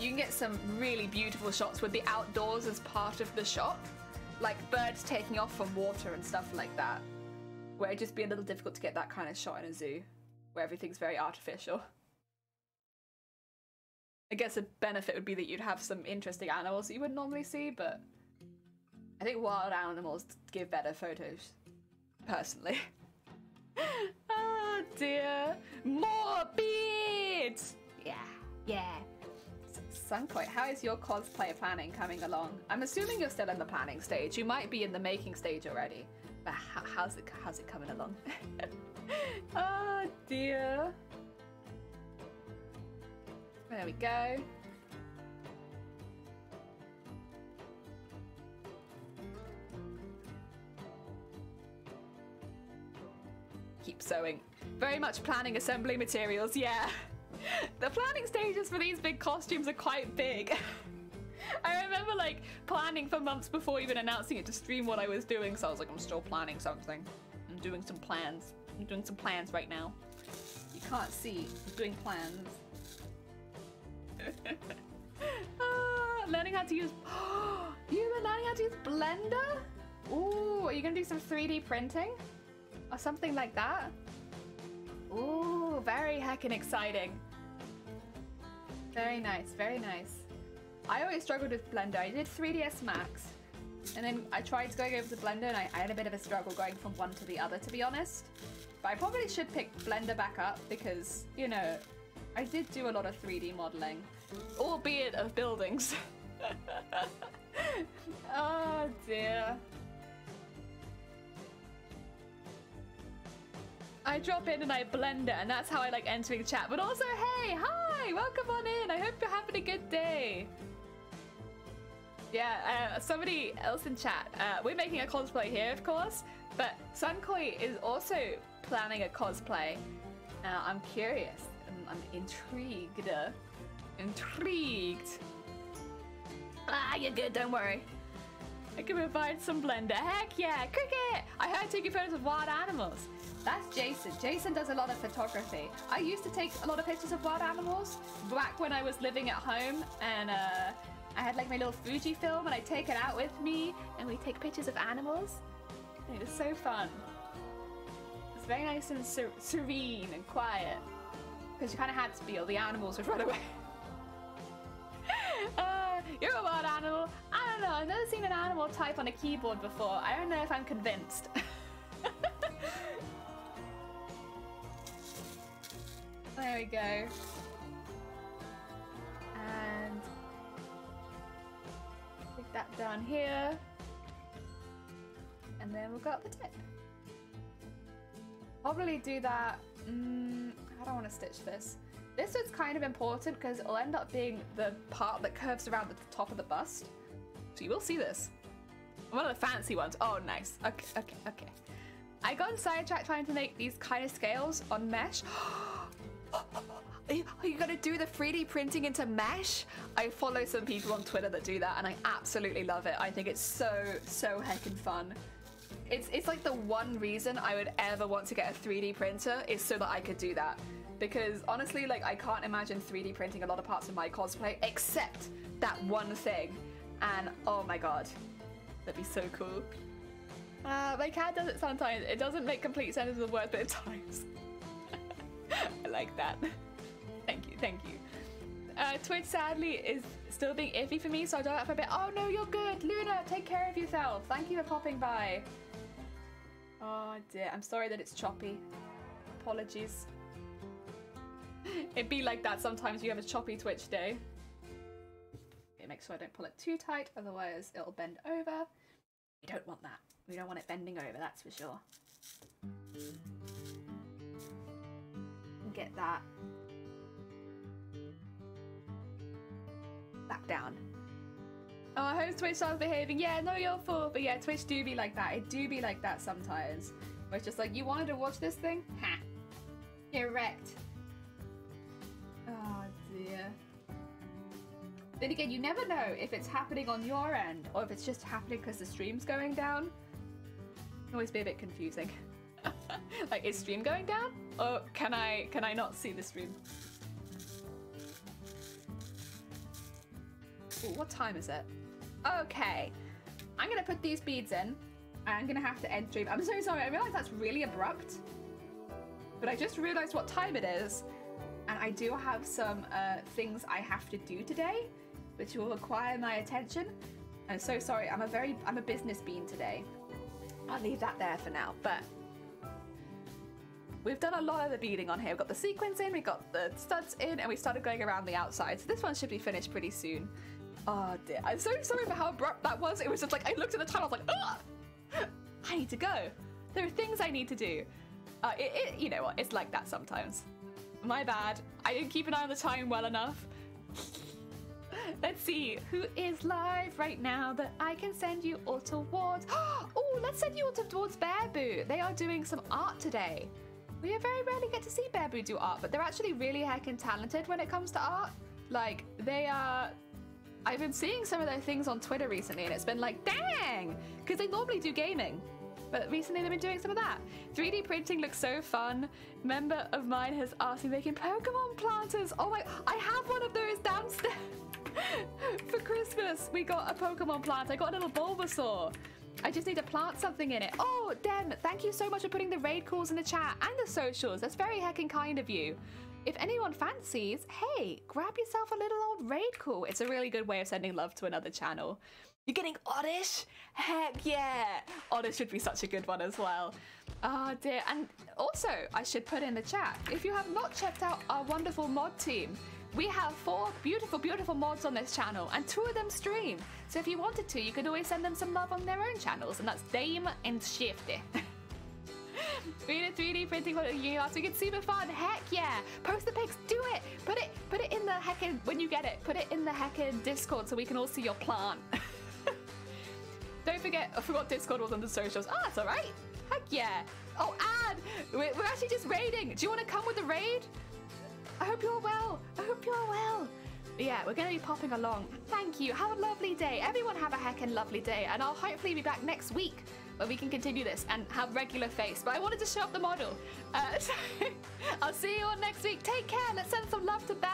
you can get some really beautiful shots with the outdoors as part of the shot. Like birds taking off from water and stuff like that. Where it'd just be a little difficult to get that kind of shot in a zoo. Where everything's very artificial. I guess a benefit would be that you'd have some interesting animals that you wouldn't normally see, but I think wild animals give better photos, personally. Oh dear. More beads! Yeah. Sunkoi, how is your cosplay planning coming along? I'm assuming you're still in the planning stage. You might be in the making stage already. But how's it coming along? Oh dear. There we go. Keep sewing. Very much planning assembly materials, yeah. The planning stages for these big costumes are quite big. I remember like planning for months before even announcing it to stream what I was doing, so I was like, I'm still planning something. I'm doing some plans. I'm doing some plans right now. You can't see, I'm doing plans. Learning how to use... You were learning how to use Blender? Ooh, are you gonna do some 3D printing? Or something like that? Ooh, very heckin' exciting. Very nice, very nice. I always struggled with Blender. I did 3ds Max, and then I tried going over to Blender, and I had a bit of a struggle going from one to the other, to be honest. But I probably should pick Blender back up because, you know, I did do a lot of 3D modeling, albeit of buildings. Oh dear. I drop in and I blend it, and that's how I like entering chat. But also, hey, hi, welcome on in. I hope you're having a good day. Yeah, somebody else in chat. We're making a cosplay here, of course, but Sunkoi is also planning a cosplay. I'm curious. I'm intrigued. Intrigued. Ah, you're good, don't worry. I can provide some Blender. Heck yeah, Cricket! I heard taking photos of wild animals. That's Jason. Jason does a lot of photography. I used to take a lot of pictures of wild animals back when I was living at home, and I had like my little Fuji film, and I'd take it out with me, and we'd take pictures of animals. And it was so fun. It was very nice and serene and quiet, because you kind of had to be, or the animals would run away. You're a wild animal. I don't know. I've never seen an animal type on a keyboard before. I don't know if I'm convinced. There we go. And stick that down here. And then we'll go up the tip. Probably do that. I don't want to stitch this. This is kind of important because it'll end up being the part that curves around the top of the bust. So you will see this. One of the fancy ones. Oh, nice. Okay. I got sidetracked trying to make these kind of scales on mesh. Are you gonna do the 3D printing into mesh? I follow some people on Twitter that do that, and I absolutely love it. I think it's so heckin' fun. It's like the one reason I would ever want to get a 3D printer is so that I could do that. Because honestly, like, I can't imagine 3D printing a lot of parts of my cosplay except that one thing. And oh my god, that'd be so cool. My cat does it sometimes. It doesn't make complete sense of the word, but at times. I like that. Thank you. Twitch sadly is still being iffy for me, so I'll do that for a bit. Oh no, you're good. Luna, take care of yourself. Thank you for popping by. Oh dear, I'm sorry that it's choppy. Apologies. It'd be like that sometimes you have a choppy Twitch day. Okay, make sure I don't pull it too tight, otherwise it'll bend over. We don't want that. We don't want it bending over, that's for sure. Get that back down. Oh, I hope Twitch starts behaving. Yeah, no, your fault. But yeah, Twitch do be like that. It do be like that sometimes. Where it's just like, you wanted to watch this thing? Ha! You're wrecked. Oh dear. Then again, you never know if it's happening on your end or if it's just happening because the stream's going down. Always be a bit confusing. Like, is stream going down? Or can I not see the stream? Ooh, what time is it? Okay. I'm gonna put these beads in. I'm gonna have to end stream. I'm so sorry, I realize that's really abrupt. But I just realized what time it is. And I do have some things I have to do today, which will require my attention. I'm so sorry, I'm a business bean today. I'll leave that there for now, but we've done a lot of the beading on here. We've got the sequins in, we got the studs in, and we started going around the outside. So this one should be finished pretty soon. Oh dear, I'm so sorry for how abrupt that was. It was just like, I looked at the time, I was like, ugh! I need to go. There are things I need to do. You know what, it's like that sometimes. My bad, I didn't keep an eye on the time well enough. Let's see, who is live right now that I can send you all towards? Oh, let's send you all towards Bearboo. They are doing some art today. We very rarely get to see Bearboo do art, but they're actually really heckin' talented when it comes to art. Like, they are... I've been seeing some of their things on Twitter recently, and it's been like, dang! Because they normally do gaming. But recently they've been doing some of that. 3D printing looks so fun. Member of mine has asked me making Pokemon planters. Oh my, I have one of those downstairs. For Christmas, we got a Pokemon plant. I got a little Bulbasaur. I just need to plant something in it. Oh, Dem, thank you so much for putting the raid calls in the chat and the socials. That's very heckin' kind of you. If anyone fancies, hey, grab yourself a little old raid call. It's a really good way of sending love to another channel. You're getting Oddish? Heck yeah! Oddish would be such a good one as well. Oh dear, and also I should put in the chat, if you have not checked out our wonderful mod team, we have 4 beautiful, beautiful mods on this channel, and 2 of them stream. So if you wanted to, you could always send them some love on their own channels, and that's Dame and Shifty. 3D printing for Eyyyyy last week, it's super fun, heck yeah! Post the pics, do it! Put it in the heckin', when you get it, put it in the heckin' Discord so we can all see your plant. Don't forget, I forgot Discord was on the socials. Ah, it's alright. Heck yeah. Oh, Ad, we're actually just raiding. Do you want to come with the raid? I hope you're well. I hope you're well. But yeah, we're going to be popping along. Thank you. Have a lovely day. Everyone have a heckin' lovely day. And I'll hopefully be back next week where we can continue this and have regular face. But I wanted to show off the model. So I'll see you all next week. Take care. Let's send some love to Bear.